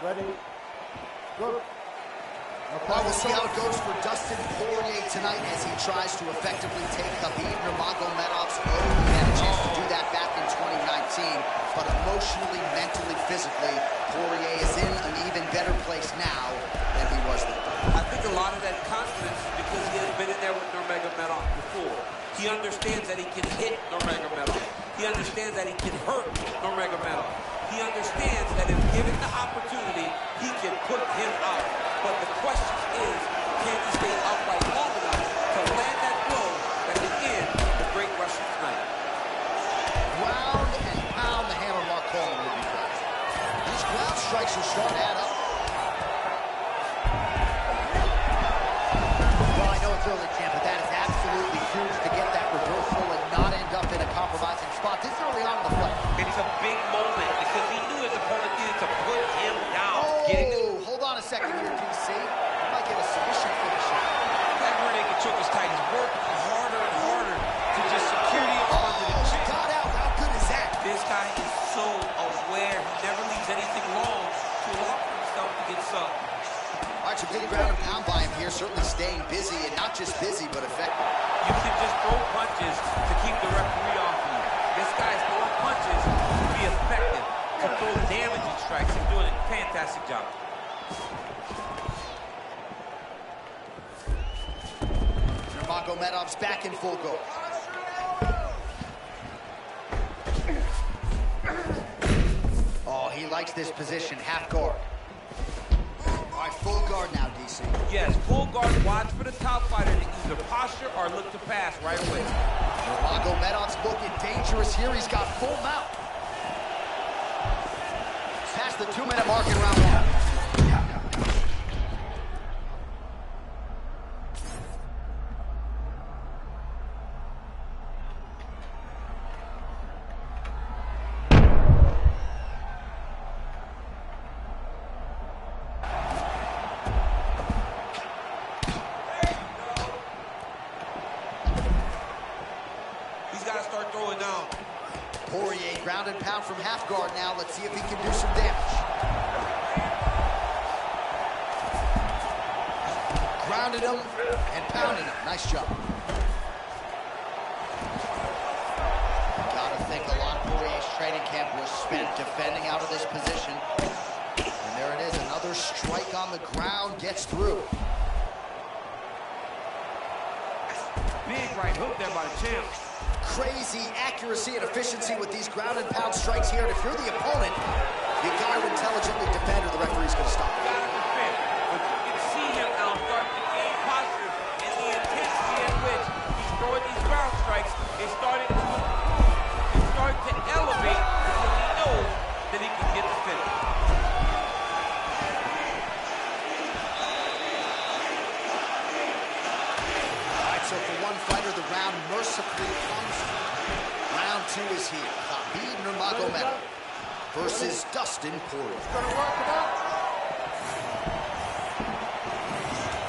Ready. Go. Well, we'll see how it goes for Dustin Poirier tonight as he tries to effectively take Khabib Nurmagomedov's own. He had a chance to do that back in 2019, but emotionally, mentally, physically, Poirier is in an even better place now than he was then. I think a lot of that confidence is because he has been in there with Nurmagomedov before. He understands that he can hit Nurmagomedov. He understands that he can hurt Nurmagomedov. He understands that if given the opportunity, he can put him out. But the question is, can he stay upright long enough to land that blow that can end the great Russian night? Ground and pound, the hammer Mark Coleman would be correct. These ground strikes are starting to add up. Well, I know it's early, champ, but that is absolutely huge to get that reversal and not end up in a compromising spot. This early on in the fight. It's a big moment because he knew his opponent needed to put him down. Oh, hold on a second here, DC. You might get a submission finish here. That rear naked choke is tight. He's working harder and harder to just secure the arm under the chin. Got out. How good is that? This guy is so aware. He never leaves anything long to allow for himself to get sucked. All right, so good ground and pound by him here. Certainly staying busy, and not just busy, but effective. You can just throw punches to keep the referee off you. This guy's throwing punches to be effective, to throw damaging strikes. He's doing a fantastic job. Nurmagomedov's back in full go. Oh, he likes this position, half guard. All right, full guard now, DC. Yes, full guard, watch for the top fighter to either posture or look to pass right away. Nurmagomedov's looking dangerous here. He's got full mount. Past the 2-minute mark in round one. Start throwing down. Poirier ground and pound from half guard now. Let's see if he can do some damage. Grounded him and pounded him. Nice job. Gotta think a lot of Poirier's training camp was spent defending out of this position. And there it is, another strike on the ground, gets through. Big right hook there by the champ. Crazy accuracy and efficiency with these ground and pound strikes here. And if you're the opponent, you got to intelligently defend or the referee's going to stop. You got to defend. But you can see him now starting to gain posture and the intensity at which he's throwing these ground strikes is starting to elevate so he knows that he can get the finish. So for one fighter, the round mercifully comes. Round two is here. Khabib Nurmagomedov versus Dustin Poirier.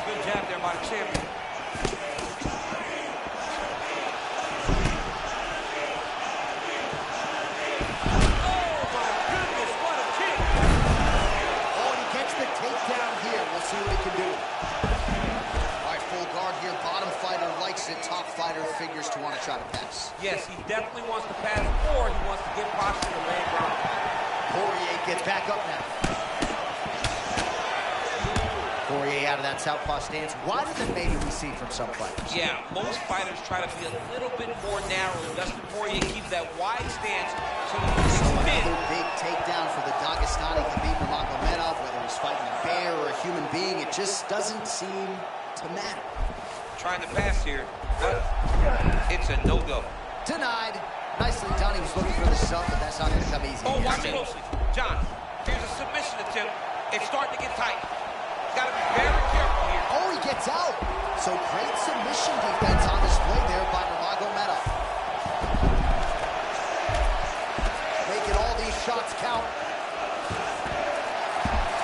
Good jab there by the champion. Oh my goodness, what a kick! Oh, and he gets the takedown here. We'll see what he can do. Full guard here, bottom fighter likes it, top fighter figures to want to try to pass. Yes, he definitely wants to pass, or he wants to get posture to land ground. Poirier gets back up now. Poirier out of that southpaw stance, wider than maybe we see from some fighters. Yeah, most fighters try to be a little bit more narrow. Dustin Poirier keeps that wide stance so he can spin. Another big takedown for the Dagestani Khabib Nurmagomedov, whether he's fighting a bear or a human being, it just doesn't seem to matter. Trying to pass here, but it's a no-go. Denied. Nicely done. He was looking for the sub, but that's not going to come easy. Oh, watch closely. John, here's a submission attempt. It's starting to get tight. Got to be very careful here. Oh, he gets out. So great submission defense on display there by Nurmagomedov. Making all these shots count.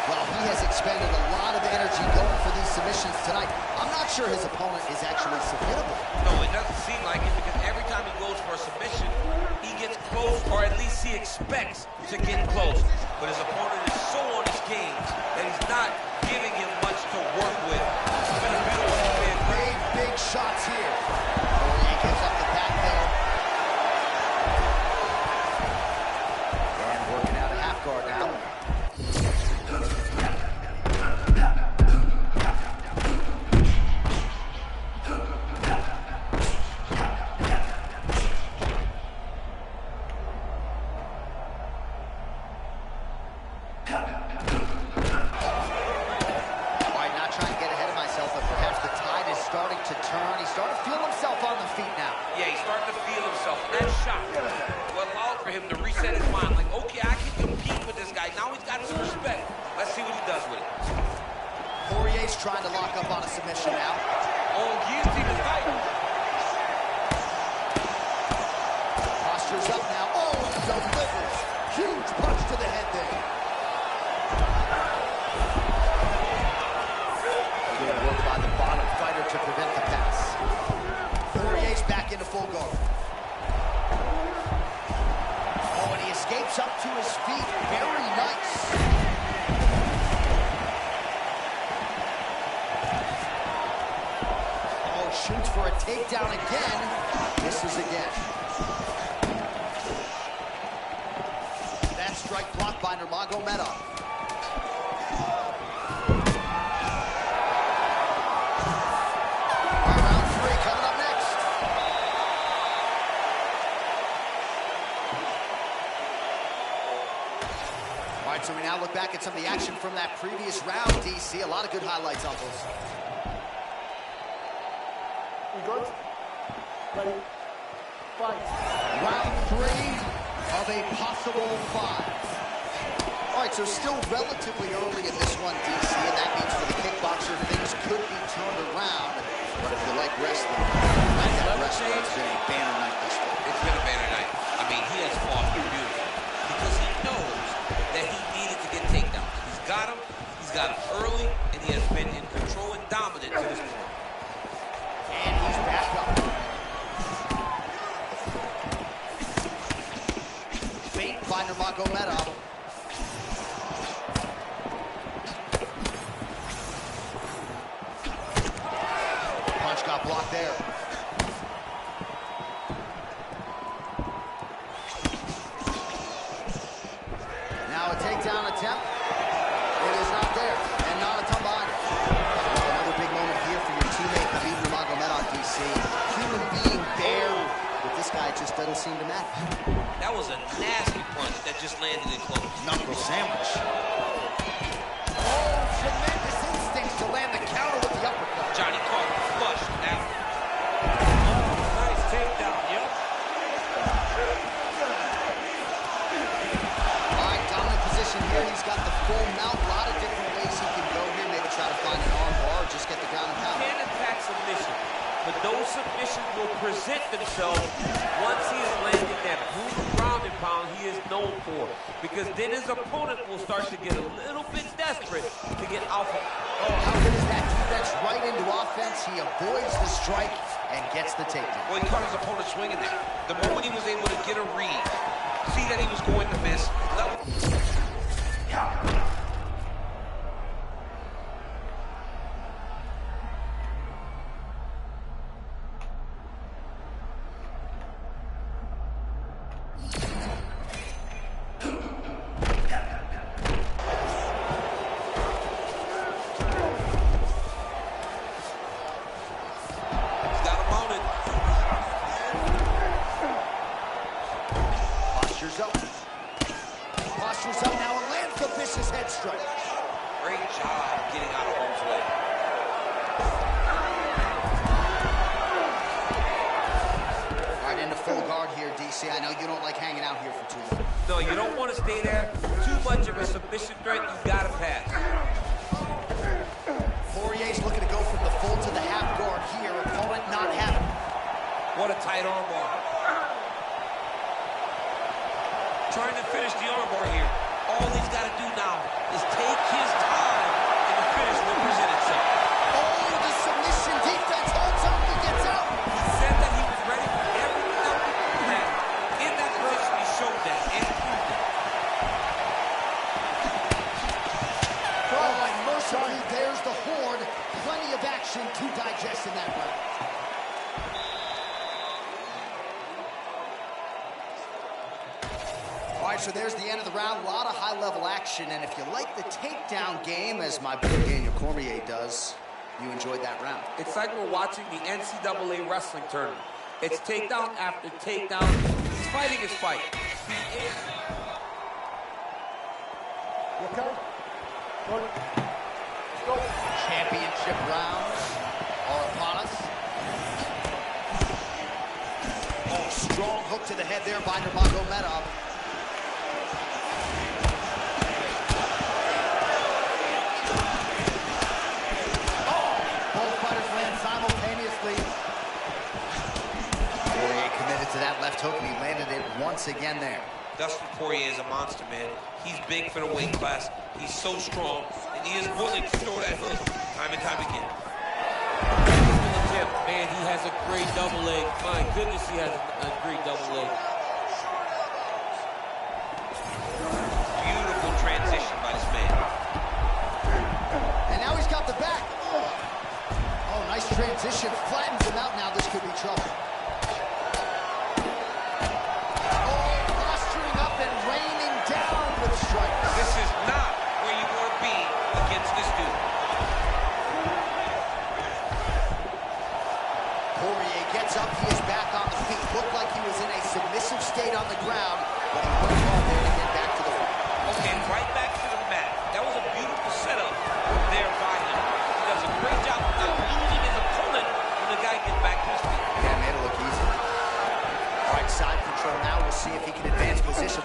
Well, he has expended a lot of energy going for these submissions tonight. I'm not sure his opponent is actually submittable. No, it doesn't seem like it because every time he goes for a submission, he gets close, or at least he expects to get close. But his opponent is so on his games that he's not giving him much to work with. It's been a beautiful man. Big shots here. Poirier gives up the back there. And working out a half guard now. He's starting to feel himself on the feet now. Yeah, he's starting to feel himself. That shot will allow for him to reset his mind. Like, okay, I can compete with this guy. Now he's got some respect. Let's see what he does with it. Poirier's trying to lock up on a submission now. Oh, guillotine is right. Posture's up now. Oh, and delivers. Huge punch to the head there. Good work by the bottom fighter to prevent the pass. Poirier's back into full guard. Oh, and he escapes up to his feet. Very nice. Oh, shoots for a takedown again. Misses again. That strike blocked by Nurmagomedov. So we now look back at some of the action from that previous round, DC. A lot of good highlights on those. We good? Ready? Fight. Round 3 of a possible 5. All right, so still relatively early in this one, DC, and that means for the kickboxer, things could be turned around. But if you like wrestling, it's been a banner night this week. It's been a banner night. I mean, he has fought beautifully because he knows that he needed to get takedowns. He's got him early, and he has been in control and dominant to this point. And he's back up. Feint by Nurmagomedov. Punch got blocked there. Now a takedown attempt. It is not there, and not a combine. Another big moment here for your teammate, Khabib Nurmagomedov, DC. Human being there, but this guy just doesn't seem to matter. That was a nasty punch that just landed in close. Knuckle sandwich. Oh, tremendous instincts to land the counter with the uppercut. Johnny caught him flush now. Nice takedown, yep. Here he's got the full mount, a lot of different ways he can go here, maybe try to find an arm bar or just get the ground and pound. He can attack submission, but those submissions will present themselves once he has landed that brutal ground and pound he is known for, because then his opponent will start to get a little bit desperate to get alpha. Oh, how good is that defense? Right into offense, he avoids the strike and gets the takedown. Well, he caught his opponent swinging there. The moment he was able to get a read, see that he was going to miss, Posture's up now and lands the vicious head strike. Great job getting out of harm's way. Right into full guard here, DC. I know you don't like hanging out here for too long. No, you don't want to stay there. Too much of a submission threat, you've got to pass. Poirier's looking to go from the full to the half guard here. Opponent not having it. What a tight arm bar. Trying to finish the arm bar here. All he's got to do now is take his time, and the finish will present itself. Oh, the submission defense holds up and gets out. He said that he was ready for everything that we had. In that position, he showed that and proved it. Unfortunately, there's the horde. Plenty of action to digest in that round. All right, so there's the end of the round. A lot of high-level action, and if you like the takedown game, as my boy Daniel Cormier does, you enjoyed that round. It's like we're watching the NCAA wrestling tournament. It's takedown after takedown. He's fighting his fight. You okay? Good. Let's go. Championship rounds are upon us. Oh, strong hook to the head there by Nurmagomedov. Oh, both fighters land simultaneously. Poirier committed to that left hook, and he landed it once again there. Dustin Poirier is a monster, man. He's big for the weight class. He's so strong, and he is willing to throw that hook time and time again. Man, he has a great double leg. My goodness, he has a great double leg. Beautiful transition by this man. And now he's got the back. Oh, nice transition. Flattens him out now. This could be trouble. This is not where you want to be against this dude. Poirier gets up, he is back on the feet. Looked like he was in a submissive state on the ground, but he worked hard there to get back to the fight. Okay, right back to the mat. That was a beautiful setup there by him. He does a great job of not losing his opponent when the guy gets back to his feet. Yeah, made it look easy. All right, side control now. We'll see if he can advance position.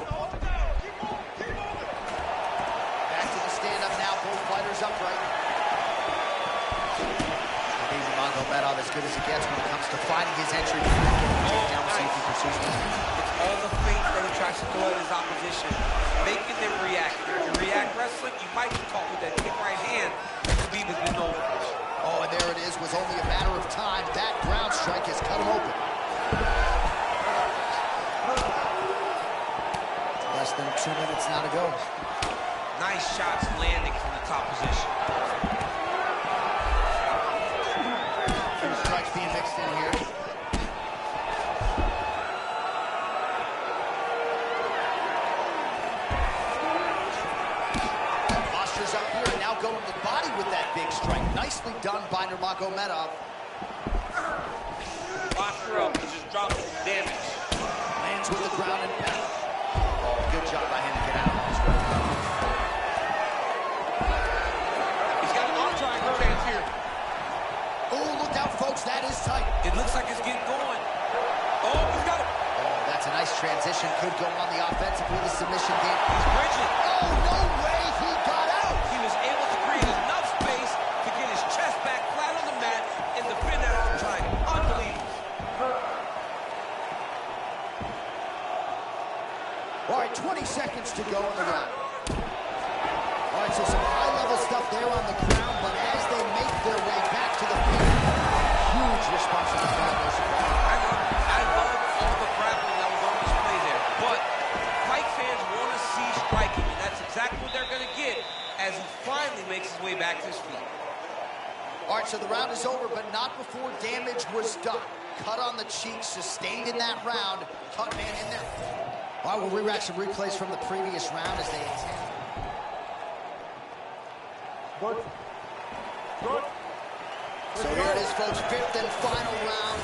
Upright. Nurmagomedov as good as it gets when it comes to finding his entry. Down to see if he pursues that. It's all the things that he tries to throw at his opposition, making them react. If you react wrestling, you might be caught with that kick right hand that Khabib has been known for. Oh, and there it is. Was only a matter of time. That ground strike has cut him open. Less than 2 minutes now to go. Nice shots landing from the top position. Two strikes being mixed in here. Posture's up here and now going to the body with that big strike. Nicely done by Nurmagomedov. Posture up, he just dropped some damage. Lands with the ground and pound. Oh, good job by him to get out of this one. Folks, that is tight. It looks like it's getting going. Oh, he's got it. Oh, that's a nice transition. Could go on the offensive with a submission game. He's bridging. Oh, no way. He got out. He was able to create enough space to get his chest back flat on the mat and defend that arm triangle. Unbelievable. All right, 20 seconds to go in the round. All right, so some high-level stuff there on the ground, but as they make their way back to the field, huge response from the crowd. I love all the grappling that was on display there, but fight fans want to see striking, and that's exactly what they're going to get as he finally makes his way back to his feet. All right, so the round is over, but not before damage was done. Cut on the cheek, sustained in that round. Cut man in there. All right, we'll re-rack some replays from the previous round as they attempt. Good. Good. So here it is, folks, fifth and final round.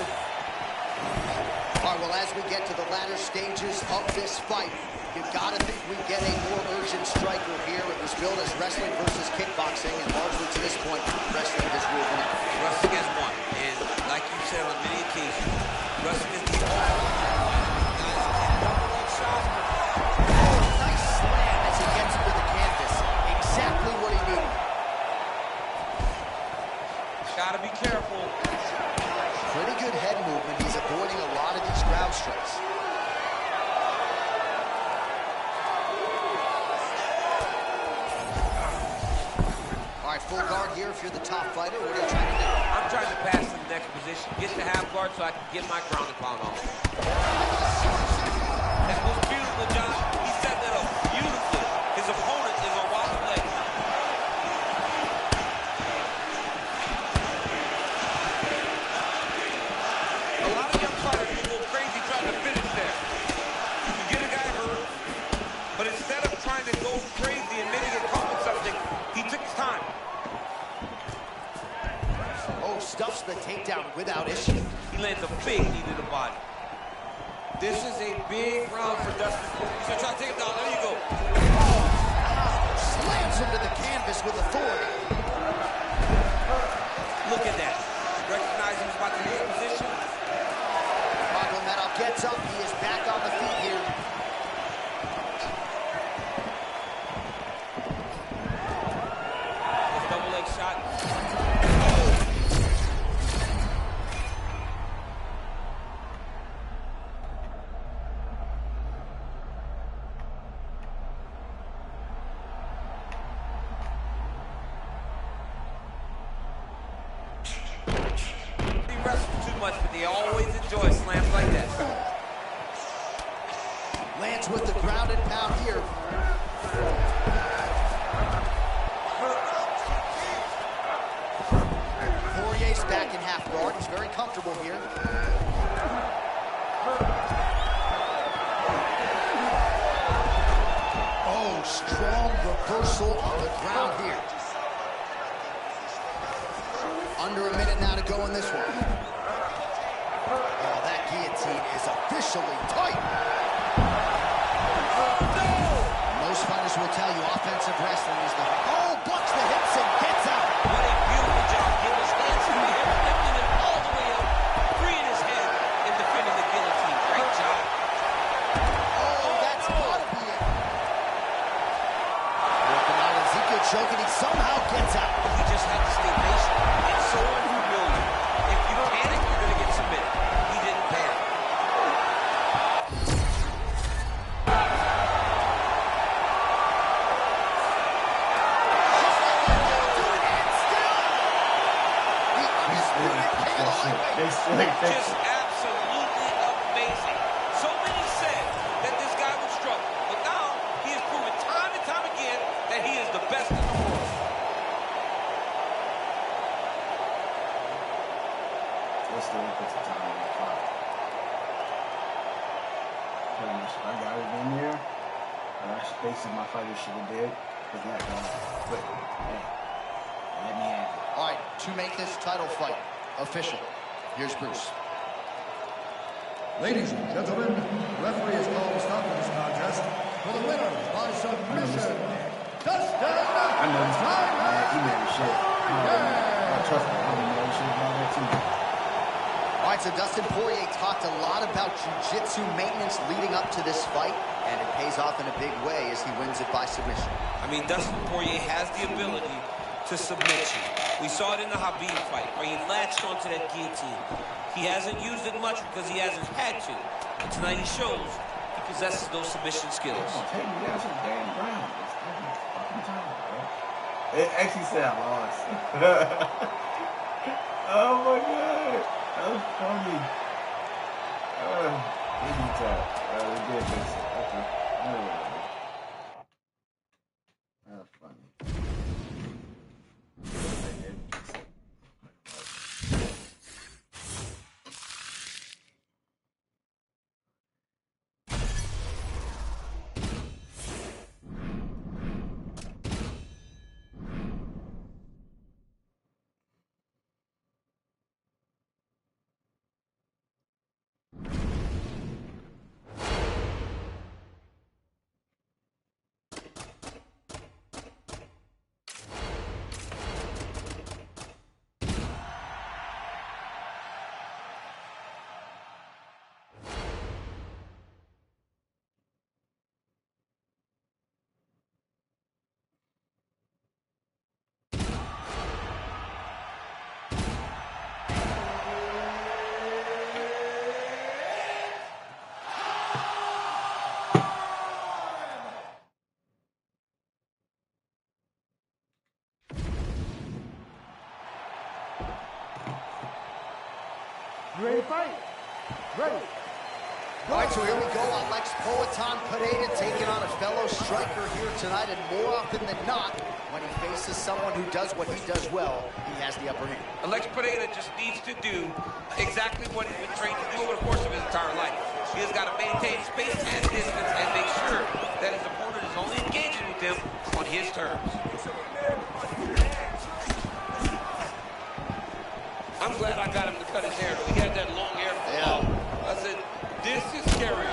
All right, well, as we get to the latter stages of this fight, you gotta think we get a more urgent striker here. It was billed as wrestling versus kickboxing, and largely to this point, wrestling has ruled it out. Wrestling has won, and like you said on many occasions, wrestling is the only nice slam as he gets into the canvas. Exactly what he needed. Gotta be careful. Pretty good head movement. He's avoiding a lot of these ground strikes. All right, full guard here if you're the top fighter. What are you trying to do? I'm trying to pass to the next position, get to half guard so I can get my ground and pound on. That was beautiful, John. He set that up beautifully. His opponent is on wild leg. takedown without issue. He lands a big knee to the body. This is a big round for Dustin. He's gonna try to take him down. There you go. Slams him to the canvas with authority. Look at that. Recognizing he's about to lose position. Magomedov gets up. He is back on the feet here. His double leg shot. Much, but they always enjoy slams like that. Lands with the ground and pound here. Poirier's back in half guard. He's very comfortable here. Oh, strong reversal on the ground here. Under a minute now to go in this one. Oh, that guillotine is officially tight. No! Most fighters will tell you offensive wrestling is the... Oh, blocks the hips and gets out. What a beautiful job getting his hands through here, lifting him all the way up, freeing his head, and defending the guillotine. Great job. Oh, that's gotta be it. Working on Ezekiel choking, he somehow gets out. He just had to stay patient. It's so unfamiliar. If you panic, you're going to get submitted. He didn't panic. Just absolutely amazing. So many said that this guy would struggle, but now he has proven time and time again that he is the best in the world. What's the difference of time in the fight? Pretty much, if I got it in there, that's basically my fighter should have did. Was that but hey, let me have it. All right, to make this title fight official, here's Bruce. Ladies and gentlemen, the referee has called a stop to this contest for the winner by submission, Dustin. I know this man, he made the shit. I trust him. I don't know shit about that too. All right, so Dustin Poirier talked a lot about jiu-jitsu maintenance leading up to this fight, and it pays off in a big way as he wins it by submission. I mean, Dustin Poirier has the ability to submit you. We saw it in the Khabib fight, where he latched onto that guillotine. He hasn't used it much because he hasn't had to. But tonight he shows he possesses those submission skills. Oh, take me down to the damn ground. It's every fucking time, bro. It actually said I lost. Oh my god. That was funny. Easy tap. We did this. Okay. That was funny. You ready to fight? Ready. All right, so here we go. Alex Poatan Pereira taking on a fellow striker here tonight, and more often than not, when he faces someone who does what he does well, he has the upper hand. Alex Pereira just needs to do exactly what he's been trained to do over the course of his entire life. He has got to maintain space and distance and make sure that his opponent is only engaging with him on his terms. I'm glad I got him to cut his hair, though. He had that long hair. Yeah. I said, this is scarier.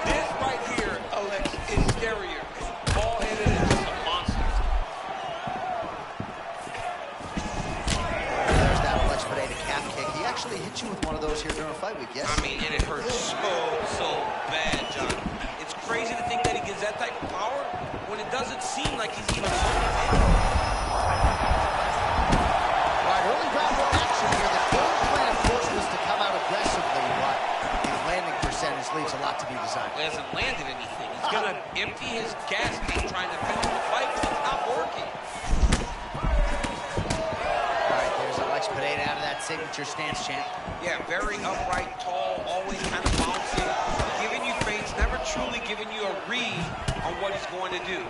This right here, Alex, is scarier. Ball-headed and just a monster. There's that Alex Pereira calf kick. He actually hit you with one of those here during fight week, yes? I mean, and it hurts so bad, John. It's crazy to think that he gets that type of power when it doesn't seem like he's even holding it. All right, early round one action here. The game plan, of course, was to come out aggressively, but the landing percentage leaves a lot to be desired. He hasn't landed anything. He's going to empty his gas tank trying to finish the fight, but it's not working. All right, there's Alex Pereira out of that signature stance, champ. Yeah, very upright, tall, always kind of bouncing, giving you feints, never truly giving you a read on what he's going to do.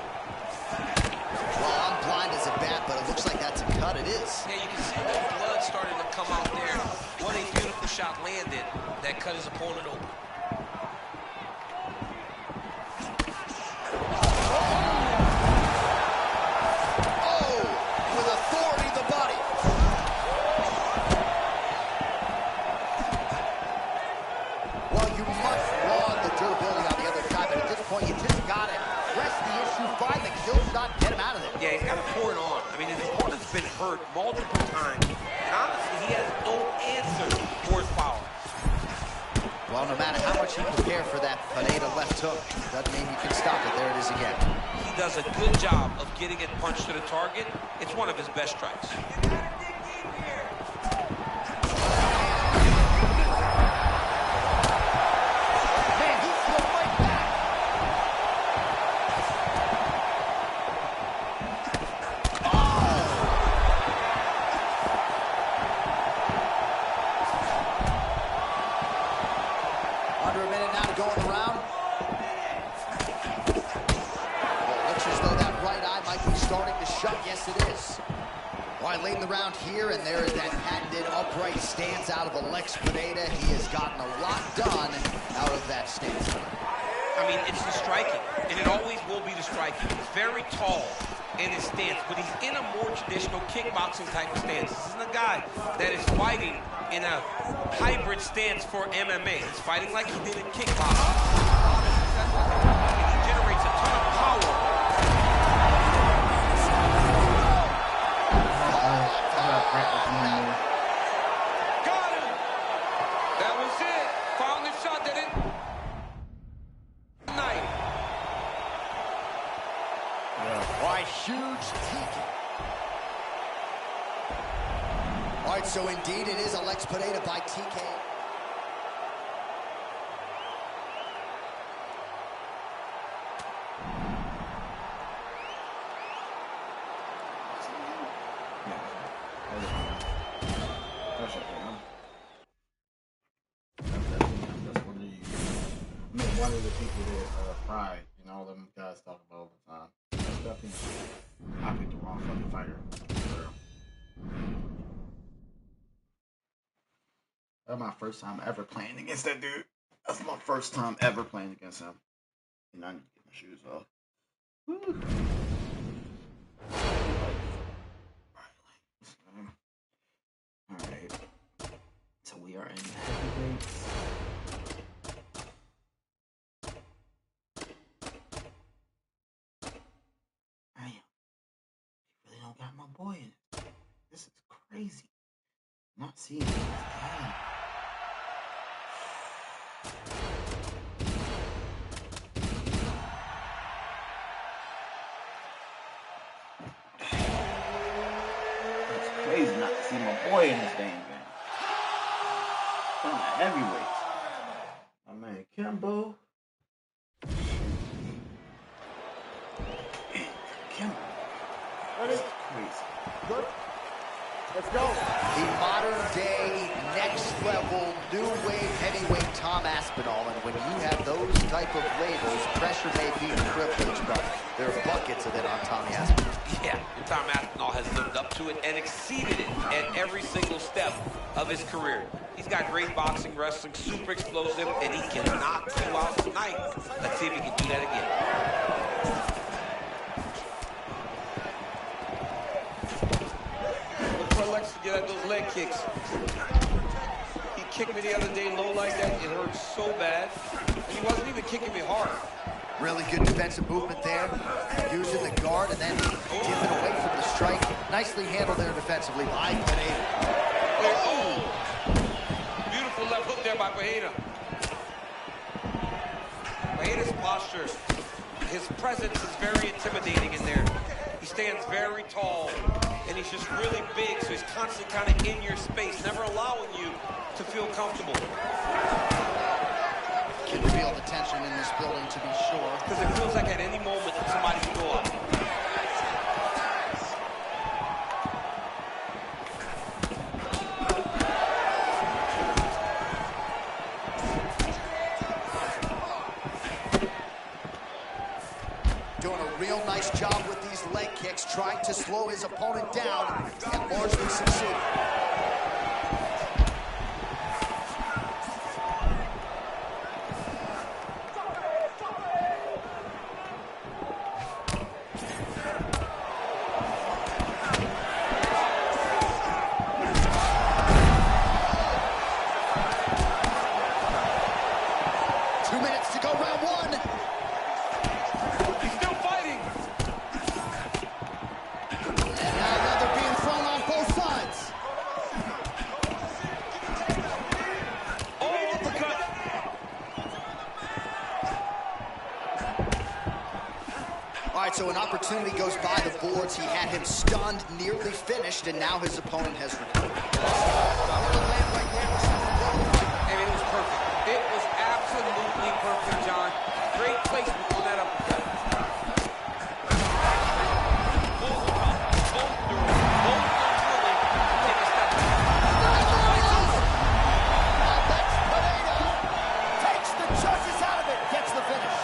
Well, I'm blind as a bat, but it looks like that's a cut. It is. Yeah, you can see the blood starting to come out there. What a beautiful shot landed that cut his opponent open. Oh, with authority to the body. Well, you must laud the durability on the other side, but at this point, you just got to press the issue, find the kill shot, get him out of there. Yeah, he's got to pour it on. I mean, his opponent's been hurt multiple times, and honestly, he has no answer for his power. Well, no matter how much you prepare for that Pereira left hook, doesn't mean you can stop it. There it is again. He does a good job of getting it punched to the target. It's one of his best strikes. Under a minute now to go in the round. Well, it looks as though that right eye might be starting to shut. Yes, it is. All right, late in the round here, and there is that patented upright stance out of Alex Pereira. He has gotten a lot done out of that stance. I mean, it's the striking, and it always will be the striking. He's very tall in his stance, but he's in a more traditional kickboxing type of stance. This isn't a guy that is fighting in a hybrid stance for MMA. He's fighting like he did in kickboxing. And he generates a ton of power. Got him! That was it. Found the shot that it... Night. All right, huge TK. All right, so indeed it is Alex Pereira by TK. One of the people that Pride and all them guys talk about all the time. That's definitely, I picked the wrong fucking fighter. That's my first time ever playing against that dude. That's my first time ever playing against him. And I need to get my shoes off. Woo. Alright. So we are in heavyweights. Got my boy in it. This is crazy. Not seeing this game. It's crazy not to see my boy in this damn game. From the heavyweights. My man Kimbo. Kimbo. Ready? Good. Let's go. The modern day, next level, new wave heavyweight Tom Aspinall. And when you have those type of labels, pressure may be a privilege, but there are buckets of it on Tommy Aspinall. Yeah, and Tom Aspinall has lived up to it and exceeded it at every single step of his career. He's got great boxing, wrestling, super explosive, and he can knock you out tonight. Let's see if he can do that again. For Alex loves to get at those leg kicks. He kicked me the other day low like that. It hurt so bad. And he wasn't even kicking me hard. Really good defensive movement there. Using the guard and then dipping away from the strike. Nicely handled there defensively by Pineda. Oh! Beautiful left hook there by Pineda. Pineda's posture, his presence is very intimidating in there. He stands very tall, and he's just really big, so he's constantly kind of in your space, never allowing you to feel comfortable. Can feel the tension in this building, to be sure. Because it feels like at any moment that somebody can go up. Doing a real nice job with these leg kicks, trying to slow his opponent down and largely succeed. So an opportunity goes by the boards. He had him stunned, nearly finished, and now his opponent has recovered. And it was perfect. It was absolutely perfect, John. Great placement on that uppercut. Takes the judges out of it, gets the finish.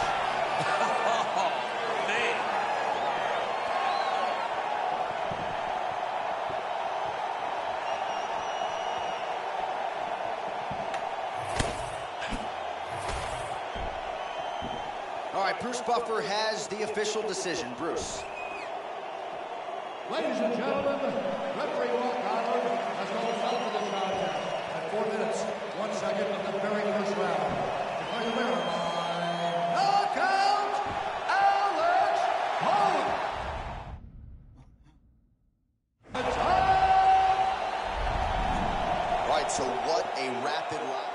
All right, Bruce Buffer has the official decision. Bruce. Ladies and gentlemen, referee Mark Godwin has called out for this contest at 4 minutes, 1 second of the very first round. Declaring the winner by knockout, Alex Holland. All right, so what a rapid round.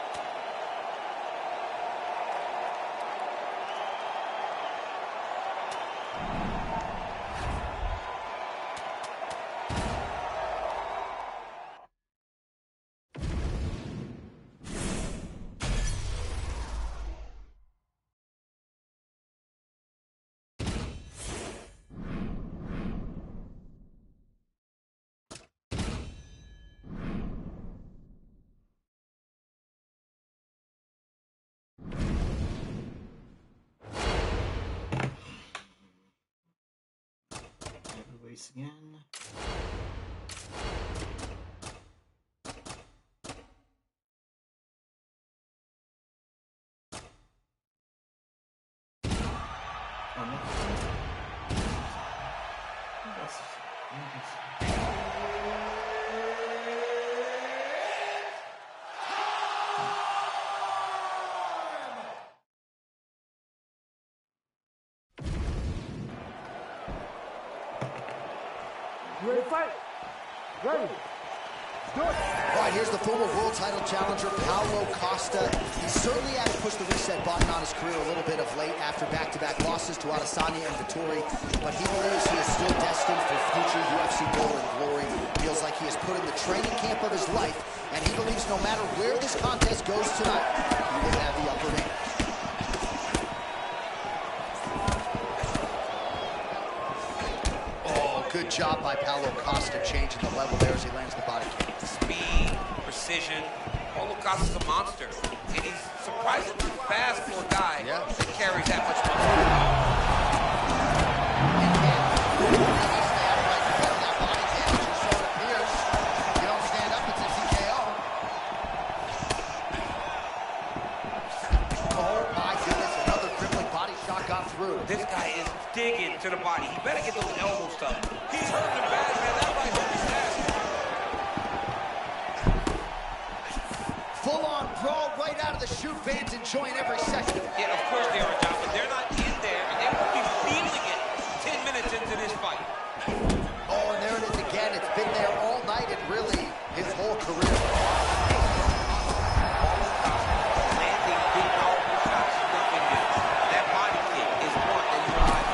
Race again. You ready to fight? Ready. Do it. All right, here's the former world title challenger, Paulo Costa. He certainly had to push the reset button on his career a little bit of late after back-to-back losses to Adesanya and Vettori, but he believes he is still destined for future UFC gold and glory. Feels like he has put in the training camp of his life, and he believes no matter where this contest goes tonight, he will have the upper hand. Good job by Paulo Costa changing the level there as he lands the body kick. Speed, precision. Paulo Costa's a monster. And he's surprisingly fast for a guy that carries that much muscle. This guy is digging to the body. He better get those elbows tough. He's hurting bad, man. That might hurt his ass. enjoying every second. Yeah, of course they are, John, but they're not in there, and they won't be feeling it 10 minutes into this fight. Oh, and there it is again. It's been there all night and really his whole career. Landing big, powerful shots is nothing new. That body kick is one that you rely on.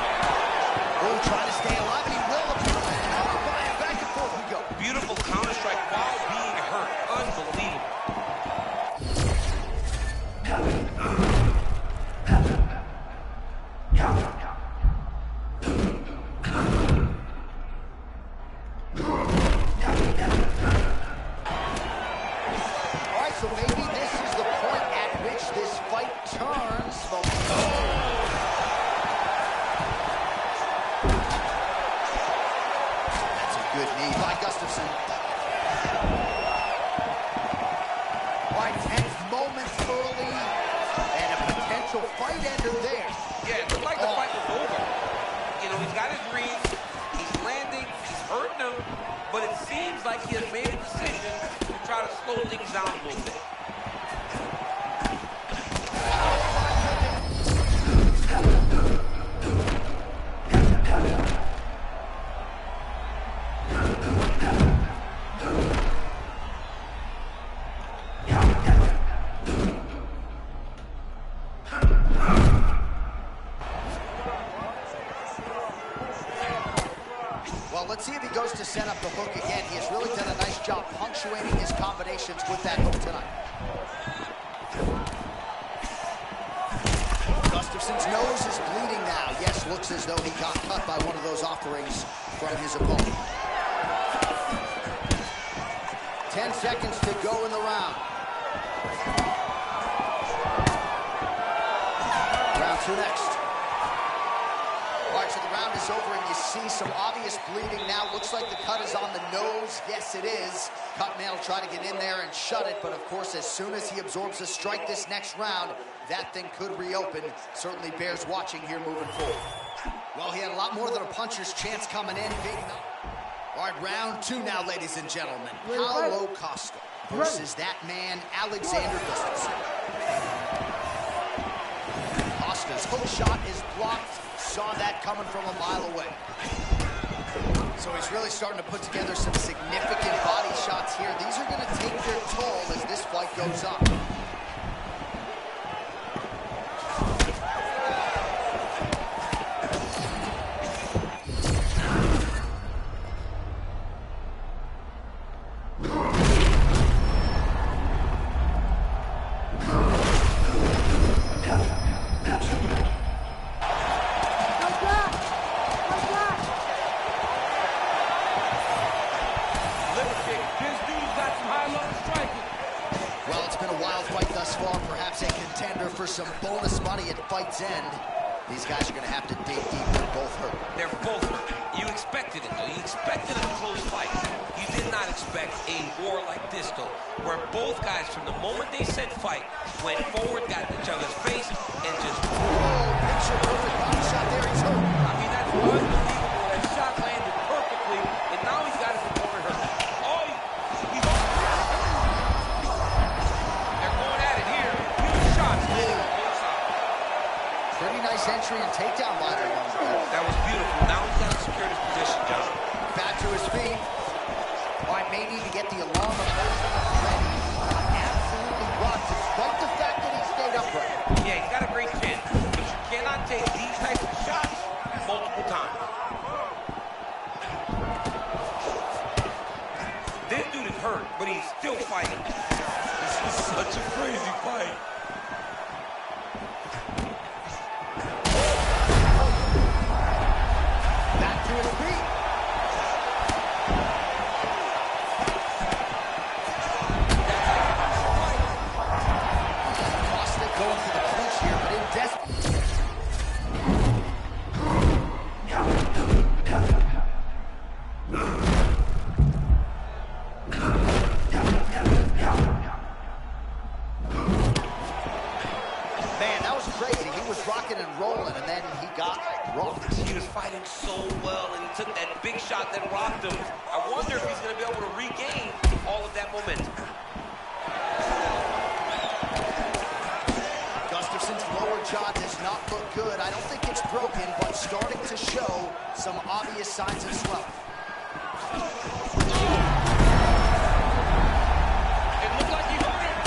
Oh, trying to stay alive, and he will. Back and forth we go. Beautiful counter strike while being hurt. Unbelievable. So maybe this is the point at which this fight turns. That's a good knee by Gustafsson. All right, 10 moments early, and a potential fight ender there. Yeah, it looked like the fight was over. You know, he's got his reads, he's landing, he's hurting him, but it seems like he has made a decision to try to slow things down a little bit. Well, let's see if he goes to set up the hook again. He has really done a nice job punctuating his combinations with that hook tonight. Gustafsson's nose is bleeding now. Yes, looks as though he got cut by one of those offerings from his opponent. 10 seconds to go in the round. Round 2 next. All right, so the round is over, and you see some obvious bleeding now. Looks like the cut is on the nose. Yes, it is. Cutman will try to get in there and shut it, but of course, as soon as he absorbs a strike this next round, that thing could reopen. Certainly bears watching here moving forward. Well, he had a lot more than a puncher's chance coming in. All right, round 2 now, ladies and gentlemen. Paulo Costa versus that man, Alexander Gustafsson. Costa's hook shot is blocked. Saw that coming from a mile away. So he's really starting to put together some significant body shots here. These are going to take their toll as this fight goes on. For some bonus money at fight's end. These guys are going to have to dig deep. They're both hurt. They're both hurt. You expected it, though. You expected a close fight. You did not expect a war like this, though, where both guys, from the moment they said fight, went forward, got in each other's face, and just... Whoa, picture perfect body shot there. He's hurt. I mean, that's unbelievable. That shot landed perfectly, and now he's got his opponent hurt. Oh, he's on. They're going at it here. Huge shots. Pretty nice entry and takedown by the young guy. That was beautiful. Now he's got to secure his position, John. Back to his feet. All right, may need to get the alarm ready. Absolutely rocked, despite the fact that he stayed upright. Yeah, he's got a great chin, but you cannot take these types of shots multiple times. This dude is hurt, but he's still fighting. This is such a crazy fight. Back to his feet. Costa going for the clinch here, but in desperate. Man, that was crazy. He was rocking and rolling, and then he got rocked. He was fighting so well, and he took that big shot that rocked him. I wonder if he's going to be able to regain all of that momentum. jaw does not look good. I don't think it's broken, but starting to show some obvious signs of swelling. It looked like he hurt him.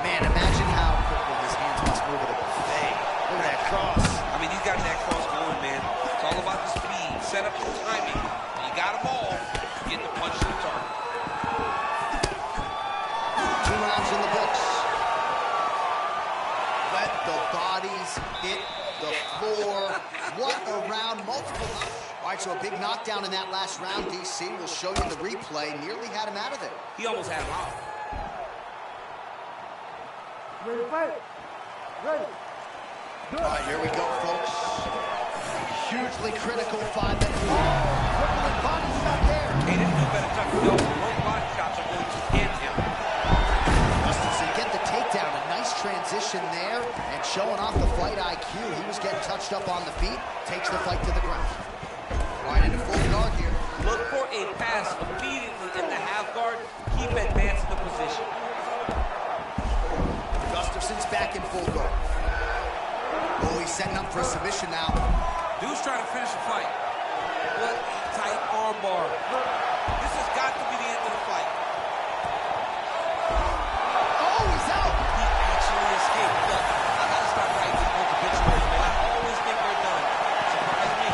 Man, imagine how quickly his hands must move at a buffet. Look at that cross. I mean, he's got that cross going, man. It's all about the speed, setup, and timing. You got them all. Get the punch to the target. 2 rounds in the books. Let the bodies hit the floor. What a round, multiple. All right, so a big knockdown in that last round, DC. We'll show you the replay. Nearly had him out of there. He almost had him out. Ready to fight? Ready. All right, here we go, folks. Hugely critical 5-minute round. Crippling body shot there. He didn't do better, Tucker. No, both body shots are going to hit him. Gustafsson get the takedown. A nice transition there and showing off the fight IQ. He was getting touched up on the feet. Takes the fight to the ground. Right into full guard here. Look for a pass immediately in the half guard. Keep advancing the position. Gustafsson's back in full guard. Oh, he's setting up for a submission now. Dude's trying to finish the fight. What a tight arm bar. This has got to be the end of the fight. Oh, he's out. He actually escaped. Look, I gotta start writing these obituaries, man. I always think they're done. Surprise me.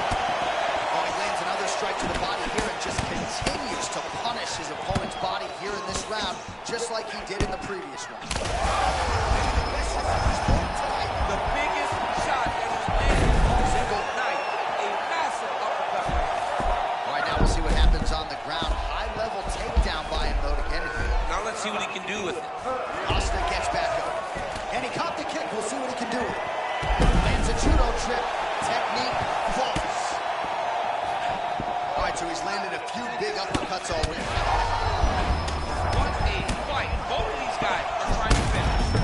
Oh, he lands another strike to the body here and just continues to punish his opponent's body here in this round, just like he did in the previous round. This is his point tonight. The biggest shot that has landed all single night. A massive uppercut. All right, now we'll see what happens on the ground. High-level takedown by him, though, to get it here. Now let's see what he can do with it. Costa gets back up. And he caught the kick. We'll see what he can do with it. Lands a judo trip. Technique falls. All right, so he's landed a few big uppercuts already. What a fight. Both of these guys are trying to finish.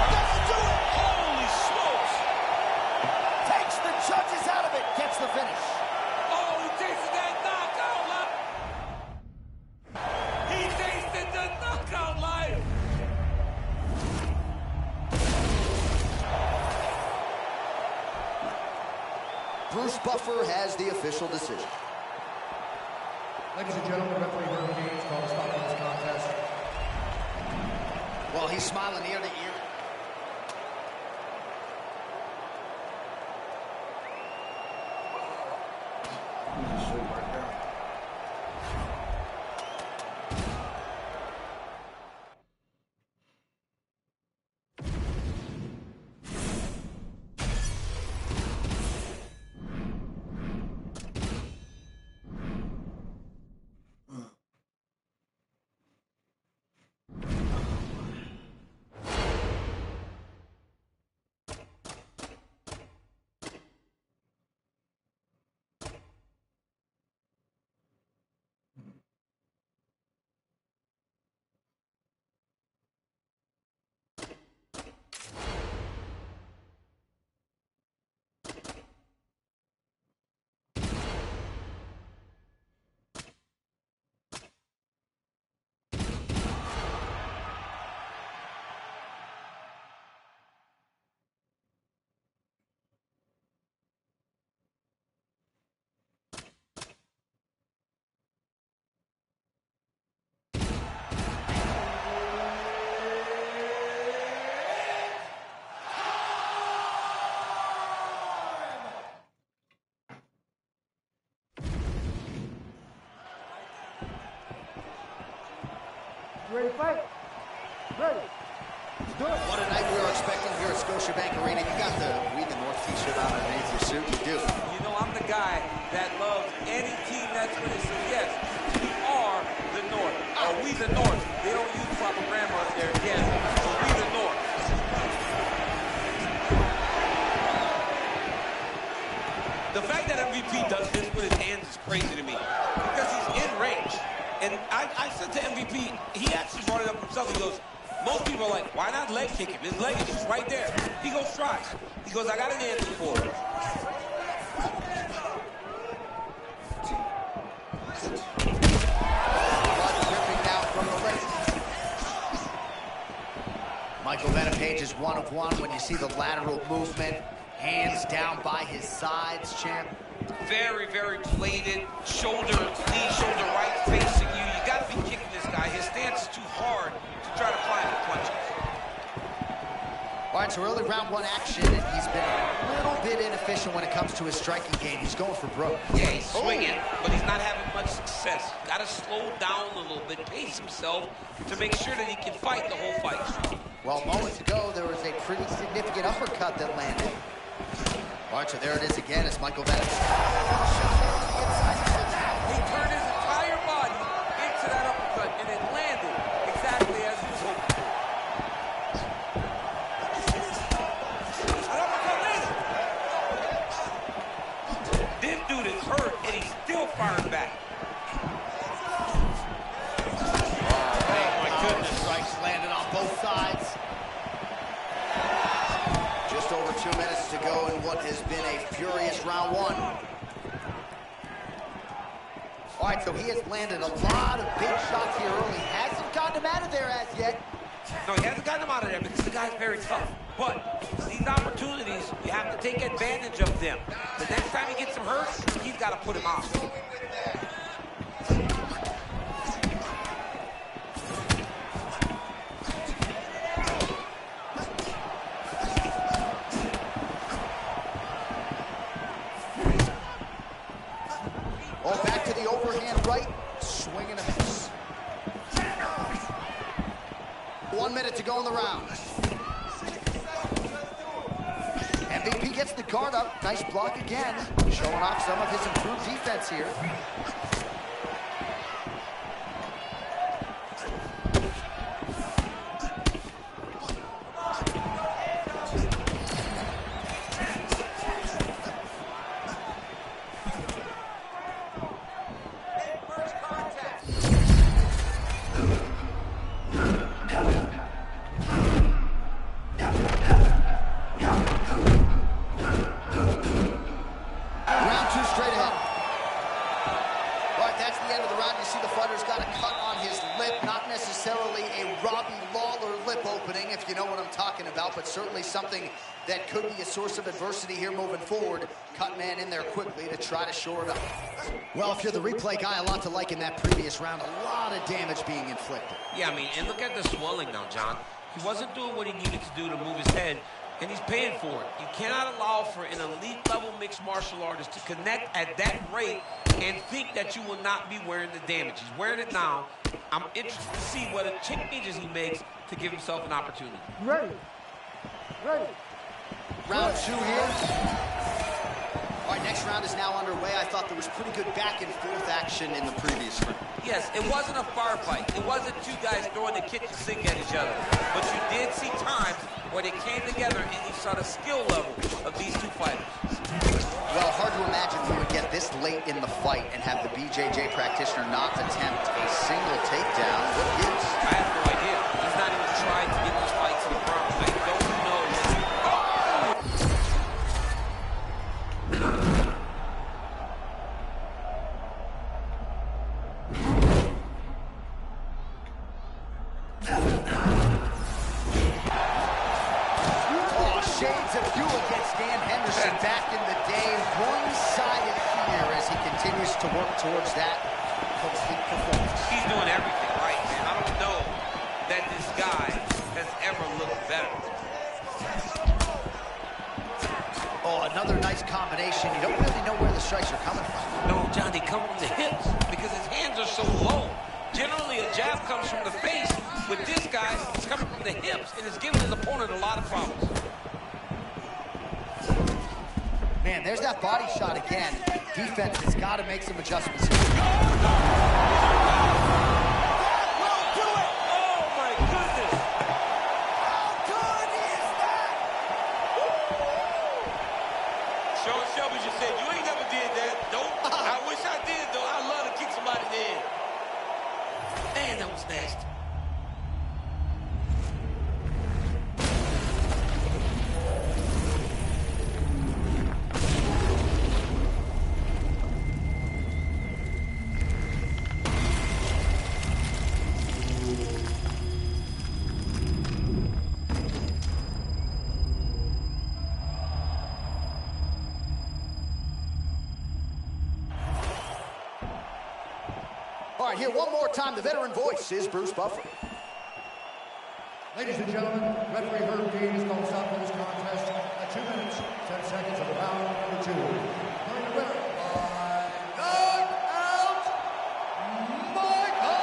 Doesn't do it. Holy smokes. Takes the judges out of it. Gets the finish. Oh, he tasted that knockout live. He tasted the knockout live. Bruce Buffer has the official decision. Ladies and gentlemen, referee Herb Gaines called a stop to this contest. Well, he's smiling ear to ear. He's asleep right there. Ready to fight? Ready. Do it. What a night we are expecting here at Scotiabank Arena. You got the We the North t-shirt on underneath your suit. You do. You know, I'm the guy that loves any team that's winning. So yes, we are the North. Are we the North? They don't use proper grammar up there. Yes, so we the North. The fact that MVP does this with his hands is crazy to me because he's in range. And I said to MVP, he actually brought it up himself. He goes, most people are like, why not leg kick him? His leg is just right there. He goes, try. He goes, I got an answer for it. Blood dripping down from the lip. Michael Venom Page is 1 of 1 when you see the lateral movement. Hands down by his sides, champ. Very, very bladed. Shoulder, knee, shoulder right facing you. You got to be kicking this guy. His stance is too hard to try to find the punches. All right, so early round 1 action, and he's been a little bit inefficient when it comes to his striking game. He's going for broke. Yeah, he's swinging, but he's not having much success. Got to slow down a little bit, pace himself to make sure that he can fight the whole fight. Well, moments ago, there was a pretty significant uppercut that landed. All right, so there it is again as Michael Venom. He turned his entire body into that uppercut, and it landed exactly as he was hoping. An uppercut landed. This dude is hurt, and he's still firing back. Oh, my goodness. Strikes landed on both sides. Just over 2 minutes to go in what has been a furious round 1. All right, so he has landed a lot of big shots here early. Hasn't gotten him out of there as yet. No, he hasn't gotten him out of there because the guy's very tough. But these opportunities, you have to take advantage of them. The next time he gets him hurt, he's got to put him out. Oh, back to the overhand right. Swing and a miss. 1 minute to go in the round. MVP gets the guard up. Nice block again. Showing off some of his improved defense here. But certainly something that could be a source of adversity here moving forward. Cut man in there quickly to try to shore it up. Well, if you're the replay guy, a lot to like in that previous round. A lot of damage being inflicted. Yeah, I mean, and look at the swelling now, John. He wasn't doing what he needed to do to move his head, and he's paying for it. You cannot allow for an elite-level mixed martial artist to connect at that rate and think that you will not be wearing the damage. He's wearing it now. I'm interested to see what changes he makes to give himself an opportunity. Ready. Ready. Round 2 here. All right, next round is now underway. I thought there was pretty good back and forth action in the previous round. Yes, it wasn't a firefight. It wasn't two guys throwing the kitchen sink at each other. But you did see times where they came together and you saw the skill level of these two fighters. Well, hard to imagine we would get this late in the fight and have the BJJ practitioner not attempt a single takedown. What gives? I have no idea. He's not even trying to get this fight to the ground. I don't know. Shades of you against Dan Henderson back in the day. One-sided here as he continues to work towards that complete performance. He's doing everything right, man. I don't know that this guy has ever looked better. Oh, another nice combination. You don't really know where the strikes are coming from. No, John, they come from the hips because his hands are so low. Generally, a jab comes from the face. With this guy, it's coming from the hips, and it's giving his opponent a lot of problems. Man, there's that body shot again. Defense has got to make some adjustments here. Oh, my goodness. How good is that? Sean Shelby just said, you ain't never did that. Nope. I wish I did, though. I'd love to kick somebody in the head. Man, that was nasty. All right, here one more time, the veteran voice is Bruce Buffer. Ladies and gentlemen, referee Herb Dean is going to stop this contest at 2 minutes, 10 seconds of round number 2. Going to winner by knockout, Michael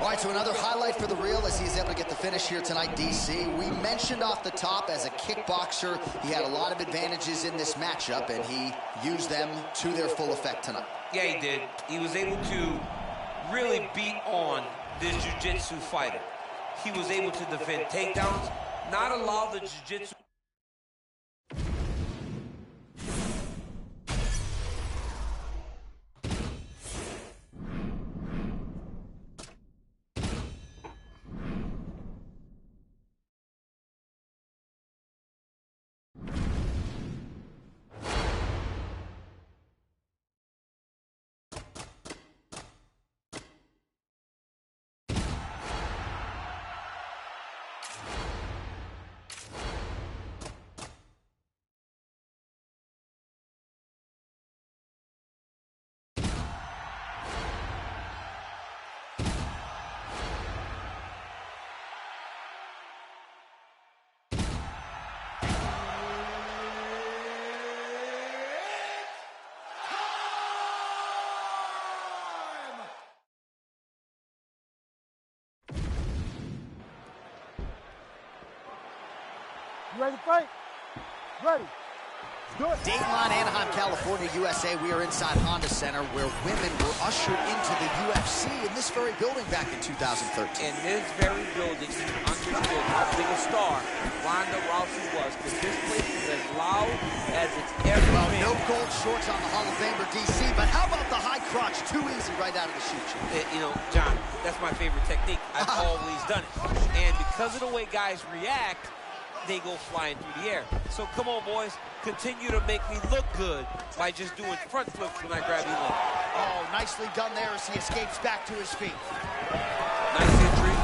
All right, so another highlight for the reel as he's able to get the finish here tonight, DC. We mentioned off the top, as a kickboxer, he had a lot of advantages in this matchup, and he used them to their full effect tonight. Yeah, he did. He was able to really beat on this jiu-jitsu fighter. He was able to defend takedowns, not allow the jiu-jitsu. You ready to fight? Ready. Good. Dateline, Anaheim, California, USA. We are inside Honda Center, where women were ushered into the UFC in this very building back in 2013. In this very building, he understood how big a star Ronda Rousey was, because this place is as loud as it's ever been. No gold shorts on the Hall of Famer, DC, but how about the high crotch? Too easy right out of the chute. You know, John, that's my favorite technique. I've always done it. And because of the way guys react, they go flying through the air. So come on, boys, continue to make me look good by just doing front flips when I grab you leg. Oh, nicely done there as he escapes back to his feet. Nice injury.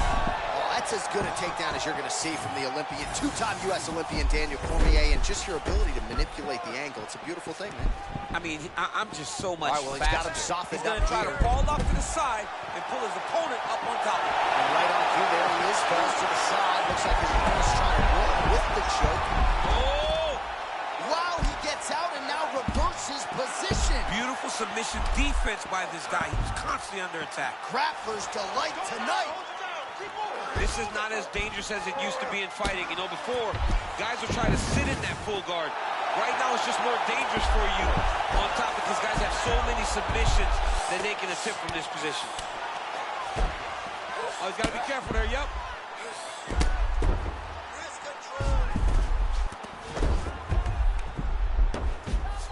Oh, that's as good a takedown as you're going to see from the Olympian, two-time U.S. Olympian Daniel Cormier, and just your ability to manipulate the angle. It's a beautiful thing, man. I mean, I'm just so much He's faster. got him softened He's going up to try here. to fall off to the side and pull his opponent up on top of him. And right on cue, there he is, falls to the side. Looks like his opponent's trying to work with the choke. Oh! Wow, he gets out and now reverses position. Beautiful submission defense by this guy. He was constantly under attack. Grappler's delight tonight. This is not as dangerous as it used to be in fighting. You know, before, guys were trying to sit in that full guard. Right now, it's just more dangerous for you on top because guys have so many submissions that they can attempt from this position. Oh, he's got to be careful there, yep.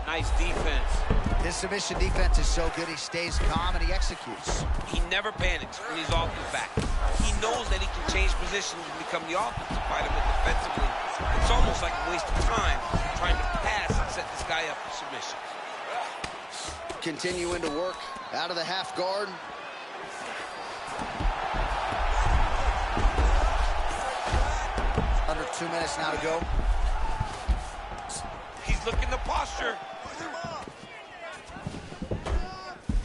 Nice defense. His submission defense is so good, he stays calm and he executes. He never panics when he's off his back. He knows that he can change positions and become the offensive fighter, but defensively, it's almost like a waste of time trying to pass and set this guy up for submissions. Continuing to work out of the half guard. Under 2 minutes now to go. He's looking the posture.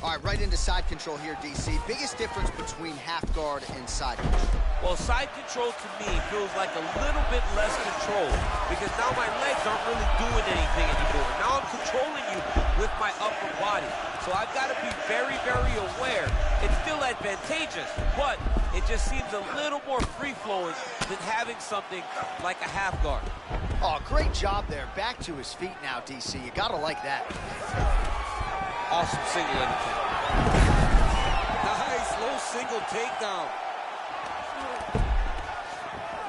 All right, right into side control here, DC. Biggest difference between half guard and side control? Well, side control to me feels like a little bit less control because now my legs aren't really doing anything anymore. Now I'm controlling you with my upper body. So I've got to be very, very aware. It's still advantageous, but it just seems a little more free-flowing than having something like a half guard. Oh, great job there. Back to his feet now, DC. You got to like that. Awesome single leg attack. Nice low single takedown.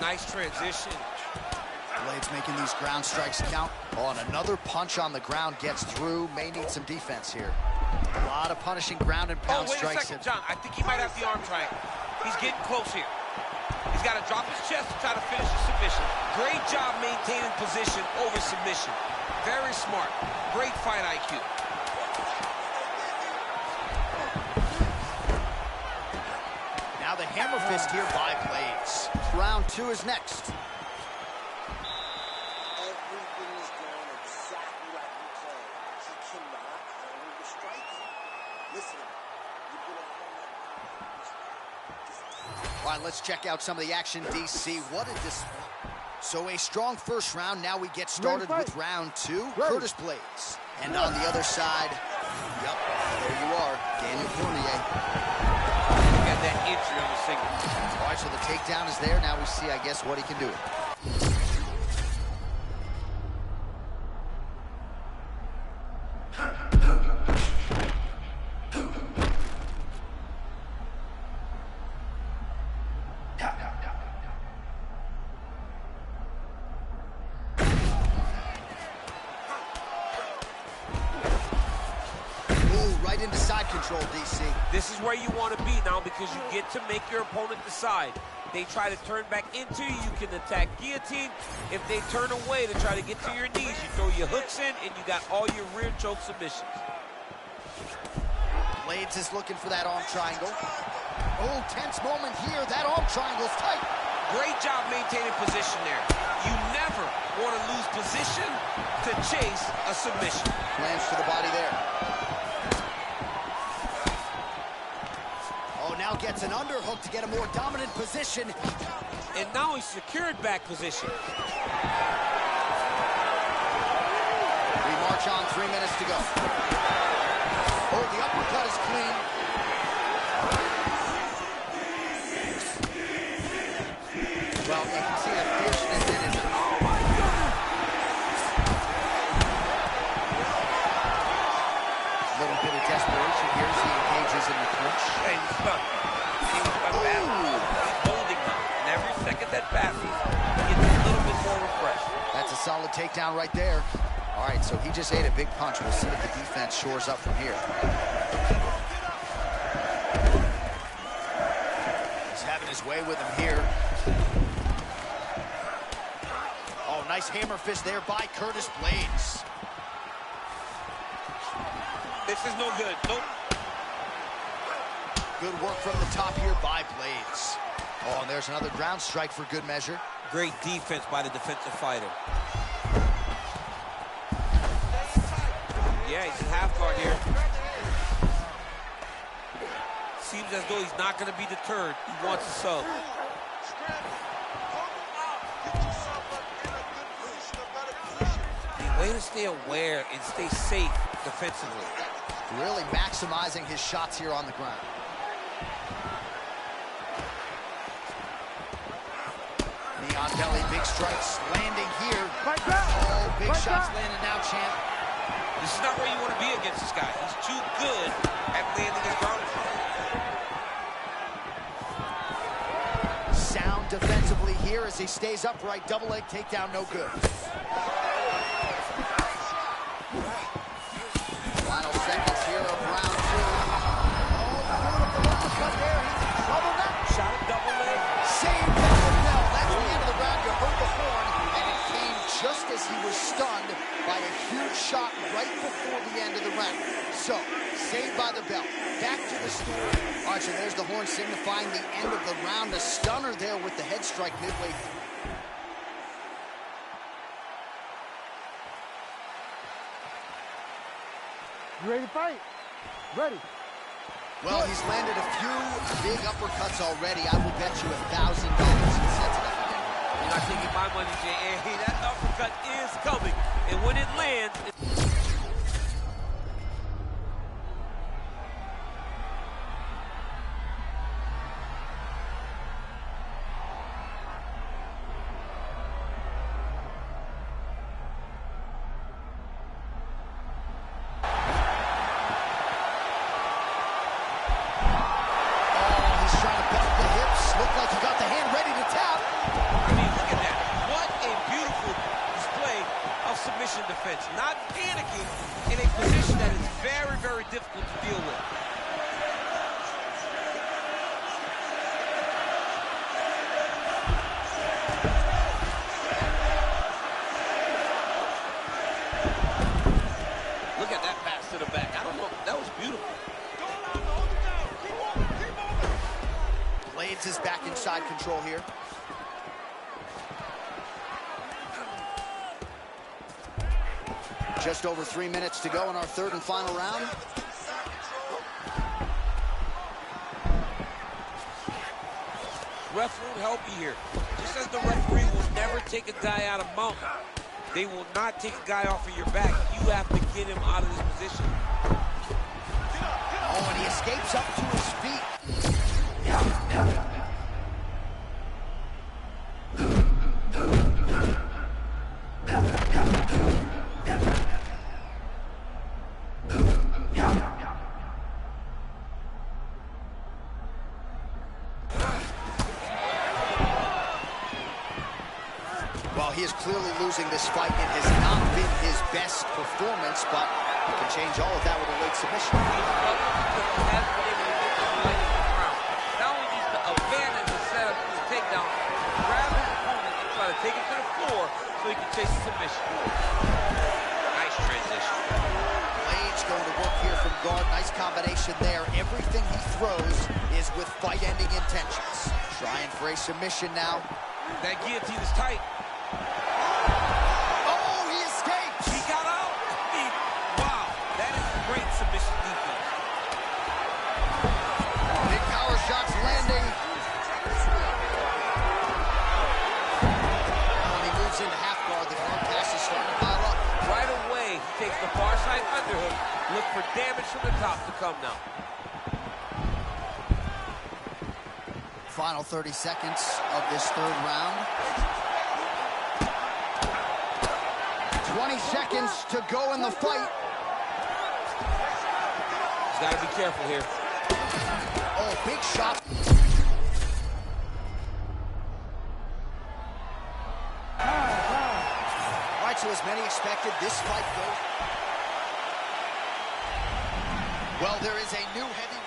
Nice transition. Blades making these ground strikes count. Oh, and another punch on the ground gets through. May need some defense here. A lot of punishing ground and pound wait strikes. a second, John. I think he might have the arm triangle. He's getting close here. He's got to drop his chest to try to finish the submission. Great job maintaining position over submission. Very smart. Great fight IQ. Now the hammer fist here by Blades. Round 2 is next. All right, let's check out some of the action, DC. What a display. So a strong first round. Now we get started with round two. Curtis Blades. And on the other side, yep, there you are, Daniel Cormier. You got that entry on the single. All right, so the takedown is there. Now we see, I guess, what he can do. Right into side control, DC. This is where you want to be now because you get to make your opponent decide. They try to turn back into you, you can attack guillotine. If they turn away to try to get to your knees, you throw your hooks in and you got all your rear choke submissions. Blades is looking for that arm triangle. Oh, tense moment here. That arm triangle's tight. Great job maintaining position there. You never want to lose position to chase a submission. Lands to the body there. Now gets an underhook to get a more dominant position. And now he's secured back position. We march on, 3 minutes to go. Oh, the uppercut is clean. Well, you can see the fierceness in his... Oh, my God! A little bit of desperation here as he engages in the clinch. Hey, he's stuck. He was stuck badly. He's holding him. And every second that passes, he gets a little bit more refreshed. That's a solid takedown right there. All right, so he just ate a big punch. We'll see if the defense shores up from here. He's having his way with him here. Oh, nice hammer fist there by Curtis Blades. This is no good. Nope. Good work from the top here by Blades. Oh, and there's another ground strike for good measure. Great defense by the defensive fighter. Yeah, he's in half guard here. Seems as though he's not going to be deterred. He wants a sub. The way to stay aware and stay safe defensively. Really maximizing his shots here on the ground. Knee on belly, big strikes landing here. Oh, big shots landing now, champ. This is not where you want to be against this guy. He's too good at landing his ground. Sound defensively here as he stays upright. Double leg takedown, no good. Final seconds here of round two. Oh, beautiful uppercut there. He's in trouble now. Shot a double leg. Saved by the bell. That's the end of the round. You heard the horn, and it came just as he was stunned by a huge shot right before the end of the round. So, saved by the bell. Back to the story. All right, so there's the horn signifying the end of the round. A stunner there with the head strike midway through. You ready to fight? Ready. Well, he's landed a few big uppercuts already. I will bet you $1,000 he sets it up again. You're not taking my money, J.A. That uppercut is coming. And when it lands... defense, not panicking in a position that is very, very difficult to deal with. Look at that pass to the back. I don't know. That was beautiful. Blades is back inside control here. Just over 3 minutes to go in our third and final round. ref won't help you here. Just as the referee will never take a guy out of mount, they will not take a guy off of your back. You have to get him out of this position. Oh, and he escapes up to his feet. Well, he is clearly losing this fight. It has not been his best performance, but he can change all of that with a late submission. Now he needs to abandon the setup to the takedown, grab his opponent and try to take it to the floor so he can chase the submission. Nice transition. Blade's going to work here from guard. Nice combination there. Everything he throws is with fight-ending intentions. Trying for a submission now. That guillotine is tight. Oh, he escapes! He got out. Wow, that is great submission defense. Big power shots landing. When he moves into half guard, the arm pass is starting to pile up. Right away, he takes the far side underhook. Look for damage from the top to come now. Final 30 seconds of this third round. 20 seconds to go in the fight. He's got to be careful here. Oh, big shot. All right, so as many expected, this fight goes. Well, there is a new heavy.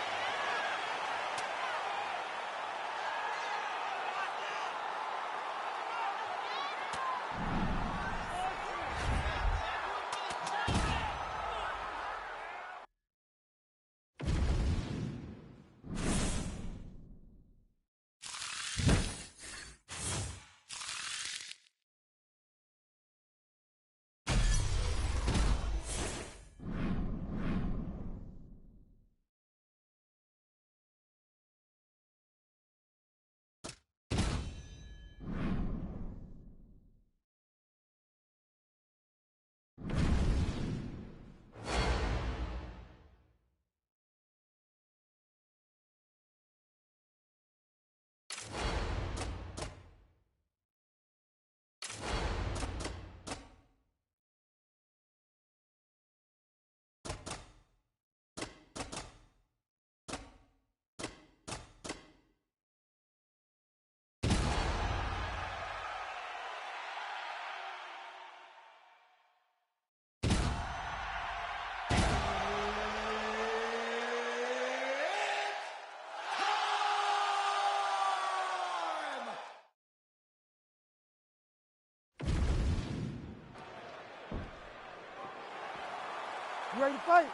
You ready to fight?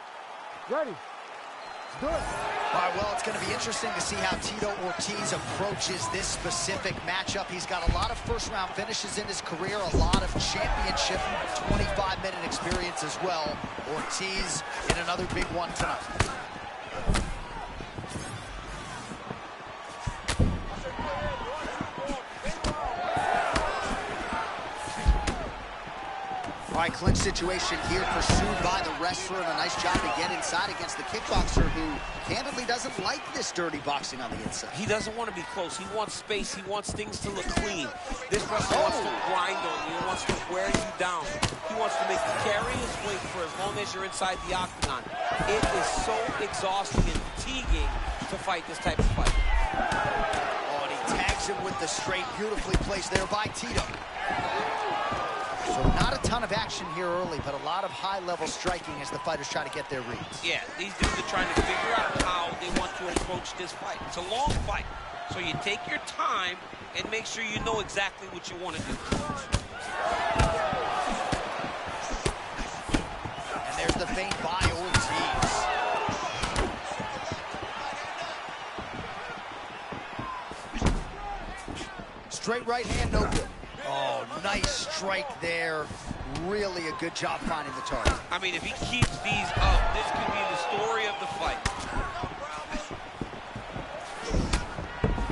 Ready. Let's do it. All right, well, it's going to be interesting to see how Tito Ortiz approaches this specific matchup. He's got a lot of first-round finishes in his career, a lot of championship 25-minute experience as well. Ortiz in another big one tonight. All right, clinch situation here, pursued by the wrestler, and a nice job to get inside against the kickboxer who candidly doesn't like this dirty boxing on the inside. He doesn't want to be close. He wants space. He wants things to look clean. This wrestler wants to grind on you. He wants to wear you down. He wants to make you carry his weight for as long as you're inside the octagon. It is so exhausting and fatiguing to fight this type of fight. Oh, and he tags him with the straight, beautifully placed there by Tito. So not a ton of action here early, but a lot of high-level striking as the fighters try to get their reads. Yeah, these dudes are trying to figure out how they want to approach this fight. It's a long fight, so you take your time and make sure you know exactly what you want to do. And there's the feint by Ortiz. Straight right hand, no good. Oh, nice strike there. Really a good job finding the target. I mean, if he keeps these up, this could be the story of the fight.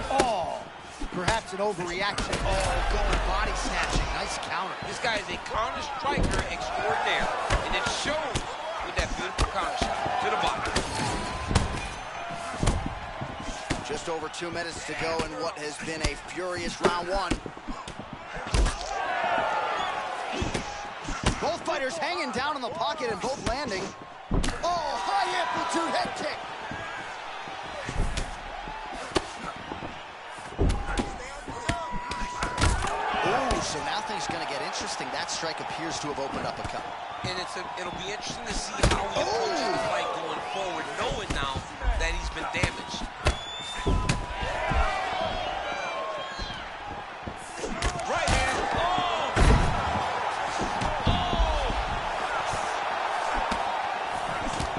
Oh, it's an overreaction. Oh, going body snatching. Nice counter. This guy is a counter striker extraordinaire, and it shows with that beautiful counter shot to the bottom. Just over 2 minutes to go in what has been a furious round one. Both fighters hanging down in the pocket and both landing. Oh, high amplitude head kick. Oh, so now things going to get interesting. That strike appears to have opened up a cut. And it'll be interesting to see how he approaches the fight going forward, knowing now that he's been damaged. Right hand.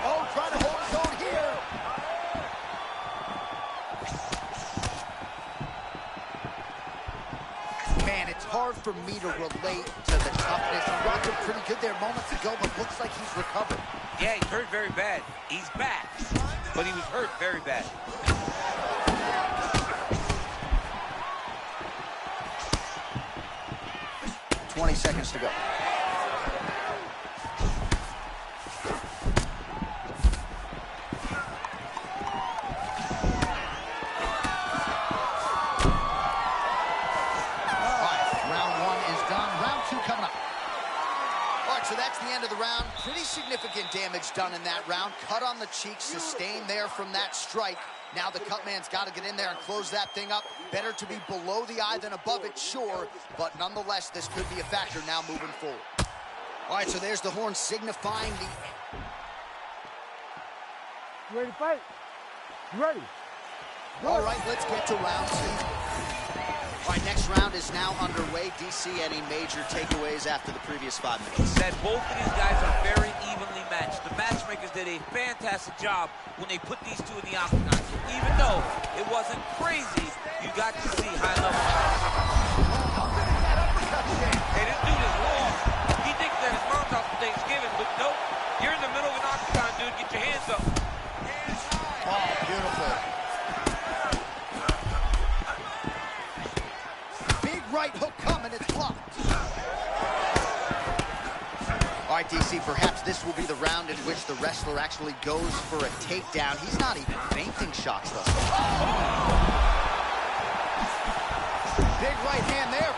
Oh, trying to hold his own here. Man, it's hard for me to relate to the toughness. He rocked him pretty good there moments ago, but looks like he's recovered. Yeah, he's hurt very bad. He's back, but he was hurt very bad. $20 seconds to go. So that's the end of the round. Pretty significant damage done in that round. Cut on the cheek, sustained there from that strike. Now the cut man's got to get in there and close that thing up. Better to be below the eye than above it, sure. But nonetheless, this could be a factor now moving forward. All right, so there's the horn signifying the... You ready to fight? You ready? All right, let's get to round two. All right, next round is now underway. DC, any major takeaways after the previous 5 minutes? That both of these guys are very evenly matched. The matchmakers did a fantastic job when they put these two in the octagon. So even though it wasn't crazy, you got to see high level. Hey, this dude is lost. He thinks that his mom's out for Thanksgiving, but nope. You're in the middle of an octagon, dude. Get your hands up. Oh, beautiful. Right hook coming, it's blocked. All right, DC, perhaps this will be the round in which the wrestler actually goes for a takedown. He's not even feinting shots, though. Big right hand there.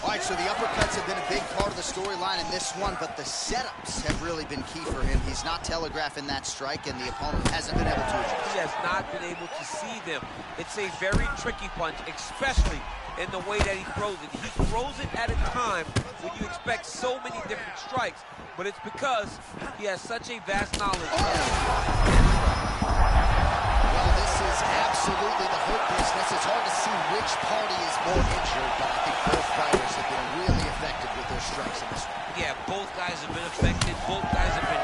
All right, so the uppercuts have been a big part of the storyline in this one, but the setups have really been key for him. He's not telegraphing that strike, and the opponent hasn't been able to adjust. He has not been able to see them. It's a very tricky punch, especially in the way that he throws it. He throws it at a time when you expect so many different strikes, but it's because he has such a vast knowledge. Well, this is absolutely the hurt business. It's hard to see which party is more injured, but I think both fighters have been really effective with their strikes in this one. Yeah, both guys have been affected. Both guys have been,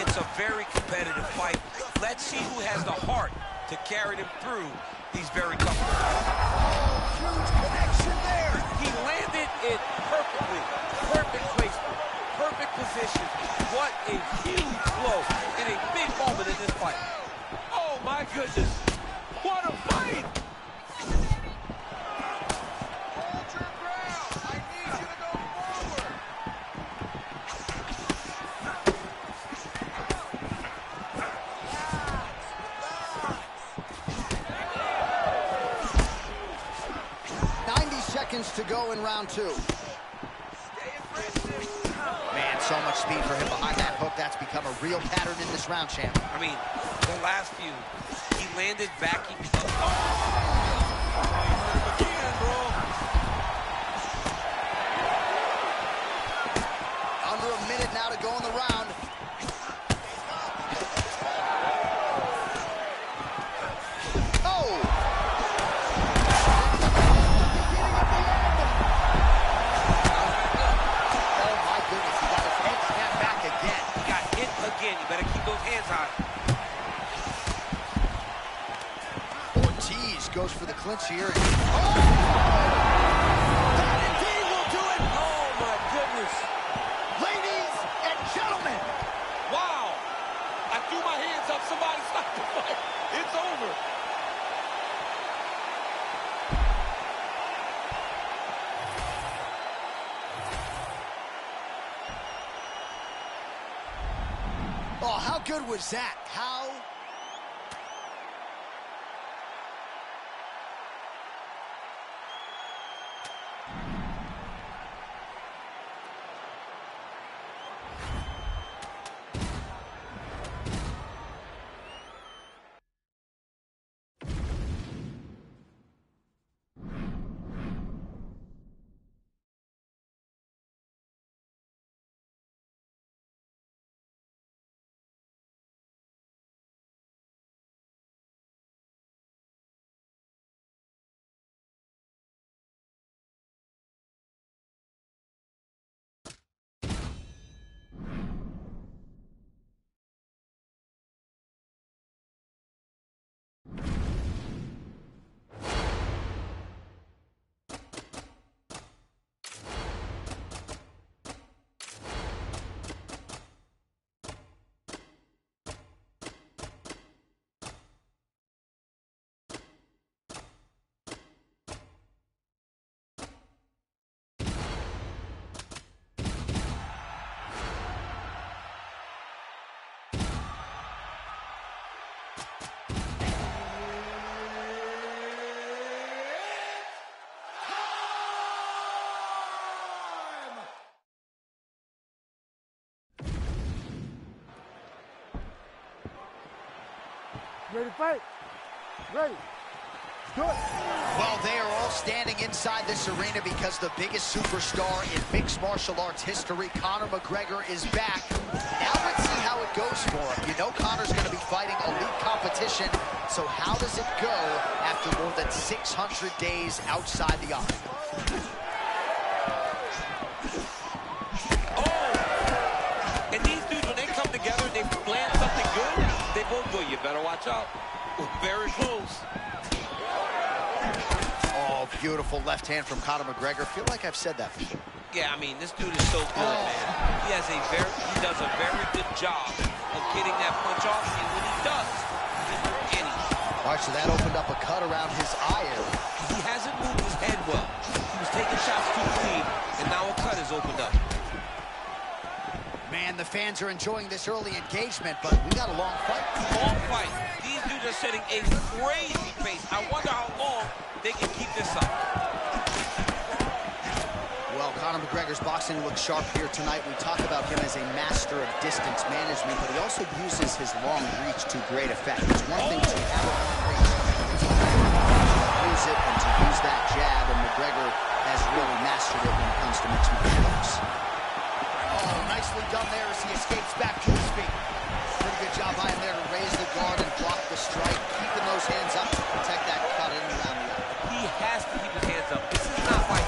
it's a very competitive fight. Let's see who has the heart to carry them through these very tough ones. Oh, huge connection there. He landed it perfectly. Perfect placement. Perfect position. What a huge blow in a big moment in this fight. Oh, my goodness. What a fight. Hold your ground. I need you to go forward. 90 seconds to go in round two. Man, so much speed for him behind that hook. That's become a real pattern in this round, champ. I mean, the last few, he landed backing up. Under a minute now to go in the round. Oh! Oh, my goodness. He got his head snapped back again. He got hit again. You better keep those hands high. Ortiz goes for the clinch here. Oh! That indeed will do it! Oh, my goodness. Ladies and gentlemen, good was that? How? Ready to fight? Ready. Do it. Well, they are all standing inside this arena because the biggest superstar in mixed martial arts history, Conor McGregor, is back. Now let's see how it goes for him. You know Conor's going to be fighting elite competition, so how does it go after more than 600 days outside the octagon? Oh! And these dudes, when they come together and they plan something good, they both go, you better watch out. Very close. Oh, beautiful left hand from Conor McGregor. Feel like I've said that before. Yeah, I mean, this dude is so good, man. He does a very good job of getting that punch off, and when he does, he doesn't hurt any. All right, so that opened up a cut around his eye area. He hasn't moved his head well. He was taking shots too clean, and now a cut has opened up. Man, the fans are enjoying this early engagement, but we got a long fight. Long fight. These dudes are setting a crazy pace. I wonder how long they can keep this up. Well, Conor McGregor's boxing looks sharp here tonight. We talk about him as a master of distance management, but he also uses his long reach to great effect. It's one thing to have a long reach, it's another to use it and to use that jab, and McGregor has really mastered it when it comes to mixed martial arts. Oh, nicely done there as he escapes back to his feet. Pretty good job by him there to raise the guard and block the strike, keeping those hands up to protect that cut in and around the eye. He has to keep his hands up. This is not like,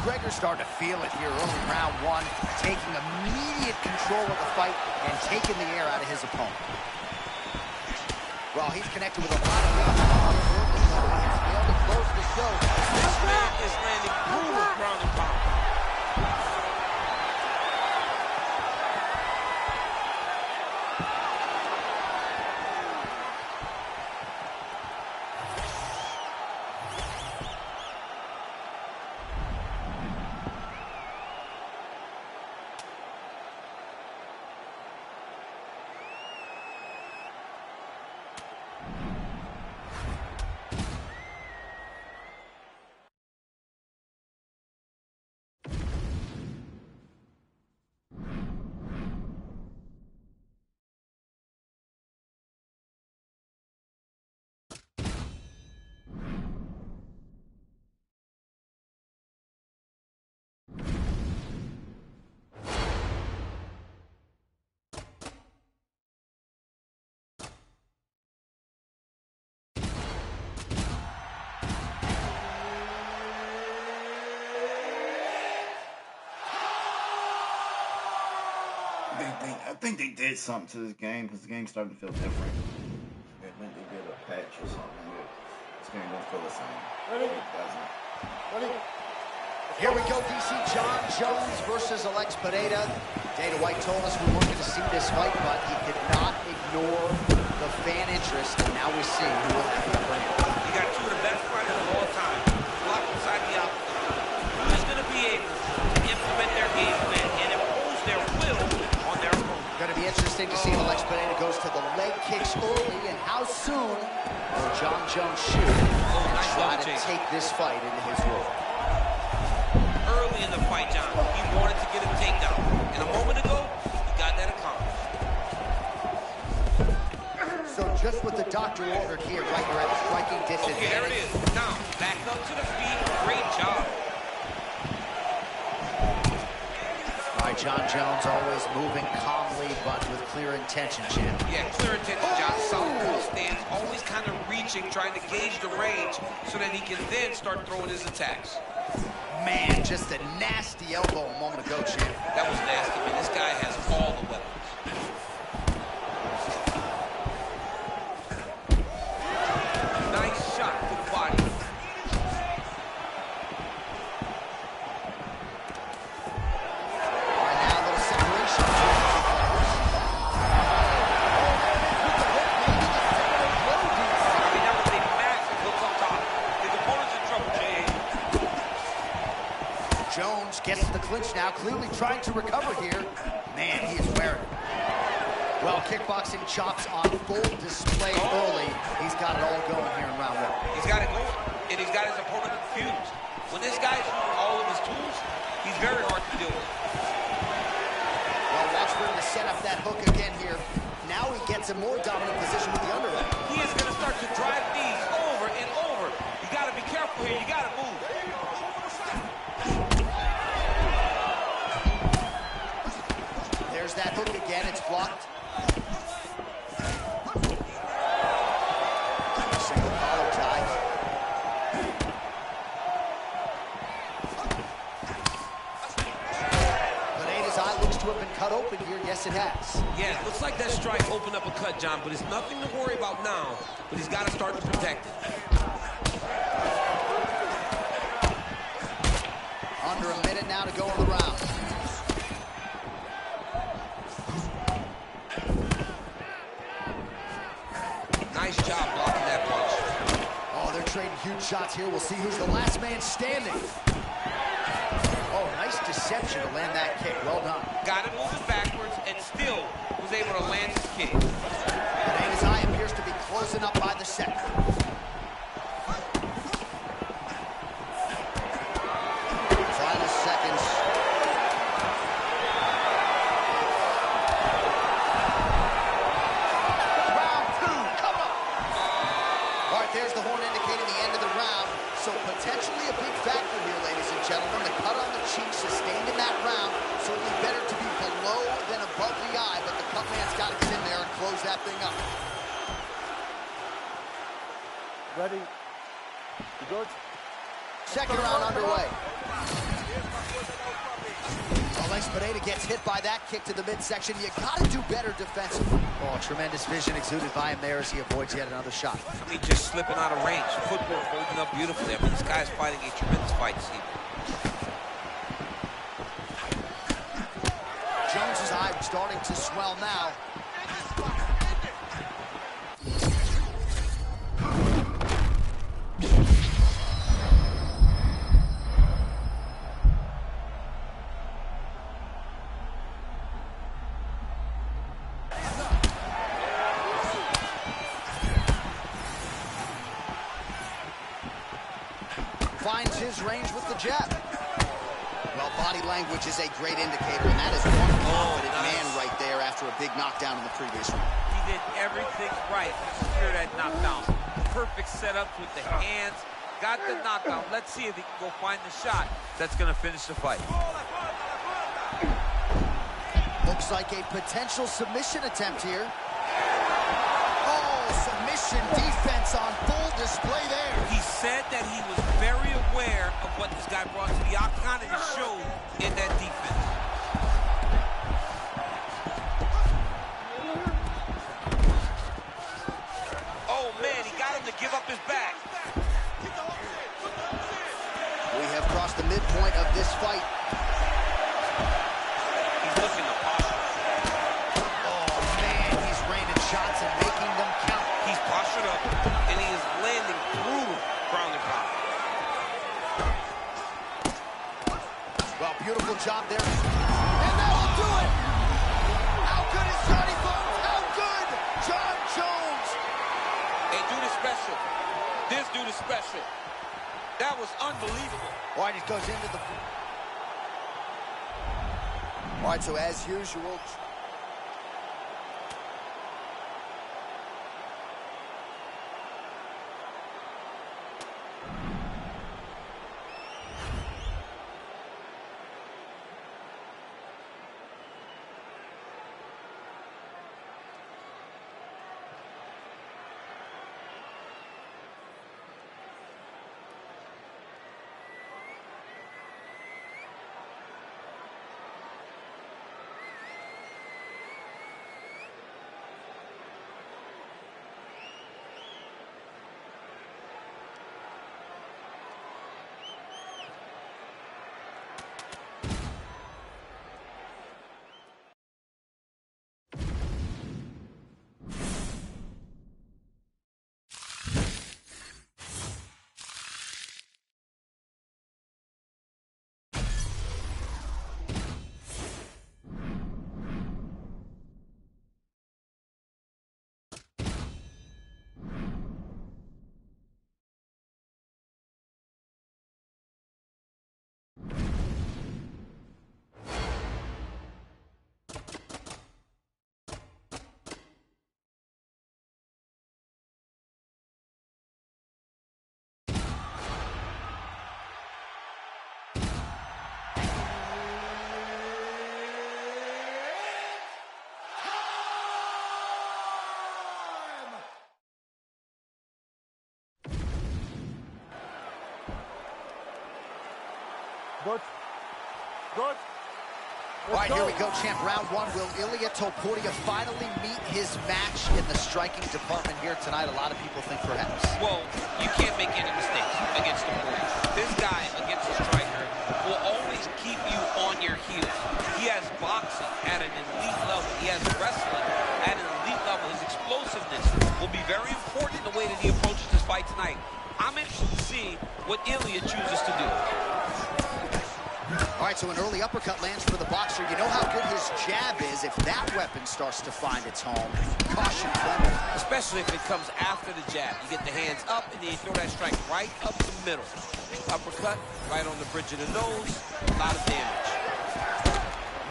McGregor's starting to feel it here early in round one, taking immediate control of the fight and taking the air out of his opponent. Well, he's connected with a lot of ground early, so he has failed to close the show. this man is landing brutal ground and pound. I think they did something to this game because the game's starting to feel different. I think they did a patch or something. This game don't feel the same. Ready? It doesn't. Ready? Here we go, DC. John Jones versus Alex Pereira. Dana White told us we weren't going to see this fight, but he could not ignore the fan interest, and now we see who will have the upper hand. You got two of the best fighters of all time locked inside the octagon. Who is leg kicks early, and how soon will Jon Jones shoot and try to take this fight into his role? Early in the fight, John, he wanted to get a takedown. And a moment ago, he got that accomplished. So just what the doctor ordered here, right? You're at striking distance. Okay, there it is. Now, back up to the feet. Great job. All right, Jon Jones always moving calmly, but with clear intention, champ. Yeah, clear intention, John. Southpaw stance, always kind of reaching, trying to gauge the range so that he can then start throwing his attacks. Man, just a nasty elbow a moment ago, champ. That was nasty, man. This guy has all the weapons. Nice shot to the body. All right, now a little separation. I mean, that was a massive hook up top. His opponent's in trouble, Jay. Jones gets the clinch now, clearly trying to recover here. Man, he is wearing it. Well, kickboxing chops on full display early. He's got it all going here in round one. He's got it going, and he's got his opponent confused. When this guy's using all of his tools, he's very hard to deal with. Well, watch for him to set up that hook again here. Now he gets a more dominant position with the underhook. He is going to start to drive these over and over. You got to be careful here. You got to move. There's that hook again. It's blocked. Single collar tie. Pineda's eye looks to have been cut open here. Yes, it has. Yeah, it looks like that strike opened up a cut, John, but it's nothing to worry about now. But he's got to start to protect it. Under a minute now to go in the round. Nice job blocking that punch. Oh, they're trading huge shots here. We'll see who's the last man standing. Oh, nice deception to land that kick. Well done. Got it moving backwards and still was able to land his kick. Pineda's eye appears to be closing up by the second. Final seconds. Round two, come on! All right, there's the horn indicating the end of the round. So potentially a big factor here, ladies and gentlemen. The cut on the cheek sustained in that round. Certainly better to be below than above the eye, but the cut man's got to get in there and close that thing up. Ready? Good? Second round underway. Alex Pineda gets hit by that kick to the midsection. You got to do better defensively. Oh, tremendous vision exuded by him there as he avoids yet another shot. I mean, just slipping out of range. Footwork holding up beautifully. I mean, this guy's fighting a tremendous fight this evening. Jones's eye starting to swell now. Finds his range with the jab. Well, body language is a great indicator, and that is one confident man right there after a big knockdown in the previous round. He did everything right to secure that knockdown. Perfect setup with the hands. Got the knockdown. Let's see if he can go find the shot that's going to finish the fight. Looks like a potential submission attempt here. Oh, submission defense on full display there. He said that he was very aware of what this guy brought to the octagon, and it showed in that defense. Oh, man, he got him to give up his back. We have crossed the midpoint of this fight. He's looking to posture. Oh, man, he's raining shots and making them count. He's postured up, and he is landing brutal ground and pound. Well, beautiful job there. And that'll do it! How good is Johnny Bones? How good? Jon Hey, dude is special. This dude is special. That was unbelievable. All right, it goes into the... All right, so as usual... Good. Good. All right, here we go, champ. Round one. Will Ilia Topuria finally meet his match in the striking department here tonight? A lot of people think perhaps. Well, you can't make any mistakes against Topuria. This guy, against a striker, will always keep you on your heels. He has boxing at an elite level. He has wrestling at an elite level. His explosiveness will be very important in the way that he approaches this fight tonight. I'm interested to see what Ilia chooses to do. All right, so an early uppercut lands for the boxer. You know how good his jab is. If that weapon starts to find its home, caution clever. Especially if it comes after the jab. You get the hands up, and then you throw that strike right up the middle. Uppercut, right on the bridge of the nose. A lot of damage.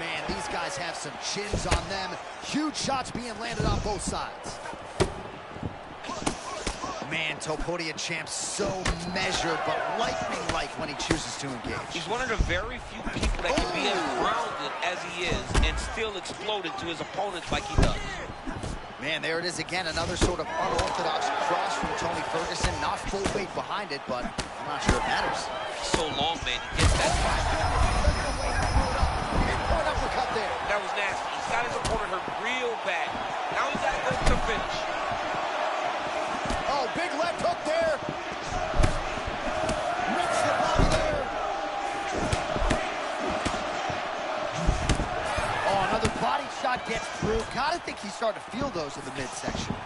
Man, these guys have some chins on them. Huge shots being landed on both sides. Man, Topuria, champ, so measured, but lightning-like when he chooses to engage. He's one of the very few people that can be as grounded as he is and still explode into his opponents like he does. Man, there it is again, another sort of unorthodox cross from Tony Ferguson. Not full weight behind it, but I'm not sure it matters. So long, man, he gets that spot. One uppercut there. That was nasty. He's got his opponent hurt real bad. Now he's got to go to finish. Oh, big left hook there. Rips the body there. Oh, another body shot gets through. Gotta think he's starting to feel those in the midsection.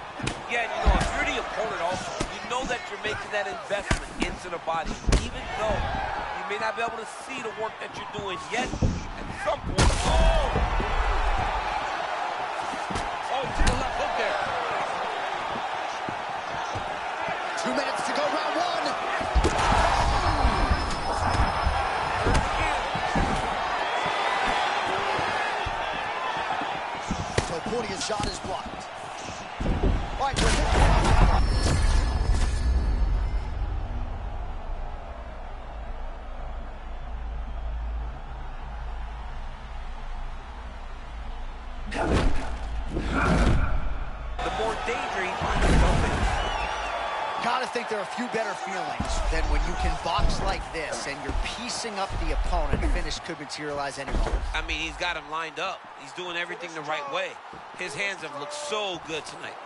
Yeah, you know, if you're the opponent also, you know that you're making that investment into the body, even though you may not be able to see the work that you're doing yet. At some point, oh, to the left hook there. 2 minutes to go, round one. Topuria's shot is blocked. All right, the more danger he finds himself in. gotta think there are a few better feelings than when you can box like this and you're piecing up the opponent. Finish could materialize any moment. I mean, he's got him lined up. He's doing everything the right way. His hands have looked so good tonight.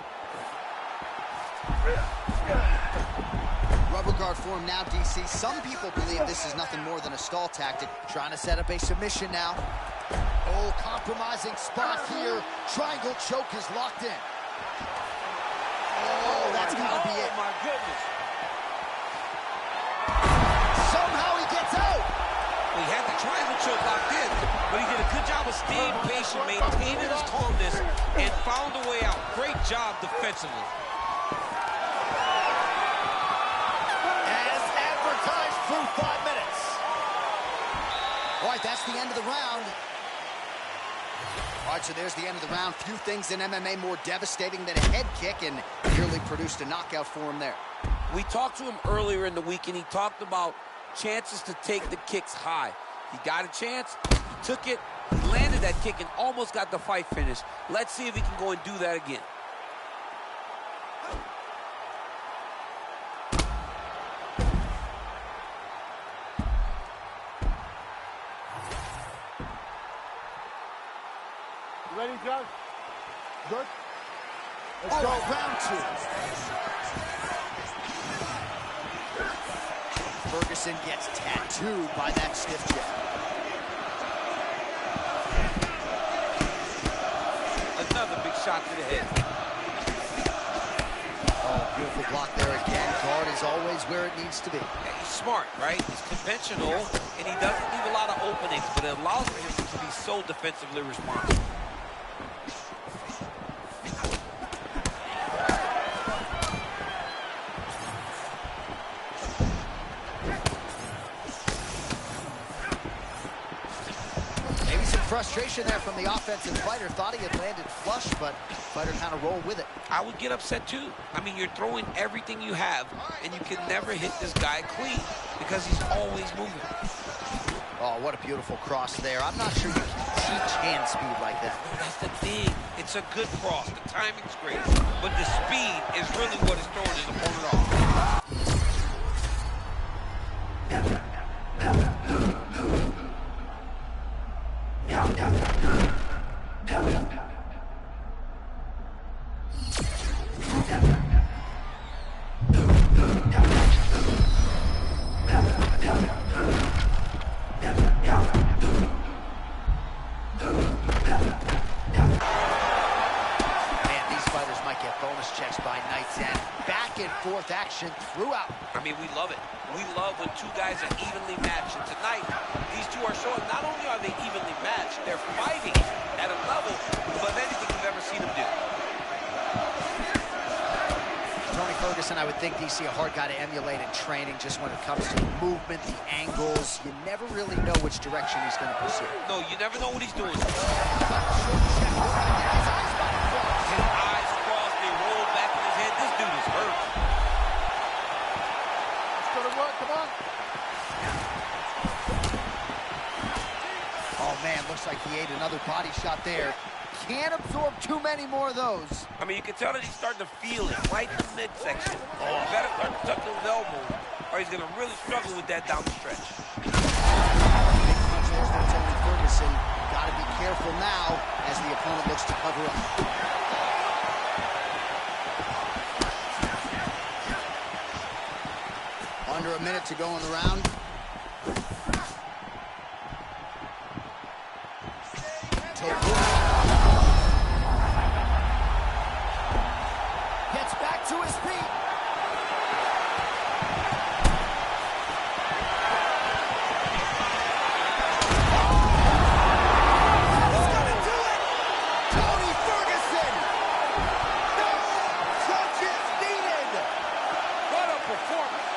Rubber guard form now, DC. Some people believe this is nothing more than a stall tactic, trying to set up a submission now. Oh, compromising spot here. Triangle choke is locked in. Oh, that's gotta be it. Oh, my goodness. Somehow he gets out. Well, he had the triangle choke locked in, but he did a good job of staying patient, maintaining his calmness, and found a way out. Great job defensively. right, so there's the end of the round. Few things in MMA more devastating than a head kick, and nearly produced a knockout for him there. We talked to him earlier in the week, and he talked about chances to take the kicks high. He got a chance, he took it, he landed that kick, and almost got the fight finished. Let's see if he can go and do that again. You ready, John? Good? Let's All go. right, round 2. Ferguson gets tattooed by that stiff jab. Another big shot to the head. Oh, beautiful block there again. Guard is always where it needs to be. Yeah, he's smart, right? He's conventional, and he doesn't leave a lot of openings, but it allows him to be so defensively responsible. Frustration there from the offensive fighter. Thought he had landed flush, but fighter kind of rolled with it. I would get upset too. I mean, you're throwing everything you have, and you can never hit this guy clean because he's always moving. Oh, what a beautiful cross there. I'm not sure you can teach hand speed like that. That's the thing. It's a good cross. The timing's great, but the speed is really what is throwing his opponent off. Forth action throughout. I mean, we love it. We love when two guys are evenly matched. And tonight, these two are showing not only are they evenly matched, they're fighting at a level above anything we've ever seen them do. Tony Ferguson, I would think DC, a hard guy to emulate in training just when it comes to the movement, the angles. You never really know which direction he's going to pursue. No, you never know what he's doing. His His eyes crossed, they roll back in his head. This dude is hurt. Come on. Oh, man, looks like he ate another body shot there. Can't absorb too many more of those. I mean, you can tell that he's starting to feel it right in the midsection. Oh, you better start to tuck those elbows, or he's going to really struggle with that down the stretch. Big punch there from Tony Ferguson. Got to be careful now as the opponent looks to cover up. Under a minute to go in the round. Gets back to his feet. He's gonna do it! Tony Ferguson! No judges needed! What a performance!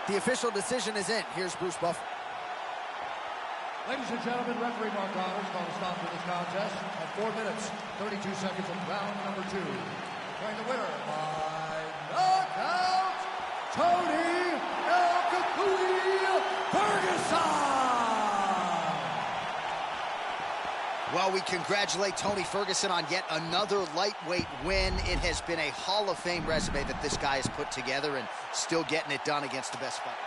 The official decision is in. Here's Bruce Buffer. Ladies and gentlemen, referee Mark Connors called a stop to this contest at 4 minutes, 32 seconds of round number 2. Declaring the winner by knockout, Tony El Caputi Ferguson! Well, we congratulate Tony Ferguson on yet another lightweight win. It has been a Hall of Fame resume that this guy has put together and still getting it done against the best fighter.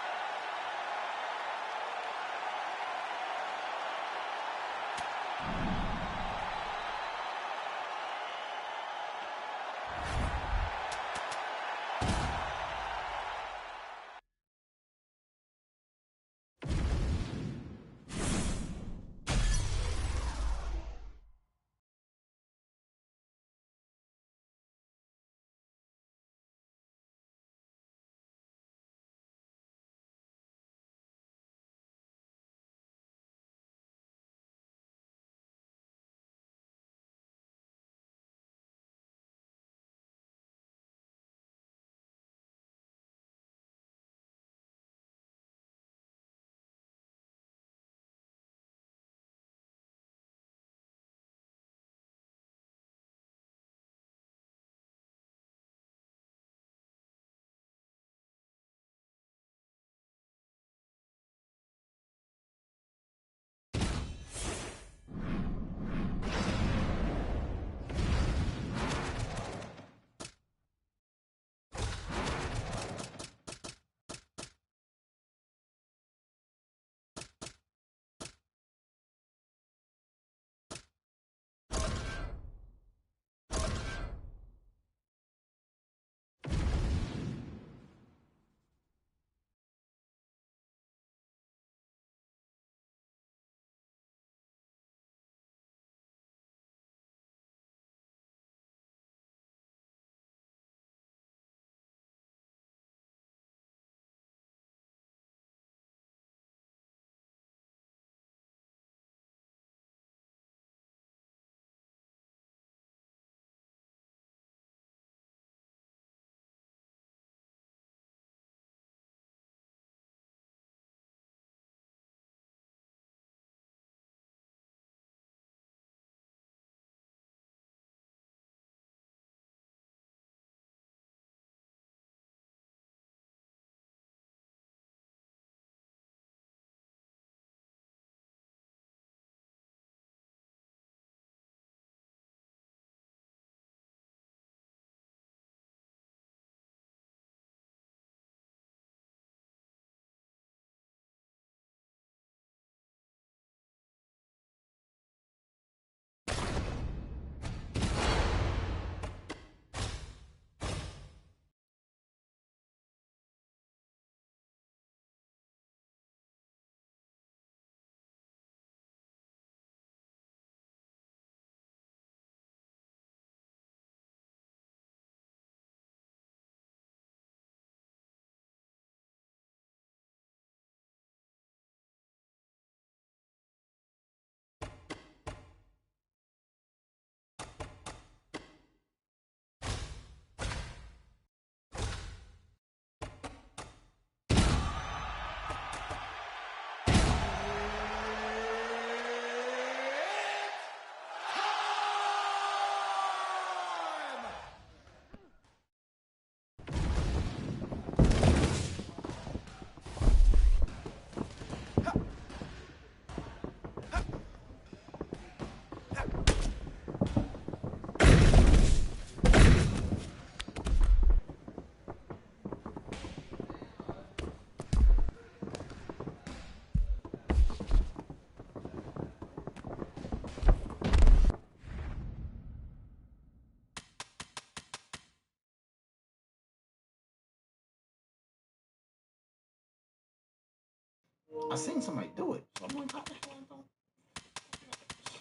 I seen somebody do it. So I'm like, how the hell I don't?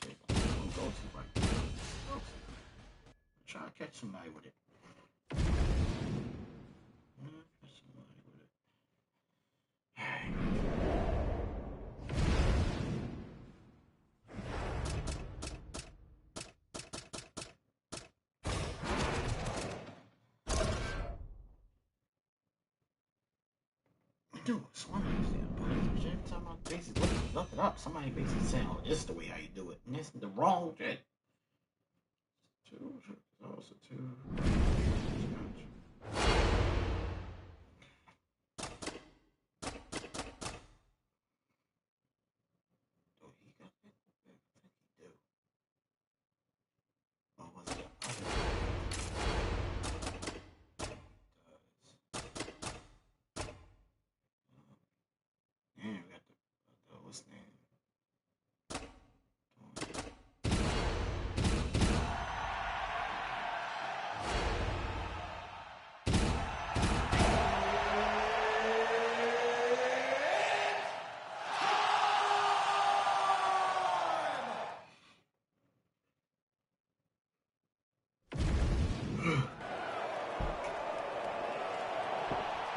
Shit, I'm gonna go to right now. Try to catch somebody with it. Catch somebody with it. Alright. Dude, somebody every time I basically look it up, somebody basically saying, oh, this is the way how you do it. And this is the wrong shit. Two. Oh, he got that. I think he do. Oh, what's the other man? We got the what's the name?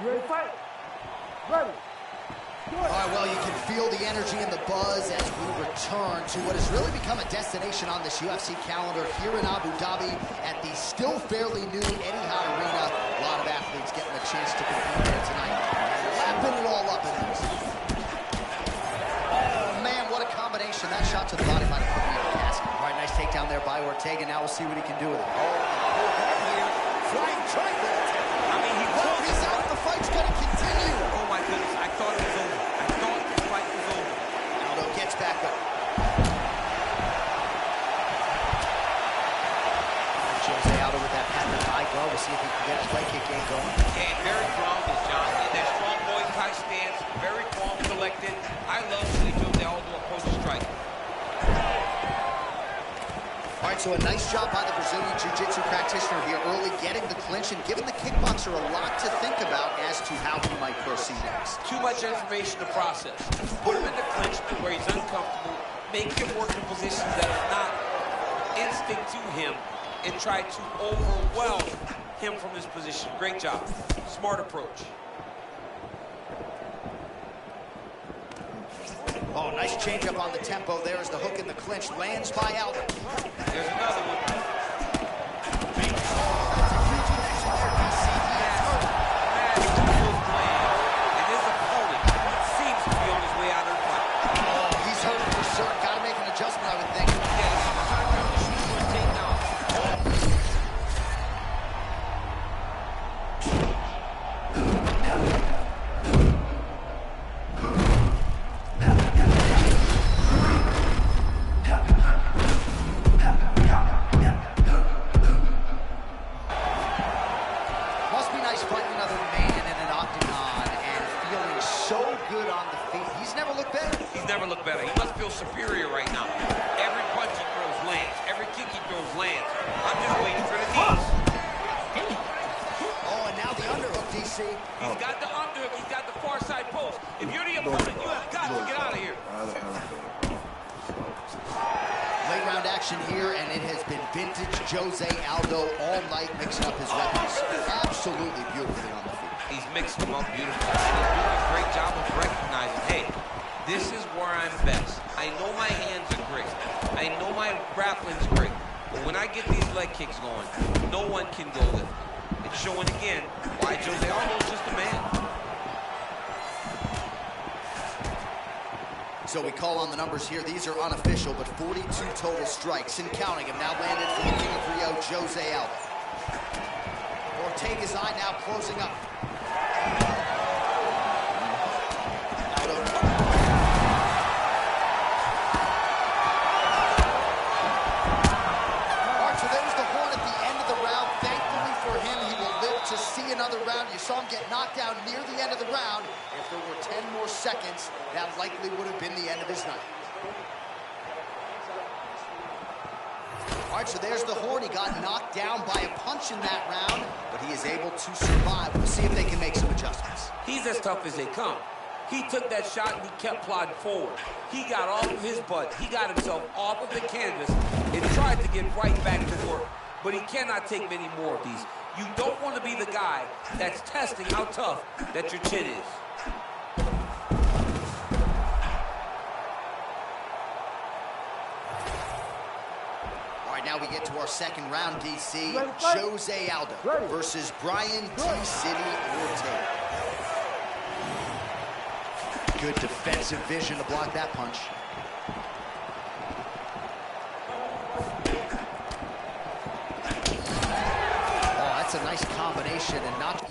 You ready to fight? Ready. All right, well, you can feel the energy and the buzz as we return to what has really become a destination on this UFC calendar here in Abu Dhabi at the still fairly new Etihad Arena. A lot of athletes getting a chance to compete there tonight. Lapping it all up in this. Oh, man, what a combination. That shot to the body might have put me in a casket. All right, nice takedown there by Ortega. Now we'll see what he can do with it. Flying triangle. I mean, He's out. The fight's going to continue. Oh, my goodness. I thought it was over. I thought the fight was over. Aldo gets back up. Jose Aldo with that patented high guard. We'll see if he can get his leg kick game going. And very grounded, John. In that strong boy Thai stance, very calm, collected. I love the way Jose Aldo approaches strike. All right, so a nice job by the Brazilian Jiu-Jitsu practitioner here early, getting the clinch and giving the kickboxer a lot to think about as to how he might proceed next. Too much information to process. Put him in the clinch where he's uncomfortable, make him work in positions that are not instinct to him, and try to overwhelm him from his position. Great job. Smart approach. Oh, nice change up on the tempo. There is the hook in the clinch. Lands by Aldo. There's another one. And his opponent seems to be on his way out of the fight. Oh, he's hurt for sure. Got to make an adjustment, I would think. Yeah, he's trying to shoot or take down. Must be nice fighting another man in an octagon and feeling so good on the feet. He's never looked better. He's never looked better. He must feel superior right now. Every punch he throws lands. Every kick he throws lands. I'm just waiting for the knees. Oh, and now the underhook, DC. He's got the underhook. He's got the far side post. If you're the opponent, you have got to get out of here. Late round action here, and it has been vintage Jose Aldo all night, mixing up his weapons. Absolutely beautifully on the feet. He's mixed them up beautifully. He's doing a great job of recognizing, hey, this is where I'm best. I know my hands are great. I know my grappling's great. But when I get these leg kicks going, no one can go with it. It's showing again why Jose Aldo's just a man. So we call on the numbers here. These are unofficial, but 42 total strikes and counting have now landed for the King of Rio, Jose Aldo. Ortega's eye now closing up. Aldo. Archer, there's the horn at the end of the round. Thankfully for him, he will live to see another round. You saw him get knocked down near the end of the round. If there were 10 more seconds, that likely would have been the end of his night. All right, so there's the horn. He got knocked down by a punch in that round, but he is able to survive. We'll see if they can make some adjustments. He's as tough as they come. He took that shot and he kept plodding forward. He got off of his butt. He got himself off of the canvas and tried to get right back to work. But he cannot take many more of these. You don't want to be the guy that's testing how tough that your chin is. All right, now we get to our second round, DC. Jose Aldo versus Brian T-City Ortega. Good defensive vision to block that punch. Oh, that's a nice combination and not...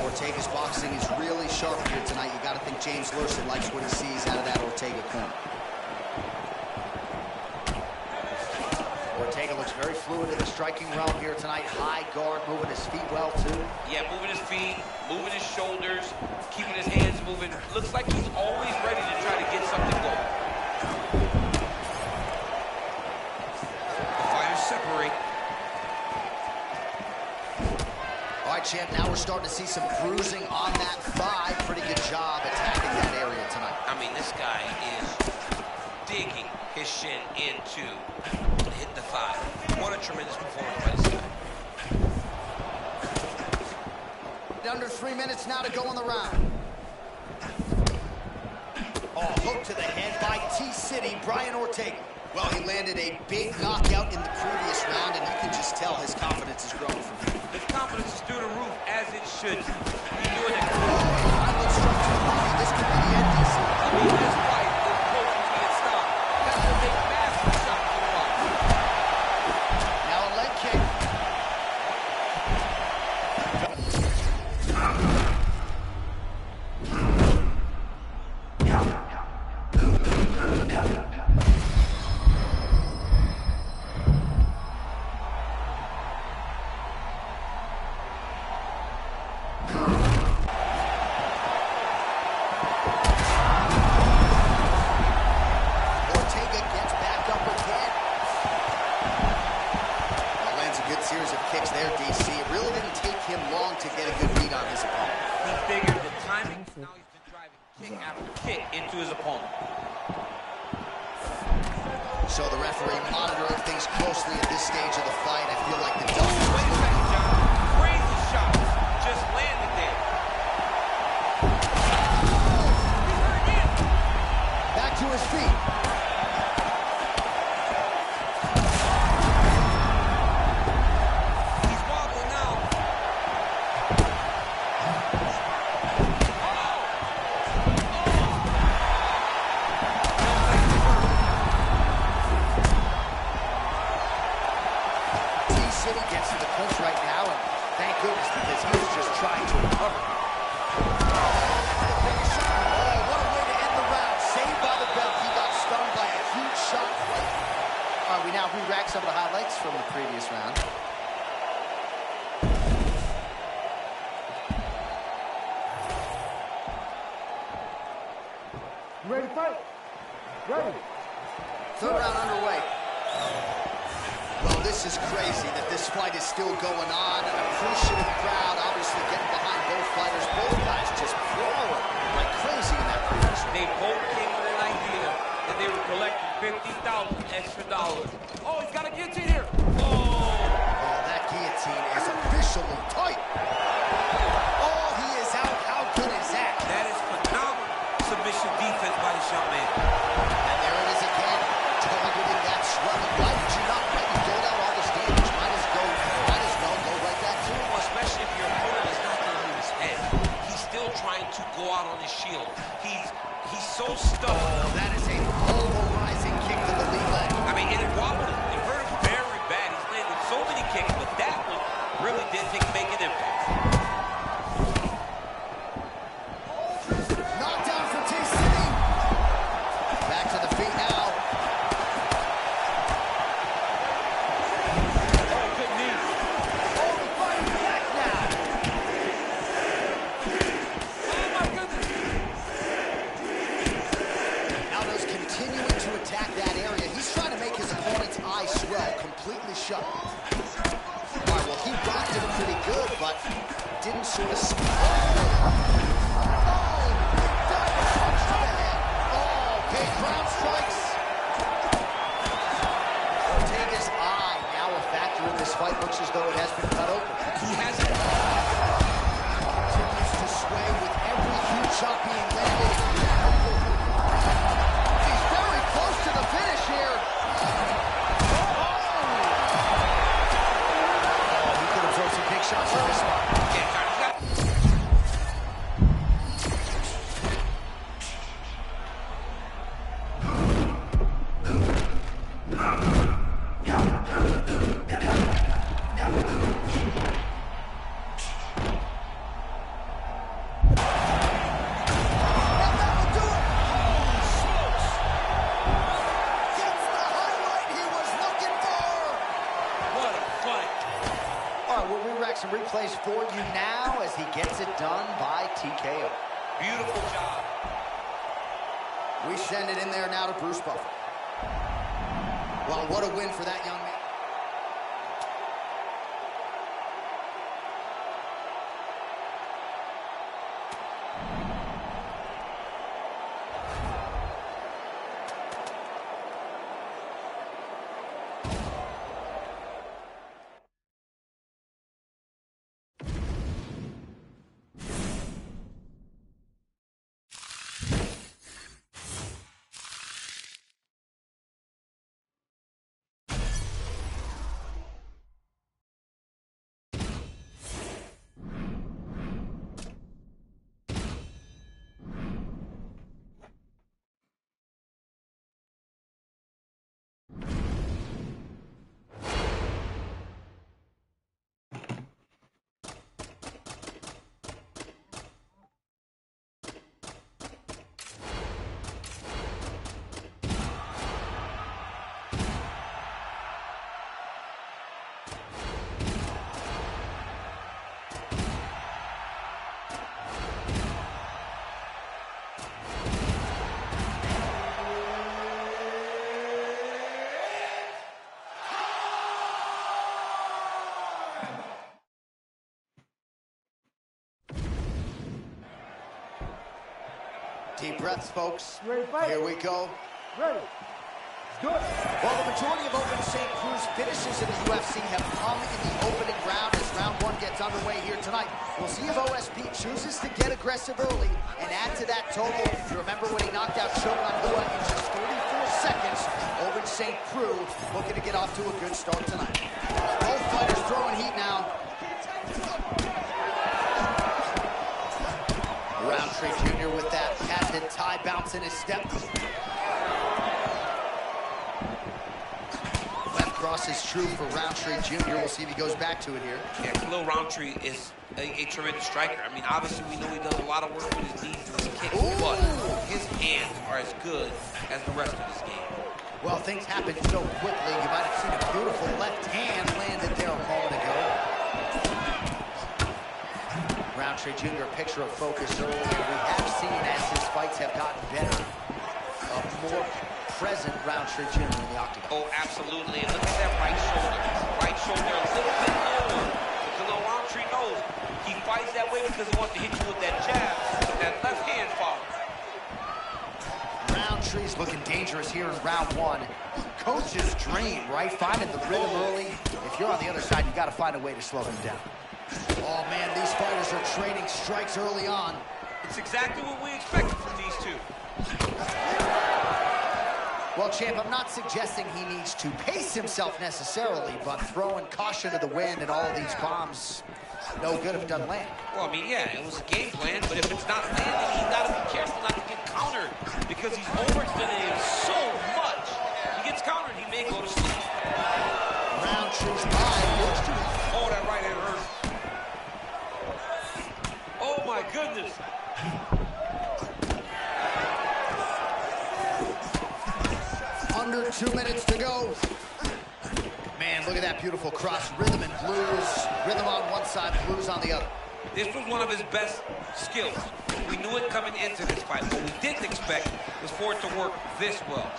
Ortega's boxing is really sharp here tonight. You got to think James Lurson likes what he sees out of that Ortega corner. Ortega looks very fluid in the striking realm here tonight. High guard, moving his feet well, too. Yeah, moving his feet, moving his shoulders, keeping his hands moving. Looks like he's always ready to try to get something going. The fighters separate. All right, champ, now we're starting to see some bruising on that thigh. Pretty good job attacking that area tonight. I mean, this guy is digging his shin into hit the thigh. What a tremendous performance by this guy. Under 3 minutes now to go on the round. Oh, hook to the head by T-City, Brian Ortega. Well, he landed a big knockout in the previous round, and you can just tell his confidence is growing from here. His confidence is through the roof, as it should. He's doing it. This could be the end, DC. I mean, this fight is supposed to be a stop. That's a big, massive shot to the body. Now a leg kick. Series of kicks there, DC. It really didn't take him long to get a good beat on his opponent. He figured the timing. Now he's been driving kick after kick into his opponent. So the referee monitoring things closely at this stage of the fight. I feel like the dust. Wait a second, John. Crazy shot. Just landed there. He's hurt again. Back to his feet. Gets to the clinch right now, and thank goodness, because he was just trying to recover. Oh, what a way to end the round. Saved by the belt. He got stung by a huge shot. All right, we now re-rack some of the highlights from the previous round. You ready to fight? Ready. Third round underway. Well, this is crazy that this fight is still going on. An appreciative crowd, obviously getting behind both fighters. Both guys just brawling like crazy in that previous round. They both came with an idea that they were collecting $50,000 extra dollars. Oh, he's got a guillotine here. Oh, that guillotine is officially tight. Oh, he is out. How good is that? that is phenomenal submission defense by the young man. And there it is again. Targeting that swelling. Why did you not let him go down all this damage? Might as well go right back to him. Well, especially if your opponent is not going to move his head. He's still trying to go out on his shield. He's so stubborn. Oh, that is a pulverizing kick to the lead leg. I mean, it wobbled him. It hurt him very bad. He's landed so many kicks, but that one really did make an impact. Knockdown for T-City. Back to the feet now. Oh, good knee. Oh, fighting back now. Fight looks as though it has been cut open. He hasn't. Continues to sway with every huge shot being landed. He's very close to the finish here. Oh, he could absorb some big shots from this spot. Some replays for you now as he gets it done by TKO. Beautiful job. We send it in there now to Bruce Buffer. Well, what a win for that young man. Deep breaths, folks. Ready to fight? Here we go. Ready. Let's do it. Well, the majority of open St. Cruz finishes in the UFC have come in the opening round as round one gets underway here tonight. We'll see if OSP chooses to get aggressive early and add to that total. If you remember when he knocked out Shogun Rua in just 34 seconds, open St. Cruz looking to get off to a good start tonight. Both fighters throwing heat now. Roundtree Jr. with that patented tie bounce in his step. Left cross is true for Roundtree Jr. We'll see if he goes back to it here. Yeah, Khalil Roundtree is a tremendous striker. I mean, obviously we know he does a lot of work with his knees and his kicks, but his hands are as good as the rest of his game. Well, things happen so quickly. You might have seen a beautiful left hand landed there a moment ago. Roundtree Jr., a picture of focus earlier. We have seen as his fights have gotten better, a more present Roundtree Jr. in the octagon. Oh, absolutely. And look at that right shoulder. Right shoulder a little bit lower. Khalil Roundtree knows he fights that way because he wants to hit you with that jab, with that left hand follow. Roundtree's looking dangerous here in round one. Coach's dream, right? Finding the rhythm early. If you're on the other side, you got to find a way to slow him down. Oh, man, these fighters are trading strikes early on. It's exactly what we expected from these two. Well, champ, I'm not suggesting he needs to pace himself necessarily, but throwing caution to the wind and all of these bombs, no good if it doesn't land. Well, I mean, yeah, it was a game plan, but if it's not landing, he's got to be careful not to get countered because he's overextending him so much. He gets countered, he may go to sleep. Roundtree's eye. Oh, that right hand hurt. Oh, my goodness. Under 2 minutes to go. Man, look at that beautiful cross. Rhythm and blues. Rhythm on one side, blues on the other. This was one of his best skills. We knew it coming into this fight. What we didn't expect was for it to work this well.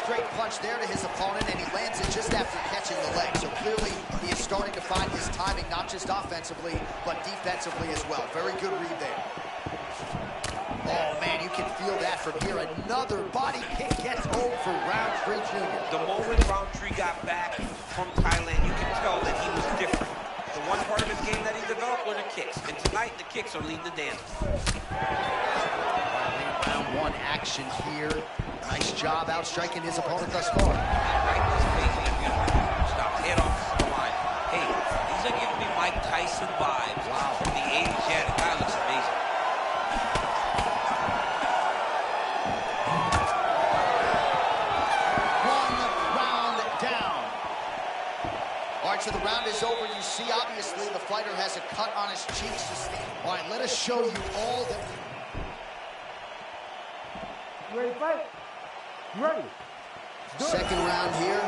straight punch there to his opponent, and he lands it just after catching the leg. So clearly, he is starting to find his timing, not just offensively, but defensively as well. Very good read there. Oh, man, you can feel that from here. Another body kick gets home for Roundtree Jr. The moment Roundtree got back from Thailand, you can tell that he was different. The one part of his game that he developed were the kicks. And tonight, the kicks are leading the dance. Round one action here. Nice job outstriking his opponent thus far. Right in his face, stop, head off the line. Hey, these are giving me Mike Tyson vibes. Wow. From the 80s. Yeah, the guy looks amazing. So the round is over. You see, obviously, the fighter has a cut on his cheeks. All right, let us show you all that. You ready to fight? You ready? Second round here.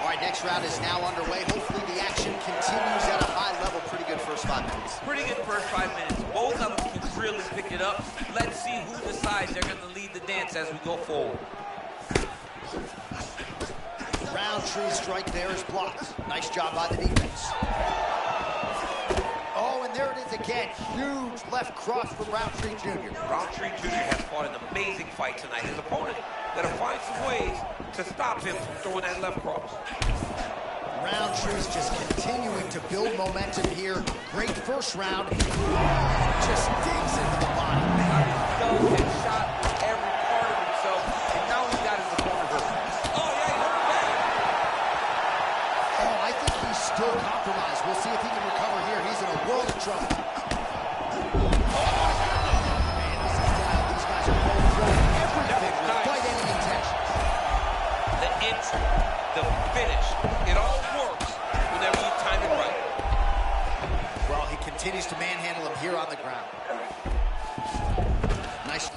All right, next round is now underway. Hopefully the action continues at a high level. Pretty good first 5 minutes. Pretty good first 5 minutes. Both of them can really pick it up. Let's see who decides they're going to lead the dance as we go forward. Roundtree's strike there is blocked. Nice job by the defense. Oh, and there it is again. Huge left cross from Roundtree Jr. Roundtree Jr. has fought an amazing fight tonight. His opponent got to find some ways to stop him from throwing that left cross. Roundtree's just continuing to build momentum here. Great first round. Just digs into the body. He dug and shot every part of himself, and now he got his opponent hurt. Oh, yeah, he hurt bad. Oh, I think he's still compromised. We'll see if he can recover here. He's in a world of trouble. Man, this is wild. These guys are both throwing everything without any intention. The entry, the finish, it all works whenever you time it right. Well, he continues to manhandle him here on the ground. Nice.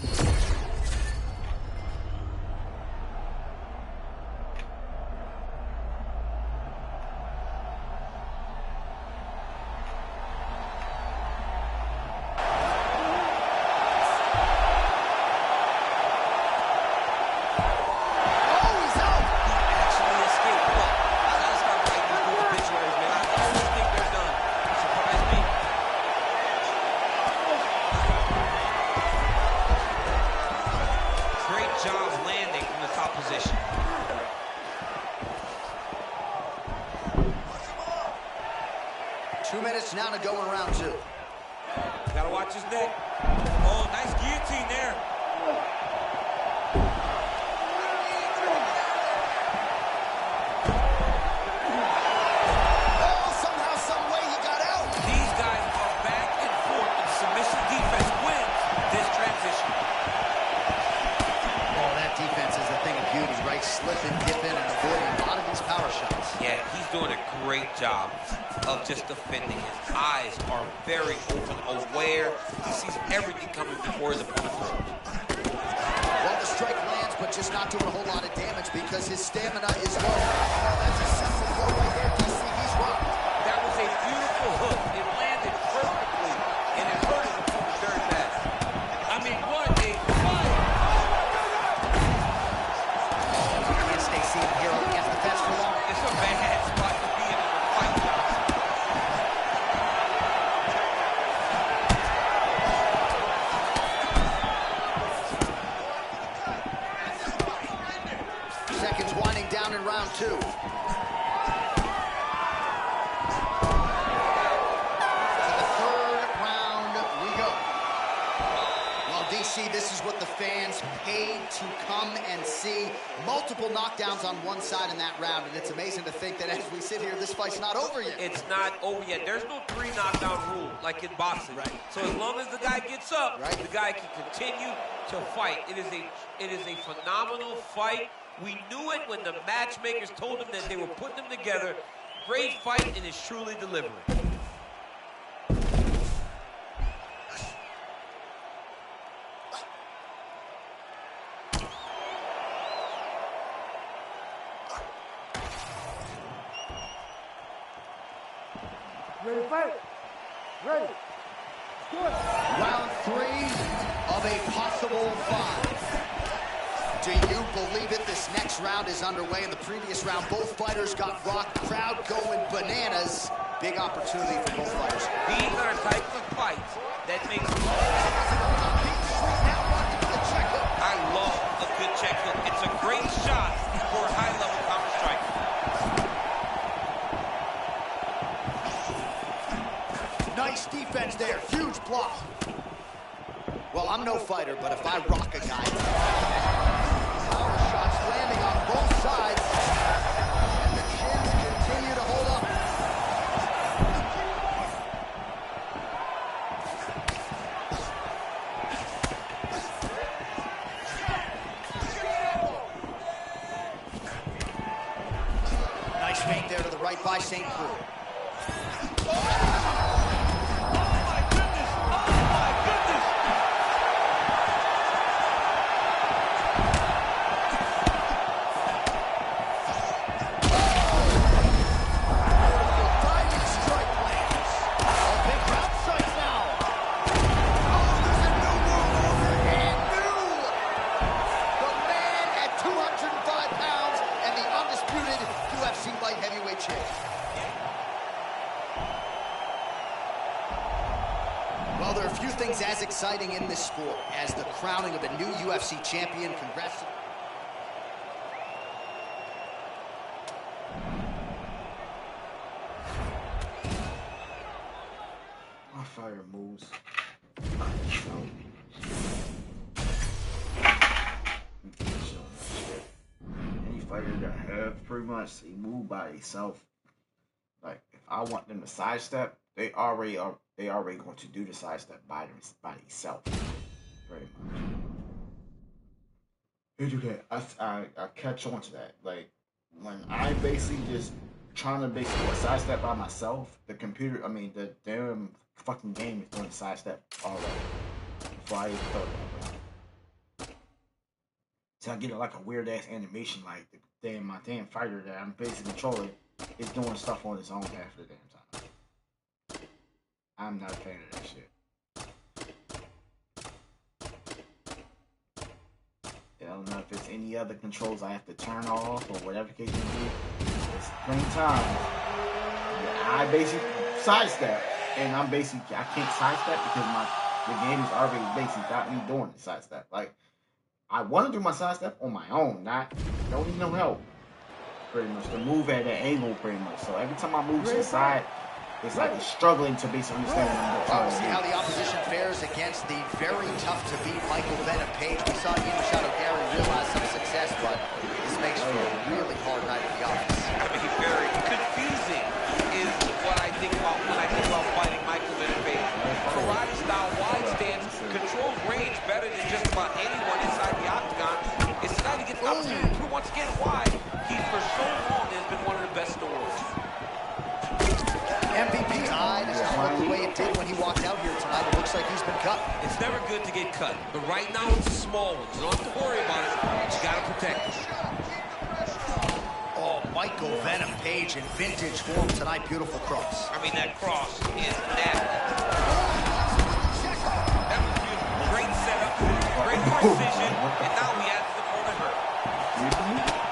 Now to go in round two. Gotta watch his neck. Oh, nice guillotine there. Oh, somehow, some way he got out. These guys are back and forth, and submission defense wins this transition. Oh, that defense is a thing of beauty, right? Slipping, dipping, and avoiding a lot of these power shots. Yeah, he's doing a great job of just defending. His eyes are very open, aware. He sees everything coming before his opponent throws. Well, the strike lands, but just not doing a whole lot of damage because his stamina is low. Oh, that's a sensible blow right there, DC. He's rocked. That was a beautiful hook. It landed perfectly, and it hurt his opponent very bad. I mean, what a fight! You can't stay seated here against the fence for long. It's a bad spot to be in a fight. Seconds winding down in round two. To the third round we go. Well, DC, this is what the fans paid to come and see. Multiple knockdowns on one side in that round, and it's amazing to think that as we sit here, this fight's not over yet. It's not over yet. There's no 3 knockdown rule like in boxing. Right. So as long as the guy gets up, Right. the guy can continue to fight. It is a phenomenal fight. We knew it when the matchmakers told him that they were putting them together. Great fight, and it's truly delivering. Ready to fight? Ready. Good. Round three of a possible 5. Do you believe it? This next round is underway. In the previous round, both fighters got rocked. Crowd going bananas. Big opportunity for both fighters. These are the types of fights that makes... I love a good check hook. It's a great shot for a high-level counter strike. Nice defense there. Huge block. Well, I'm no fighter, but if I rock a guy, power shots landing on both sides, and the chins continue to hold up. Nice feint there to the right by St. Preux. Well, there are a few things as exciting in this sport as the crowning of a new UFC champion. Congrats. My fire moves. Any fighter that I have, pretty much, they move by themselves. Like, if I want them to sidestep, they already going to do the sidestep by themselves. Pretty much. They do that. I catch on to that. Like, when I basically just trying to basically sidestep by myself, the computer, the damn fucking game is doing the sidestep already. Before I even thought about it. So I get like a weird ass animation, like my damn fighter that I'm basically controlling is doing stuff on his own half of the damn time. I'm not a fan of that shit. I don't know if it's any other controls I have to turn off or whatever case may be. It's plenty time. I basically sidestep, and I can't sidestep because the game is already basically got me doing the sidestep. Like, I want to do my sidestep on my own, don't need no help. Pretty much to move at an angle, pretty much. So every time I move to the side, it's like it's struggling to basically understand what I'm trying to do. See how the opposition fares against the very tough to beat Michael Venom Page. We saw Ian Shadow Gary realize some success, but this makes for a really hard night at the office. Very confusing is what I think about when I think about fighting Michael Venom Page. Karate style, wide stance, controls range better than just about anyone inside the octagon. It's tonight he gets the opportunity to prove once again why he for so long has been one of the best in the world. MVP eye does not look the way it did when he walked out here tonight. It looks like he's been cut. It's never good to get cut, but right now it's a small one. You don't have to worry about it. You got to protect it. Oh, Michael Venom Page in vintage form tonight. Beautiful cross. That cross is nasty. That was beautiful. Great setup, great precision, and now he has the corner hurt.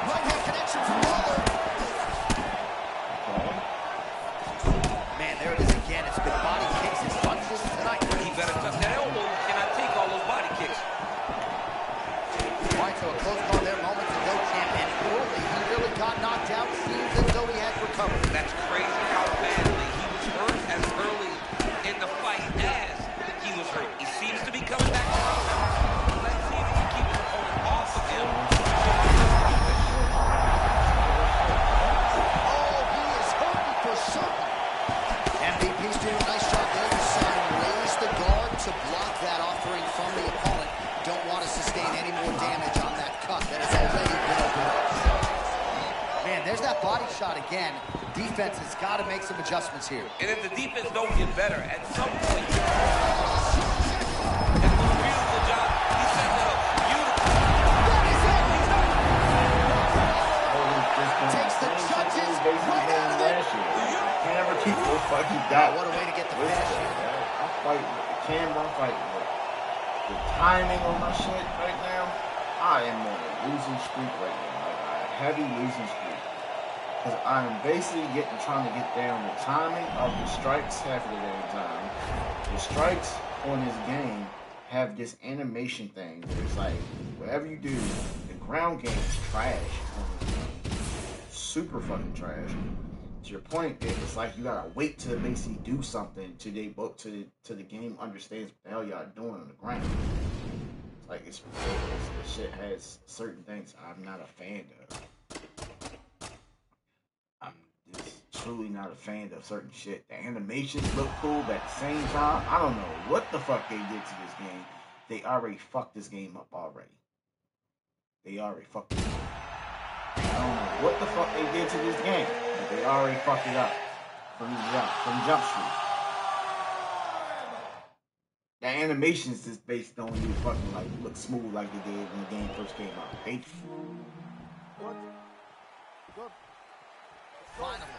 Right hand connection from Waller. Man, there it is again. It's been body kicks and punches tonight. He better tuck that elbow. You cannot take all those body kicks. All right, so a close call there moments ago, champ, and early he really got knocked out. Seems as though he has recovered. That's crazy how badly he was hurt as early in the fight as he was hurt. He seems to be coming back around now. Let's see if he can keep his opponent off of him. Oh, he is hurting for certain. MVP's doing a nice job there. You saw him raise the guard to block that offering from the opponent. Don't want to sustain any more damage on that cut that has already been opened up. Man, there's that body shot again. Defense has got to make some adjustments here. And if the defense don't get better, at some point, that's a beautiful job. He set that up beautiful. Takes the judges right out of it. Can't ever keep those fucking down. What a way to get the finish here. I'm fighting with the camera, I'm fighting with the timing on my shit right now. I am on a losing streak right now, like a heavy losing streak. Because I'm basically trying to get down the timing of the strikes half of the damn time. The strikes on this game have this animation thing where it's like, whatever you do, the ground game is trash on this game. Super fucking trash. To your point, it's like you gotta wait to basically do something till the game understands what the hell y'all doing on the ground. It's like it's ridiculous. This shit has certain things I'm not a fan of. I'm just truly not a fan of certain shit. The animations look cool, but at the same time, I don't know what the fuck they did to this game. They already fucked this game up already. They already fucked this game up. I don't know what the fuck they did to this game, but they already fucked it up from Jump Street. The animations just based on you fucking like look smooth like they did when the game first came out. Finally,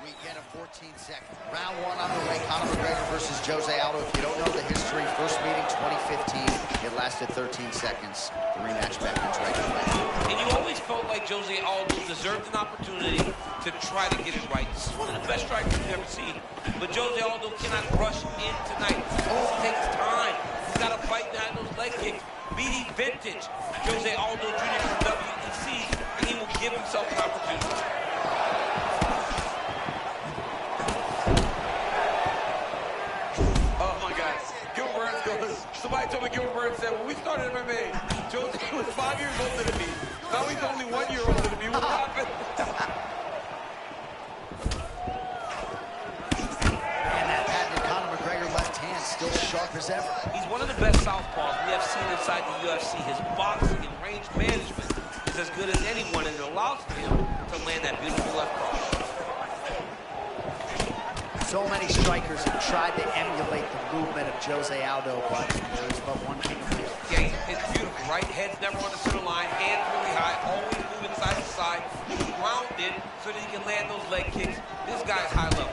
we get a 14-second. Round one underway. Conor McGregor versus Jose Aldo. If you don't know the history, first meeting 2015. It lasted 13 seconds. The rematch back in Dragon. And you always felt like Jose Aldo deserved an opportunity to try to get it right. This is one of the best strikers you've ever seen. But Jose Aldo cannot rush in tonight. It takes time. He's got to fight behind those leg kicks. Beating vintage Jose Aldo Jr. from WEC, and he will give himself an opportunity. Somebody told me Gilbert Burns said, when we started MMA, Jose was 5 years older than me. Now he's only 1 year older than me. What happened? And that patented Conor McGregor left hand still sharp as ever. He's one of the best southpaws we have seen inside the UFC. His boxing and range management is as good as anyone, and it allows him to land that beautiful left cross. So many strikers have tried to emulate the movement of Jose Aldo, but there's but one king of it. Yeah, it's beautiful, right? Head's never on the center line, hands really high, always moving side to side, grounded so that he can land those leg kicks. This guy's high level.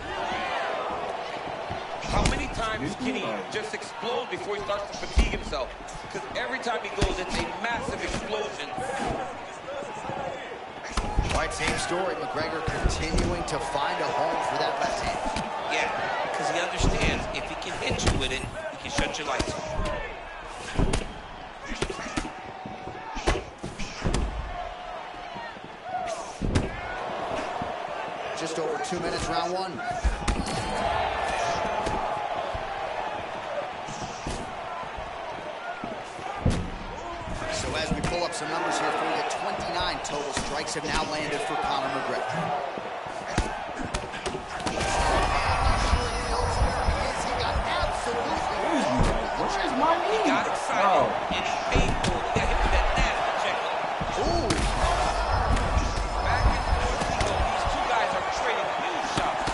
How many times can he just explode before he starts to fatigue himself? Because every time he goes, it's a massive explosion. All right, same story. McGregor continuing to find a home for that left hand. Yeah, because he understands if he can hit you with it, he can shut your lights off. Just over 2 minutes, round one. So as we pull up some numbers here for you, 29 total strikes have now landed for Conor McGregor. He got excited, and he paid for it. He got hit with that nasty check. Ooh. Back and forth we go. These two guys are trading huge shots.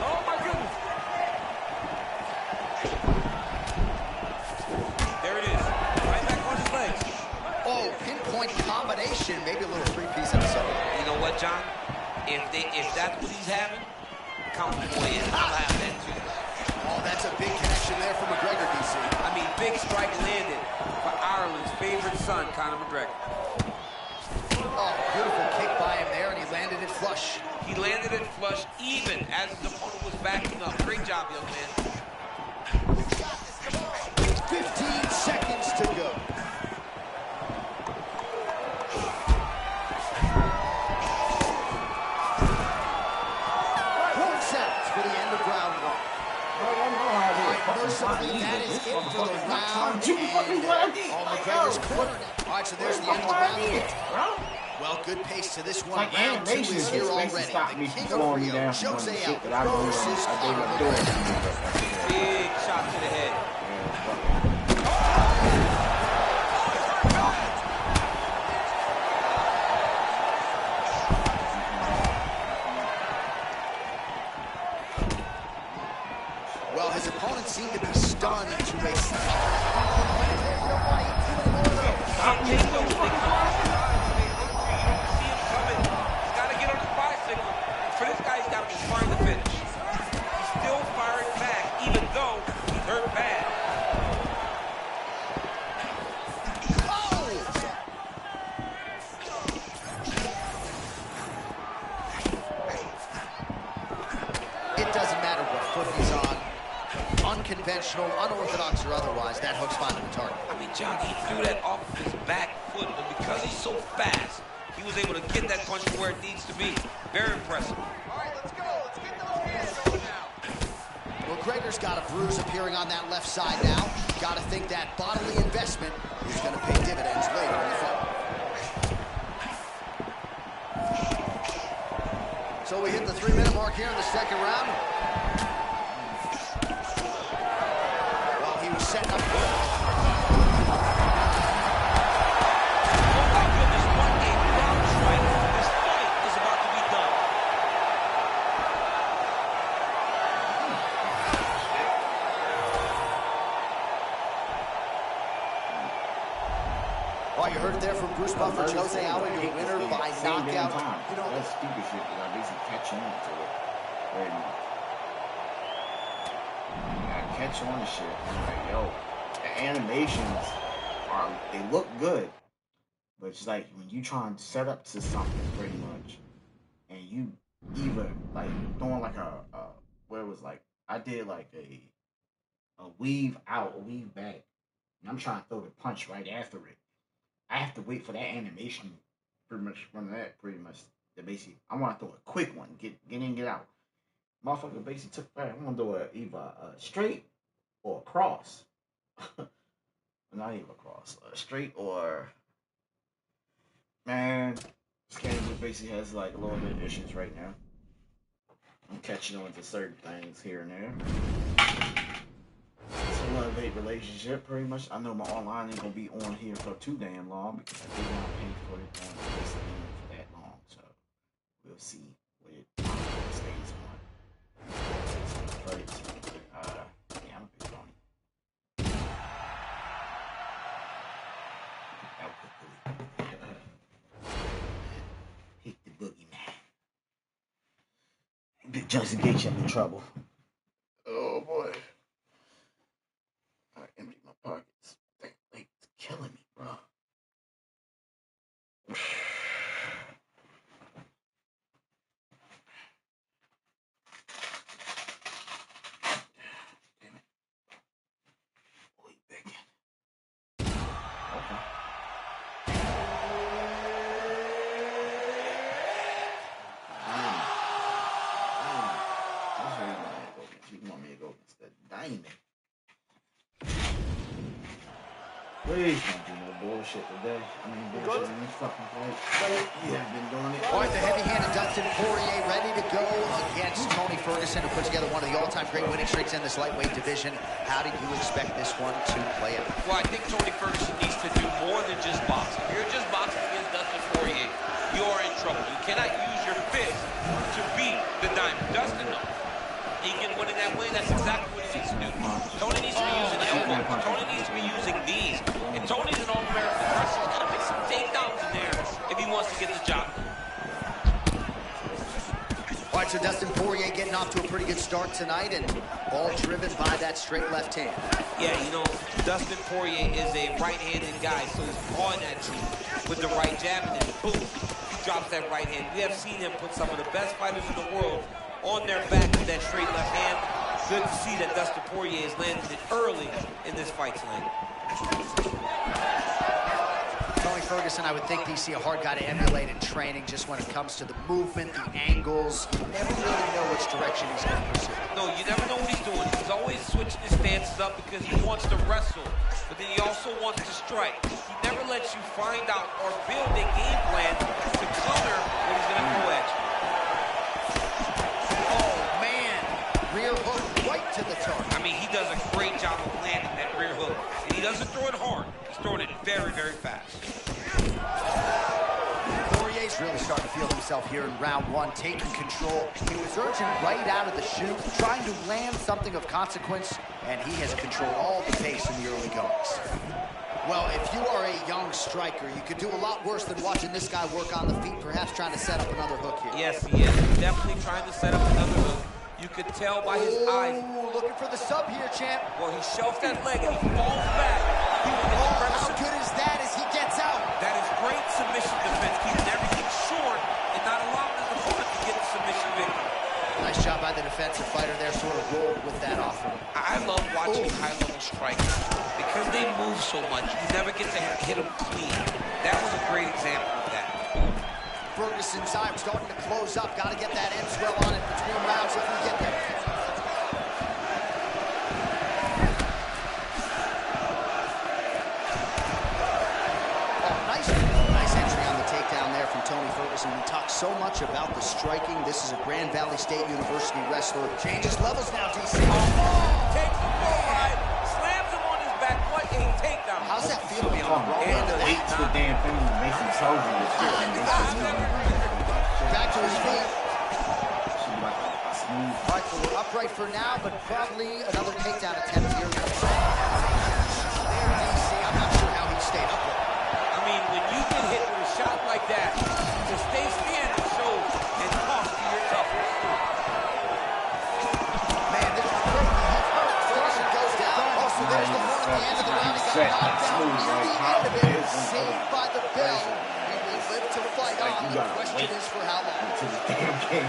Oh my goodness. There it is. Right back on his legs. Oh, pinpoint combination. Maybe a little three-piece episode. You know what, John? If that's what he's having, count the boy in. I'll have that too. Oh, that's a big connection there for McGregor, DC. I mean, big strike landed for Ireland's favorite son, Conor McGregor. Oh, beautiful kick by him there, and he landed it flush. He landed it flush even as his opponent was backing up. Great job, young man. 15 seconds to go. For the end of round one. Mercifully, that is it for the round. All McGregor's corner. All right, so there's the end of the round. Well, good pace to this one. Round two is here already. The king of Rio, Jose Aldo versus Conor McGregor. Big shot to the head. Well, his opponent seemed to be stunned to a Can't take those things. See him coming. He's got to get on his bicycle. For this guy, he's got to be trying to finish. He's still firing back, even though he's hurt bad. Unconventional, unorthodox, or otherwise, that hook's finding the target. I mean, John, he threw that off of his back foot, but because he's so fast, he was able to get that punch to where it needs to be. Very impressive. All right, let's go. Let's get those hands going now. Well, Gregor's got a bruise appearing on that left side now. Got to think that bodily investment is going to pay dividends later in the fight. So we hit the 3-minute mark here in the second round. While he was setting up. Well, you heard it there from Bruce Buffer. Jose Aldo, your winner by knockout. You know, that's stupid shit because I basically catch on to it very much. I catch on to shit. I'm like, yo, the animations they look good, but it's like when you try and set up to something pretty much, and you either like throwing like where it was like I did like a weave out, a weave back, and I'm trying to throw the punch right after it. I have to wait for that animation pretty much from that the basically I want to throw a quick one, get in, get out. Motherfucker basically took I want to do either a straight or a cross. Not even a cross. Straight or man, this game basically has like a little bit of issues right now. I'm catching on to certain things here and there. It's a love-hate relationship, pretty much. I know my online ain't gonna be on here for too damn long because I did not pay for it on this game for that long. So we'll see what it stays on. But yeah, I'm big on it. Hit the boogeyman. Big Justin Gates in trouble. Oh boy. I empty my pockets. That thing's killing me, bro. Damn it. Wait back in. Okay. That's where you want me to go against. You want me to go against the diamond. Please don't do no bullshit today. I mean, bullshit in this fucking fight. You have been doing it. All right, the heavy-handed Dustin Poirier ready to go against Tony Ferguson, who put together one of the all-time great winning streaks in this lightweight division. How did you expect this one to play out? Well, I think Tony Ferguson needs to do more than just boxing. If you're just boxing against Dustin Poirier, you are in trouble. You cannot use your fist to beat the diamond. Dustin, no. He can win in that way. That's exactly what he needs to do. Tony needs to be using elbows. Tony needs to be using these. And Tony's an all-American wrestler. He's got to make some takedowns in there if he wants to get the job done. All right, so Dustin Poirier getting off to a pretty good start tonight, and all driven by that straight left hand. Yeah, you know, Dustin Poirier is a right-handed guy, so he's pawing at you with the right jab, and then boom, he drops that right hand. We have seen him put some of the best fighters in the world on their back with that straight left hand. Good to see that Dustin Poirier is landing it early in this fight tonight. Tony Ferguson, I would think DC a hard guy to emulate in training just when it comes to the movement, the angles. You never really know which direction he's going to pursue. No, you never know what he's doing. He's always switching his stances up because he wants to wrestle, but then he also wants to strike. He never lets you find out or build a game plan to counter what he's going to throw at you. Oh, man. Rear hook right to the target. I mean, he does a great job of landing that rear hook. And he doesn't throw it hard. He's throwing it very, very fast. Poirier's really starting to feel himself here in round one, taking control. He was urging right out of the chute, trying to land something of consequence, and he has controlled all the pace in the early goings. Well, if you are a young striker, you could do a lot worse than watching this guy work on the feet, perhaps trying to set up another hook here. Yes, he is. He's definitely trying to set up another hook. You could tell by his eyes. Looking for the sub here, champ. Well, he shelves that leg and he falls back. He will get the How good is that as he gets out? That is great submission defense, keeping everything short and not allowing his opponent to get the submission victory. Nice job by the defense. defensive fighter there sort of rolled with that offering. I love watching high-level strikers because they move so much. You never get to hit them clean. That was a great example of that. Ferguson's eye starting to close up. Got to get that end swell on it between rounds if we get there. Nice entry on the takedown there from Tony Ferguson. We talk so much about the striking. This is a Grand Valley State University wrestler. Changes levels now, DC. Takes him forward, slams him on his back. What a takedown. How's that feel to be on the wrong end of Wait that? till the damn thing makes him soldier. Back to his feet. Should be like a smooth. All right, so we're upright for now, but probably another takedown attempt here. There, DC. I'm not sure how he stayed upright. I mean, when you get hit with a shot like that, to stay standing shows and talk to your toughness. Man, this is crazy. He's hurt. Ferguson goes down. Oh, so there's the one at the end of the round. He got knocked down near the end of it. Saved by the bell. And we live to fight on. The question is for how long. Until the damn game.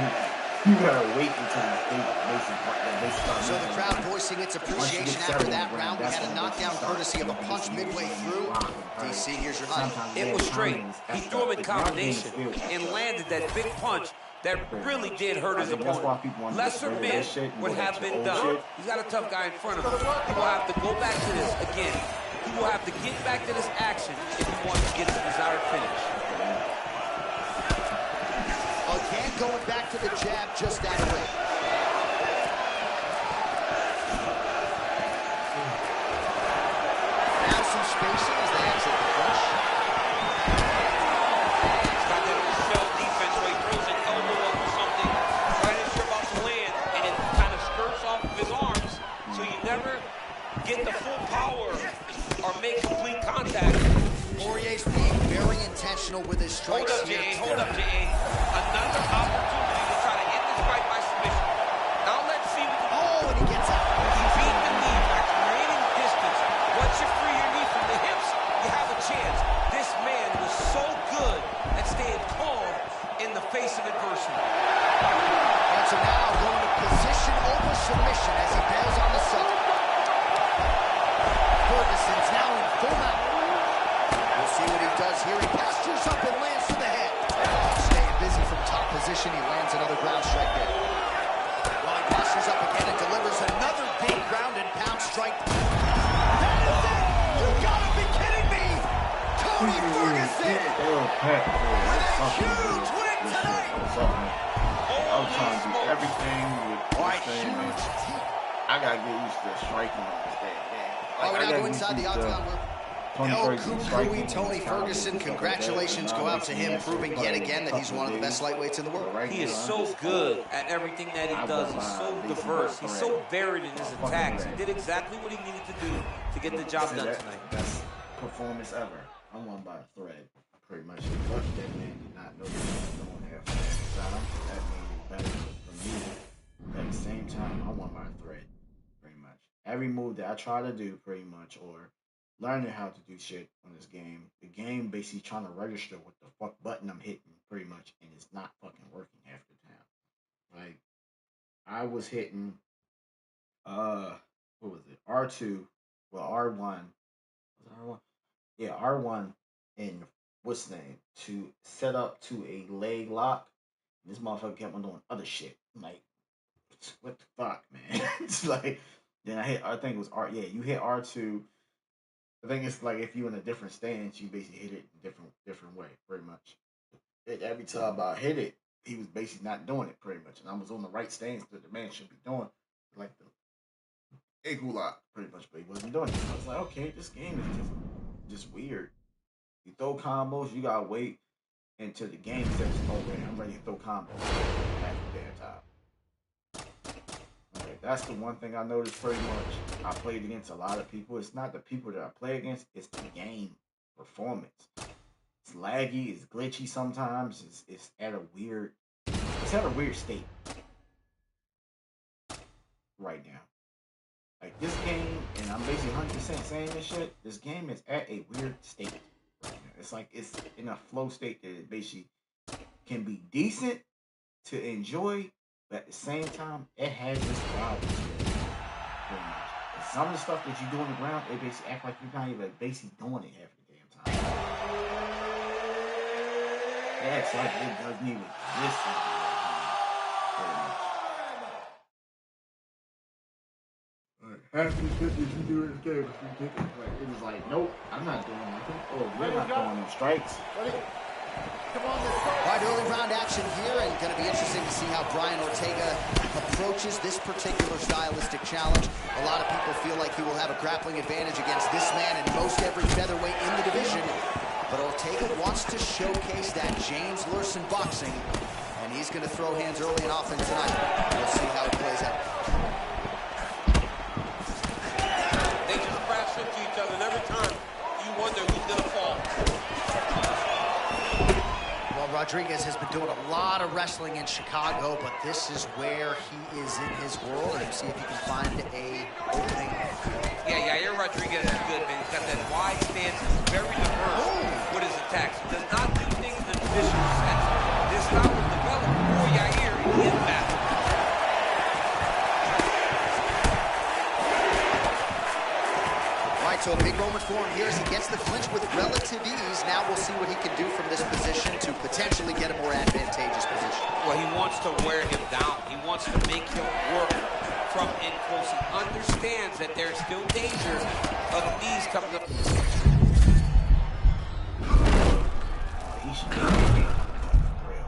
You gotta wait until they start. So the crowd voicing its appreciation after that round. We had a knockdown courtesy of a punch midway through. DC, here's your highlight. It was straight. He threw him in combination and landed that big punch that really did hurt his opponent. Lesser men would have been done. He's got a tough guy in front of him. He will have to go back to this again. He will have to get back to this action if he wants to get the desired finish. Again, going back to the jab just out of range. Now some spacing as they exit the crush. He's got that shell defense where he throws an elbow up or something right as you're about to land, and it kind of skirts off of his arms, so you never get the full power or make complete contact. Poirier's being very intentional with his strikes here. Hold up, J.A. Another opportunity to try to end this fight by submission. Now let's see what Oh, and he gets out. he beat the knee by creating distance. Once you free your knee from the hips, you have a chance. This man was so good at staying calm in the face of adversity. And so now going to position over submission as he bails on the subject. Ferguson's now in full mount. We'll see what he does here. He postures up and lands to the head. Staying busy from top position. He lands another ground strike there. While he postures up again and delivers another big ground and pound strike. That is it! You gotta be kidding me! Tony Ferguson with a huge win tonight! I was trying to do everything with Why, this thing, man. huge team. I gotta get used to striking on this thing. Oh, we now go inside the octagon. El Tony Ferguson, congratulations go out to him, proving yet again that he's one of the best lightweights in the world. He is so good at everything that he does. He's so diverse. He's so varied in his attacks. He did exactly what he needed to do to get the job done tonight. Best performance ever. I won by a thread, pretty much. Fuck that man did not know he was going half the time. That made it better for me. But at the same time, I won by a thread, pretty much. Every move that I try to do, pretty much, or learning how to do shit on this game, the game basically trying to register what the fuck button I'm hitting, pretty much, and it's not fucking working half the time. Like, I was hitting, what was it, R2, well, R1, was it R1? Yeah, R1, and what's the name, to set up to a leg lock, and this motherfucker kept on doing other shit. I'm like, what the fuck, man? It's like, then I think it was you hit R2. I think it's like if you're in a different stance, you basically hit it in different way, pretty much. Every time I hit it, he was basically not doing it, pretty much. And I was on the right stance that the man should be doing, like the ankle lock, pretty much, but he wasn't doing it. So I was like, okay, this game is just weird. You throw combos, you gotta wait until the game says, okay, I'm ready to throw combos. Half the damn time. Okay, that's the one thing I noticed pretty much. I played against a lot of people. It's not the people that I play against, it's the game performance. It's laggy, it's glitchy sometimes, it's at a weird state right now. Like this game, and I'm basically 100% saying this shit, this game is at a weird state right now. It's like it's in a flow state that it basically can be decent to enjoy, But at the same time, it has its problems. Pretty much. And some of the stuff that you do on the ground, it basically act like you're not even basically doing it half the damn time. It acts like it doesn't even exist half the damn time. Pretty much. Half the shit that you do in the game is ridiculous. Like, it was like, nope, I'm not doing nothing. Oh, you're not throwing no strikes. All right, early round action here, and going to be interesting to see how Brian Ortega approaches this particular stylistic challenge. A lot of people feel like he will have a grappling advantage against this man and most every featherweight in the division. But Ortega wants to showcase that James Lurson boxing, and he's going to throw hands early and often tonight. We'll see how it plays out. They just crash into each other, and every time you wonder who's going to fall. Well, Rodriguez has been doing a lot of wrestling in Chicago, but this is where he is in his world, and see if he can find a opening. Yeah, Yair Rodriguez is good, man. He's got that wide stance. He's very diverse with his attacks. He does not do things in a traditional sense. This style was developed before Yair in battle. So a big moment for him here as he gets the clinch with relative ease. Now we'll see what he can do from this position to potentially get a more advantageous position. Well, he wants to wear him down. He wants to make him work from in close. He understands that there's still danger of knees coming up. He should be real.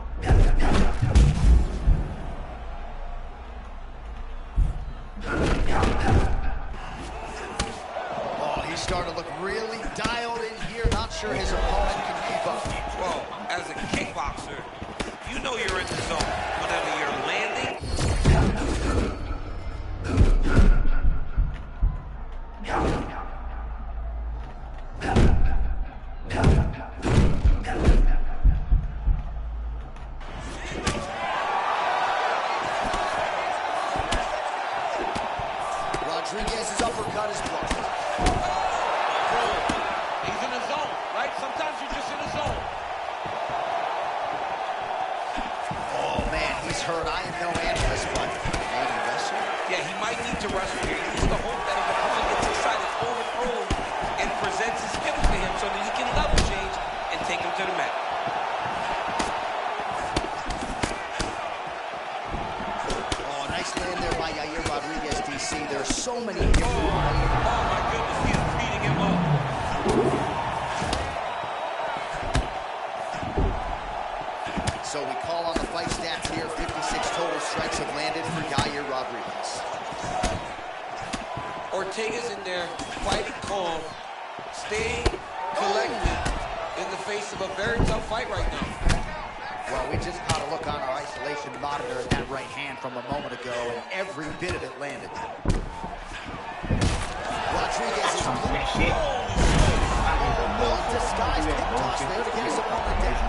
Starting to look really dialed in here. Not sure his opponent can keep up. Well, as a kickboxer, you know you're in the zone whenever you're landing. Rodriguez's uppercut is blocked. He's in a zone, right? Sometimes you're just in a zone. Oh, man, he's hurt. I am no analyst, but maybe wrestle? Yeah, he might need to wrestle here. He needs to hope that if the opponent gets excited, overthrows, and presents his skills to him so that he can level change and take him to the mat. Oh, nice land there by Yair Rodriguez, DC. There are so many different ways. Oh, my goodness, he's beating him up. So we call on the fight stats here. 56 total strikes have landed for Yair Rodriguez. Ortega's in there fighting calm, staying collected in the face of a very tough fight right now. Well, we just caught a look on our isolation monitor at that right hand from a moment ago, and every bit of it landed. Rodriguez is well-disguised kick toss there to get his opponent down.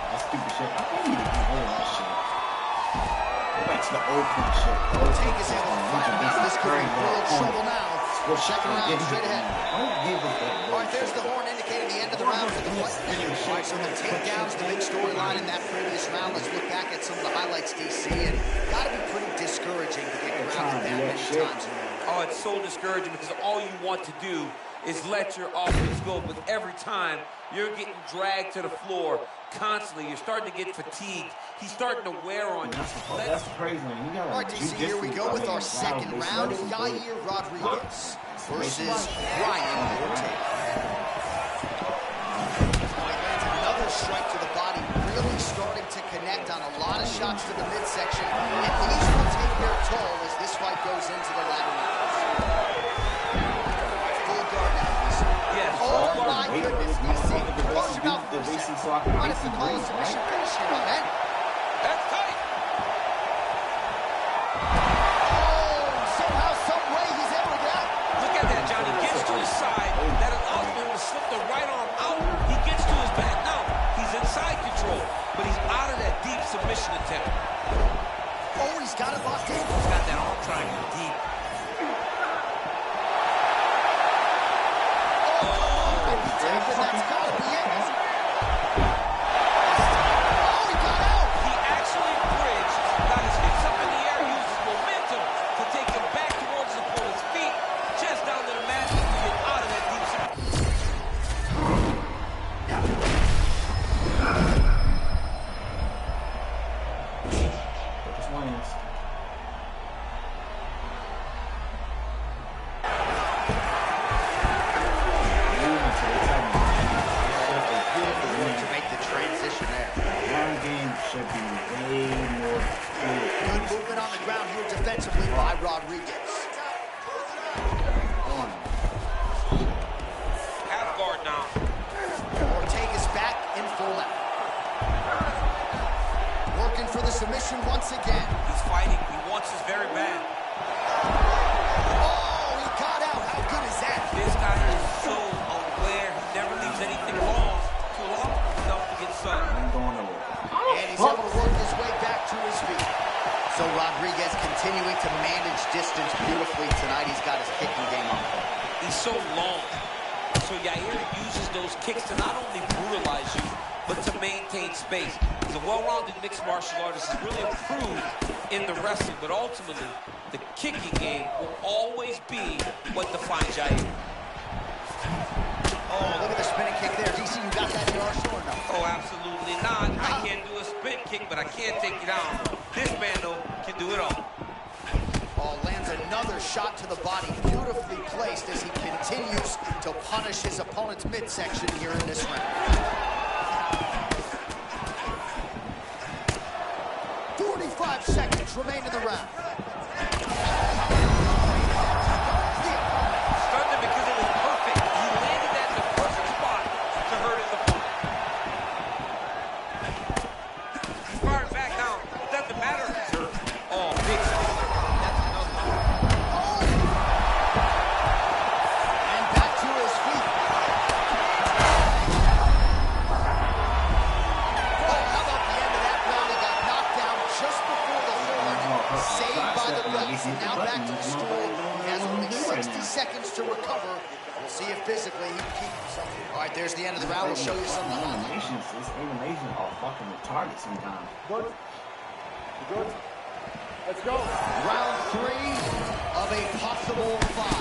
That stupid shit. I think you need to be doing that shit. Go back to the old school shit. Ortega's able to fight him out. This could be real trouble now. Second round straight ahead. All right, there's the horn indicating the end of the round for the fight. All right, so the takedown's the big storyline in that previous round. Let's look back at some of the highlights, DC, and got to be pretty discouraging to get grounded that many times. Oh, it's so discouraging because all you want to do is let your offense go, but every time you're getting dragged to the floor constantly. You're starting to get fatigued. He's starting to wear on you. That's crazy, man. All right, DC, here we go with our second round. Yair Rodriguez versus Brian Ortega. Another strike to the body, really starting to connect on a lot of shots to the midsection. And these will take their toll as this fight goes into the latter rounds. Full guard now, DC. Yes. Oh my goodness, DC. Close your mouth for a second. What if you call a submission finish here, my man? That's tight. Oh, somehow, some way he's able to get out. Look at that, Johnny. Gets to his side. That allows him to slip the right arm out. He gets to his back. Now, he's in side control, but he's out of that deep submission attempt. Oh, he's got it locked in. He's got that arm triangle deep. That's got to be it. Oh, he got out. He actually bridged, not his hips, should be way more fluid. Good movement on the ground here defensively by Rodriguez. Half guard now. Ortega's back in full mount. Working for the submission once again. He's fighting. He wants this very bad. Oh, he got out. How good is that? This guy is so aware. He never leaves anything long to allow himself to get sucked. I'm going over. And he's able to work his way back to his feet. So Rodriguez continuing to manage distance beautifully tonight. He's got his kicking game on point. He's so long. So Yair uses those kicks to not only brutalize you, but to maintain space. He's a well-rounded mixed martial artist. He's really improved in the wrestling, but ultimately, the kicking game will always be what defines Yair. Oh, look at the spinning kick there. DC, you got that in your arsenal or no? Oh, absolutely not. I can't do a spin kick, but I can't take you down. This man, though, can do it all. Oh, lands another shot to the body, beautifully placed as he continues to punish his opponent's midsection here in this round. 45 seconds remain in the round. Stunned him because it was perfect. He landed that in the perfect spot to hurt his opponent. He's firing back down. It doesn't matter if he's hurt. Oh, big stinger. That's enough. And back to his feet. Oh, how about the end of that round? He got knocked down just before the horn. Saved by the ropes. And now back to the stool. He has only 60 seconds to recover. We'll see if physically he can keep himself. All right, there's the end of the round. We'll show you some. This animation are fucking retarded sometimes. Good. You good? Let's go. Round 3 of a possible 5.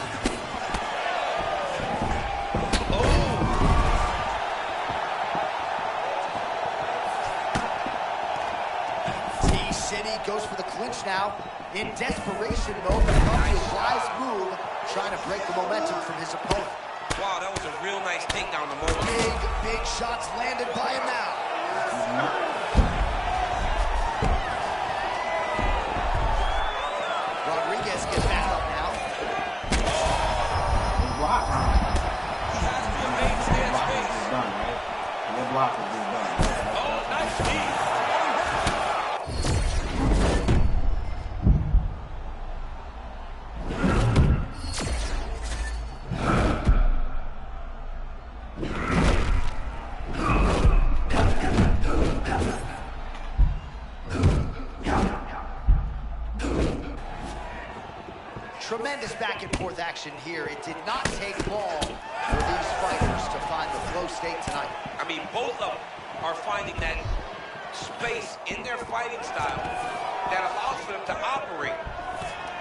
T-City goes for the clinch now. In desperation mode, but probably a wise move, trying to break the momentum from his opponent. Wow, that was a real nice takedown to Mo. Big shots landed by him now. Rodriguez gets back up now. Block. He has to remain stand Block is space. just done, right? Your block is just done. Oh, nice knee. Tremendous back and forth action here. It did not take long for these fighters to find the flow state tonight. I mean, both of them are finding that space in their fighting style that allows for them to operate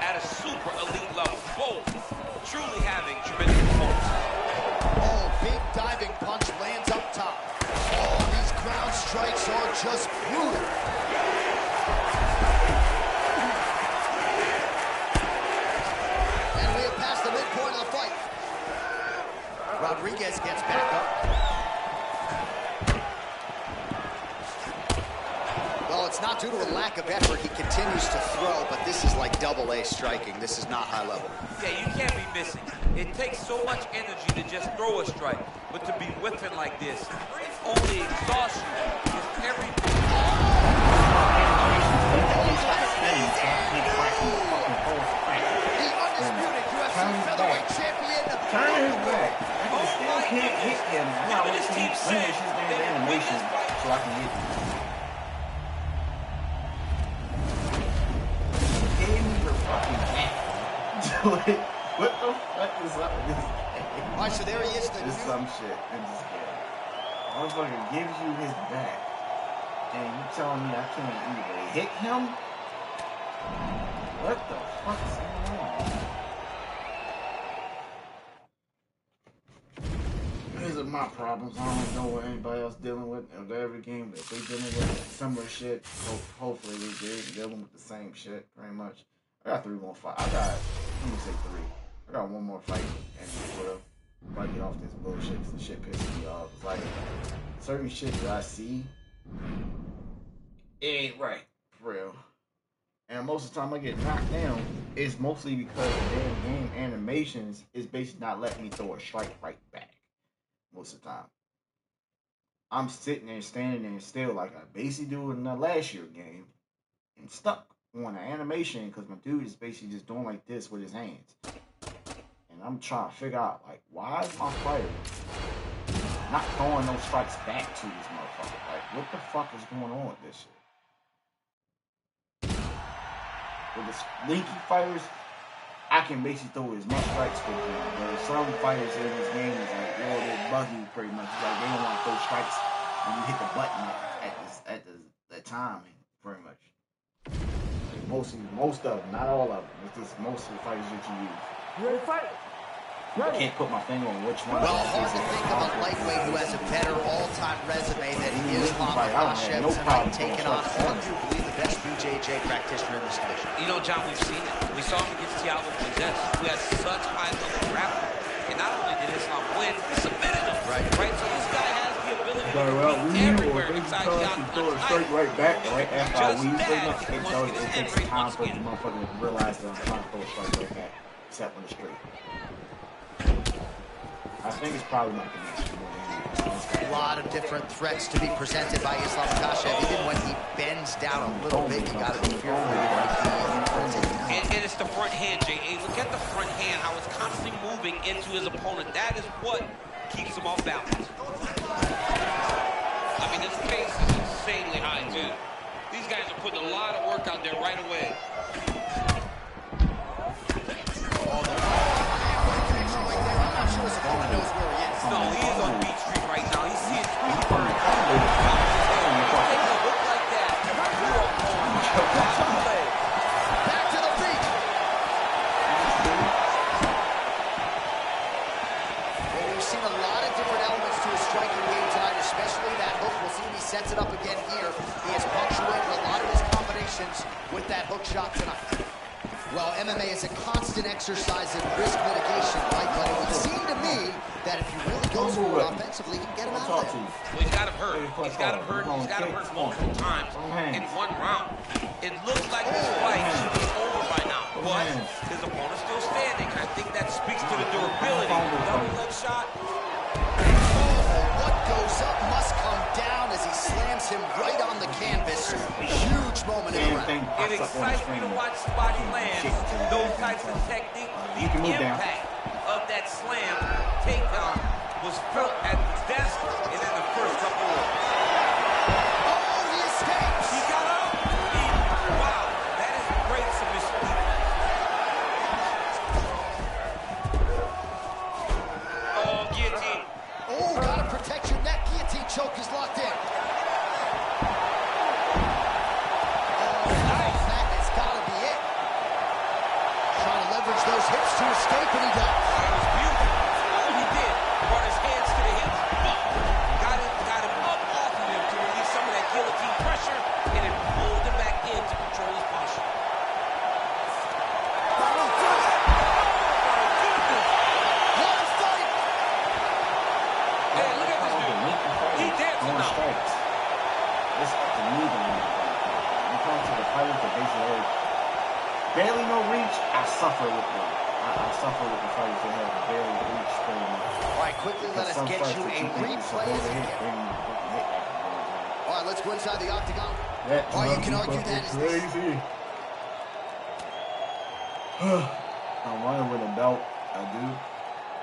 at a super elite level. Both truly having tremendous performance. Oh, big diving punch lands up top. Oh, these ground strikes are just brutal. And we have passed the midpoint of the fight. Rodriguez gets back up. Well, it's not due to a lack of effort. He continues to throw, but this is like double-A striking. This is not high level. Yeah, you can't be missing. It takes so much energy to just throw a strike, but to be whipping like this, it only exhausts you. Because every... The undisputed UFC featherweight champion. Turn his back. I still can't hit him. Now let's finish his damn animation so I can hit him. Give me the fucking back. What the fuck is up with this game? All right, so there he is. It's some shit in this game. Motherfucker gives you his back, and you telling me I can't either hit him? What the fuck is going on? These are my problems. I don't know what anybody else dealing with in every game that they dealing with similar shit. Hopefully they're dealing with the same shit, pretty much. I got 3 more fights. Let me say 3. I got 1 more fight, and whatever. If I get off this bullshit, because the shit pisses me off. It's like certain shit that I see, it ain't right, for real. And most of the time I get knocked down, it's mostly because the damn game animations is basically not letting me throw a strike right back. Most of the time. I'm sitting there standing there still like I basically do in the last year game and stuck on the animation because my dude is basically just doing like this with his hands. And I'm trying to figure out like why is my fighter not throwing those strikes back to this motherfucker? Like what the fuck is going on with this shit? With the linky fighters, I can basically throw as much strikes with them. But some fighters in this game is like, well, they're buggy pretty much. It's like they don't want to throw strikes when you hit the button at the time, pretty much. Like most of them, not all of them. It's just most of the fighters that you use. You ready to fight? I can't put my finger on which one. Well, hard to think of a lightweight who has a better all-time resume than Islam Makhachev tonight, taking on arguably the best BJJ practitioner in this division. You know, John, we've seen it. We saw him against Thiago Moises, who has such high-level grappling. And not only did Islam win, he submitted him. Right? So this guy has the ability to compete everywhere inside the octagon. Straight right back, right after I weave it takes time for the motherfucker to realize that I'm trying to throw a strike right back, except on the street. I think it's probably not A lot of different threats to be presented by Islam Makhachev. Even when he bends down a little bit, you got to be fearful. And it's the front hand, J.A. Look at the front hand, how it's constantly moving into his opponent. That is what keeps him off balance. I mean, his pace is insanely high, too. These guys are putting a lot of work out there right away. No, he is on Beach Street right now. He's seeing three birds. Take a look like that. Back to the beach. Well, we've seen a lot of different elements to his striking game tonight, especially that hook. We'll see if he sets it up again here. He has punctuated a lot of his combinations with that hook shot tonight. Well, MMA is a constant exercise in risk mitigation, right? But it would seem to me that if he really goes for it offensively, he can get him out of there. Well, he's got him hurt. He's got him hurt. He's got him hurt multiple times in one round. It looks like this fight should be over by now. But his opponent's still standing. I think that speaks to the durability. Double leg shot. What goes up must come down as he slams him right on the canvas. Huge moment in the round. It excites me to watch somebody land those types of techniques. The impact of that slam takedown was felt at the desk and in the first couple of Oh, he escapes. He got up. Wow, that is great submission. Oh, guillotine. Oh, gotta protect your neck. Guillotine choke is locked in. Those hips to escape, and he does. That was beautiful. All he did brought his hands to the hips, got him up off of him to release some of that guillotine pressure, and it pulled him back in to control his posture. Oh, my goodness. What a fight. Hey, look at this dude. He dancing now. This is the moving. You come to the fight with the basically barely no reach. I suffer with them. I suffer with the fighters that have barely reach pretty much. All right, quickly let us get you a replay. All right, let's go inside the octagon. Oh, you can argue that is crazy. I'm running with a belt. I do.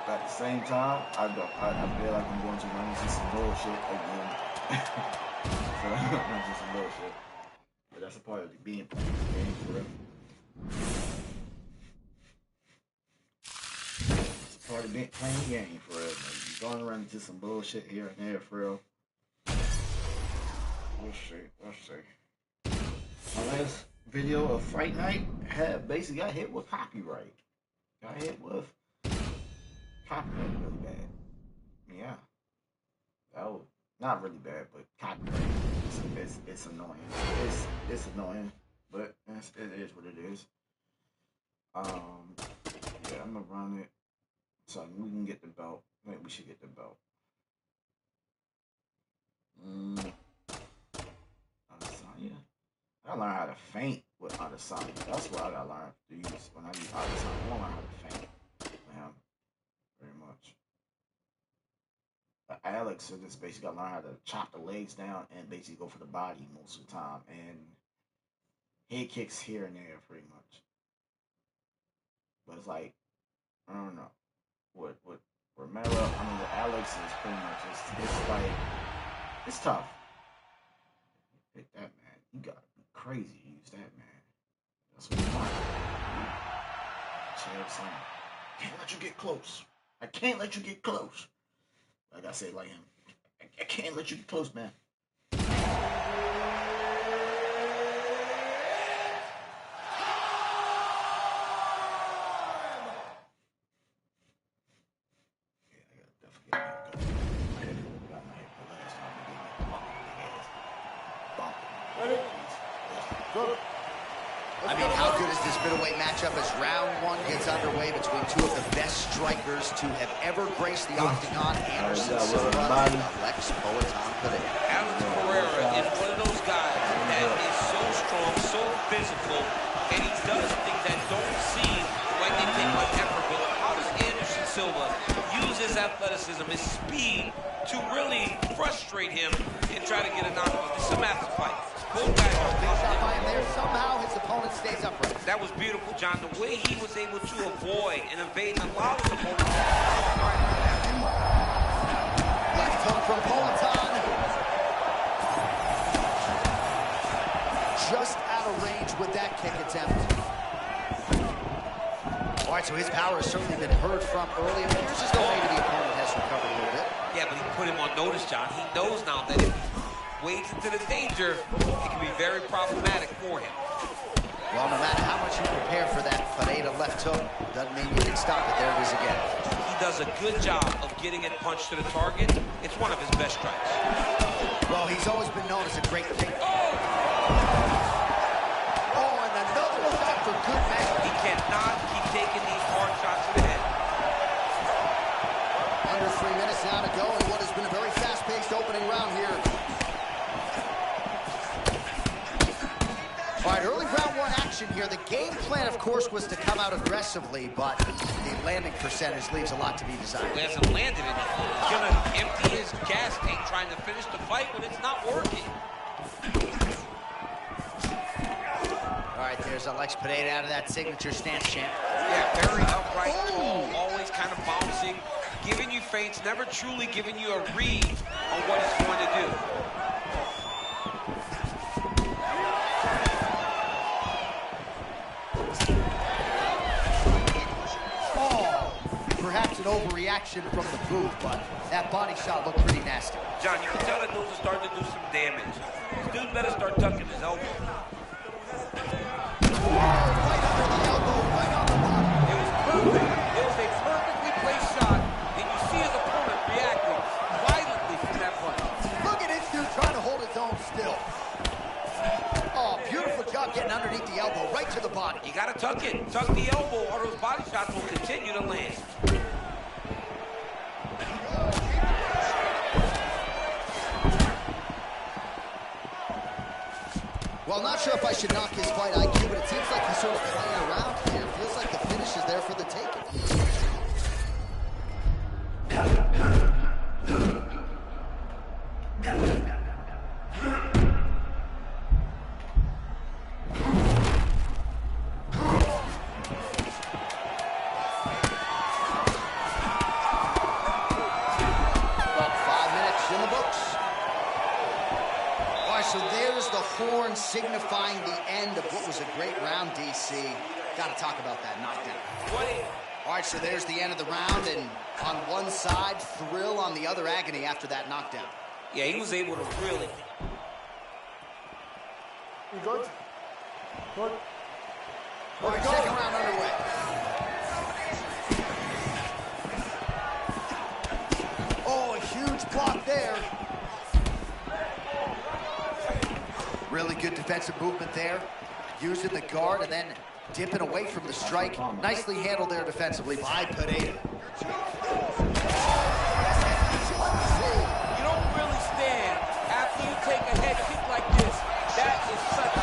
But at the same time, I feel like I'm going to run into some bullshit again. So that's just some bullshit. But that's a part of the being playing the game for real. It's part of being playing the game for real. Like, you're going to run into some bullshit here and there for real. We'll see. My last video of Fight Night basically got hit with copyright. Got hit with copyright really bad. Yeah. That was not really bad, but copyright. It's annoying. It's annoying, but it is what it is. Yeah, I'm gonna run it so we can get the belt. I think we should get the belt. Adesanya. I learned how to feint with Adesanya. That's what I gotta learn to use when I use Adesanya. I want to learn how to feint with him very much. But Alex, I just basically gotta learn how to chop the legs down and basically go for the body most of the time, and head kicks here and there pretty much. But it's like, I don't know. With Romero, I mean, with Alex is pretty much, it's like, it's tough. Pick that, man. You gotta be crazy to use that, man. That's what you want. Chair son. Can't let you get close. I can't let you get close. Like I said, like him. I can't let you get close, man. I mean, how good is this middleweight matchup as round one gets underway between two of the best strikers to have ever graced the octagon, Anderson Silva and Alex Poatan Pereira. Alex Pereira is one of those guys that is so strong, so physical, and he does things that don't seem like they take much effort. But how does Anderson Silva use his athleticism, his speed, to really frustrate him and try to get a knockout? It's a massive fight. Both guys are Big shot by him there. Somehow his opponent stays upright. That was beautiful, John. The way he was able to avoid and evade a lot of opponents. Left hook from Poatan. Just out of range with that kick attempt. All right, so his power has certainly been heard from early. It appears as though maybe the opponent has recovered a little bit. Yeah, but he put him on notice, John. He knows now that if he wades into the danger, it can be very problematic for him. Well, no matter how much you prepare for that Pereira left hook, doesn't mean you can stop it. There it is again. He does a good job of getting it punched to the target. It's one of his best strikes. Well, he's always been known as a great kick. Oh! Oh, and another shot for good measure. He cannot keep taking these hard shots to the head. Under 3 minutes now to go in what has been a very fast-paced opening round here. All right, early round one action here. The game plan, of course, was to come out aggressively, but the landing percentage leaves a lot to be desired. He hasn't landed it. He's going to empty his gas tank trying to finish the fight when it's not working. All right, there's Alex Pereira out of that signature stance champ. Yeah, very upright, tall, always kind of bouncing, giving you feints, never truly giving you a read on what he's going to do. Perhaps an overreaction from the booth, but that body shot looked pretty nasty. John, you can tell that those are starting to do some damage. This dude better start tucking his elbow. Right under the elbow, right on the bottom. It was perfect. It was a perfectly placed shot, and you see his opponent reacting violently from that punch. Look at this dude trying to hold his own still. Oh, beautiful job getting underneath the elbow, right to the body. You gotta tuck it. Tuck the elbow, or those body shots will continue to land. Well, not sure if I should knock his fight IQ, but it seems like he's sort of playing around here. Feels like the finish is there for the taking. So there's the horn signifying the end of what was a great round, DC. Got to talk about that knockdown. All right, so there's the end of the round, and on one side, thrill, on the other, agony after that knockdown. Yeah, he was able to really... You good? Good. All right, second round underway. Oh, a huge block there. Really good defensive movement there. Using the guard and then dipping away from the strike. Nicely handled there defensively by Pereira. You don't really stand after you take a head kick like this. That is such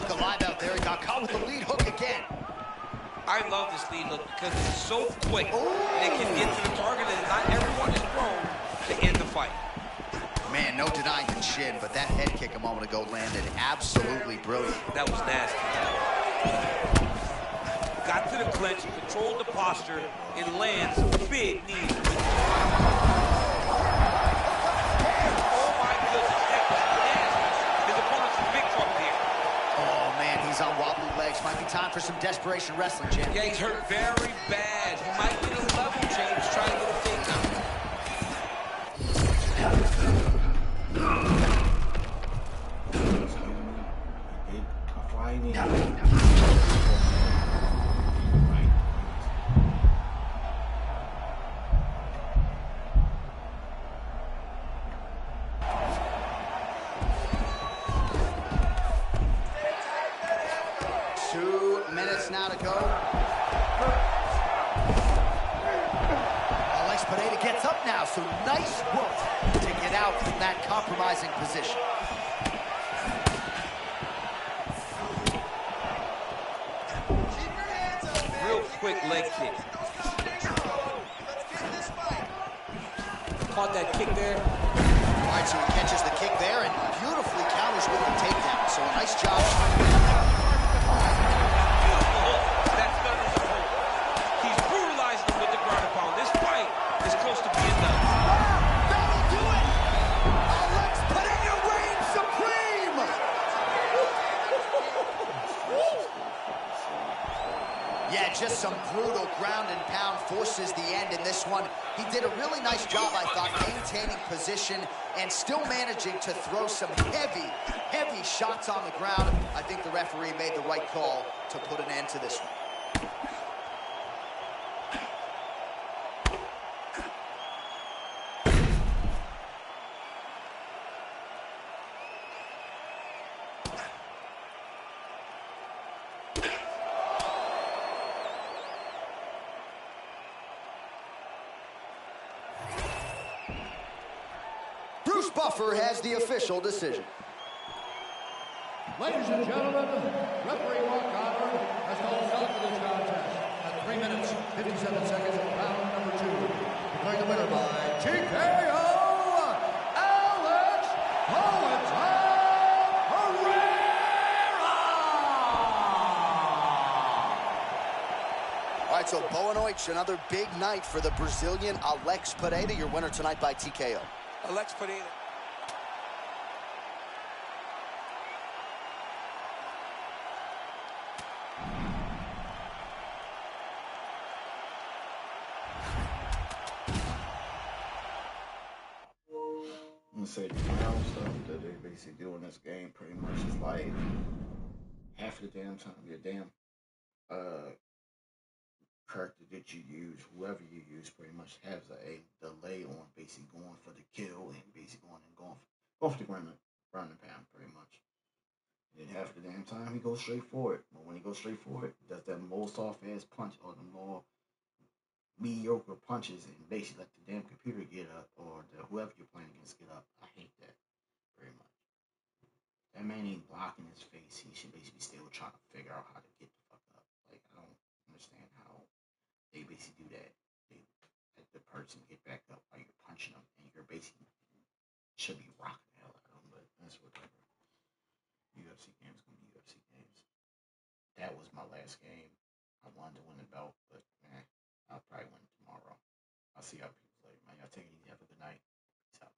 look alive out there. He got caught with the lead hook again. I love this lead hook because it's so quick. And it can get to the target, and not everyone is prone to end the fight. Man, no denying the chin, but that head kick a moment ago landed absolutely brilliant. That was nasty. Got to the clinch, controlled the posture, and lands big knees. Oh my goodness, that was nasty. His opponent's in big trouble here. Oh man, he's on wobbly legs. Might be time for some desperation wrestling, champ. Yeah, he's hurt very bad. He might get a level change, try to get a takedown. Now to go. Alex Pineda gets up now, so nice work to get out from that compromising position. Real quick leg kick. Caught that kick there. All right, so he catches the kick there and beautifully counters with the takedown. So a nice job. Yeah, just some brutal ground and pound forces the end in this one. He did a really nice job, I thought, maintaining position and still managing to throw some heavy, heavy shots on the ground. I think the referee made the right call to put an end to this one. Bruce Buffer has the official decision. Ladies and gentlemen, referee Mark Goddard has called a stop to this contest at 3 minutes, 57 seconds of round number 2. Declaring the winner by TKO, Alex Herrera! All right, so Boa Noite, another big night for the Brazilian Alex Pineda, your winner tonight by TKO. Alex Pineda. I'm gonna say the ground stuff that they basically do in this game pretty much is like half of the damn time your damn character that you use, whoever you use, pretty much has a delay on basically going for the kill and basically going for the ground and pound pretty much. And then half of the damn time he goes straight for it. But when he goes straight for it, does that most soft ass punch or the more mediocre punches and basically let the damn computer get up or whoever you're playing against get up. I hate that very much. That man ain't blocking his face. He should basically still trying to figure out how to get the fuck up. Like, I don't understand how they basically do that. They let the person get back up while you're punching them and you're basically should be rocking the hell out of them, but that's whatever. UFC games gonna be UFC games. That was my last game. I wanted to win the belt, but I'll probably win tomorrow. I'll see how people later, man. Y'all take it easy. Have a good night. Peace out.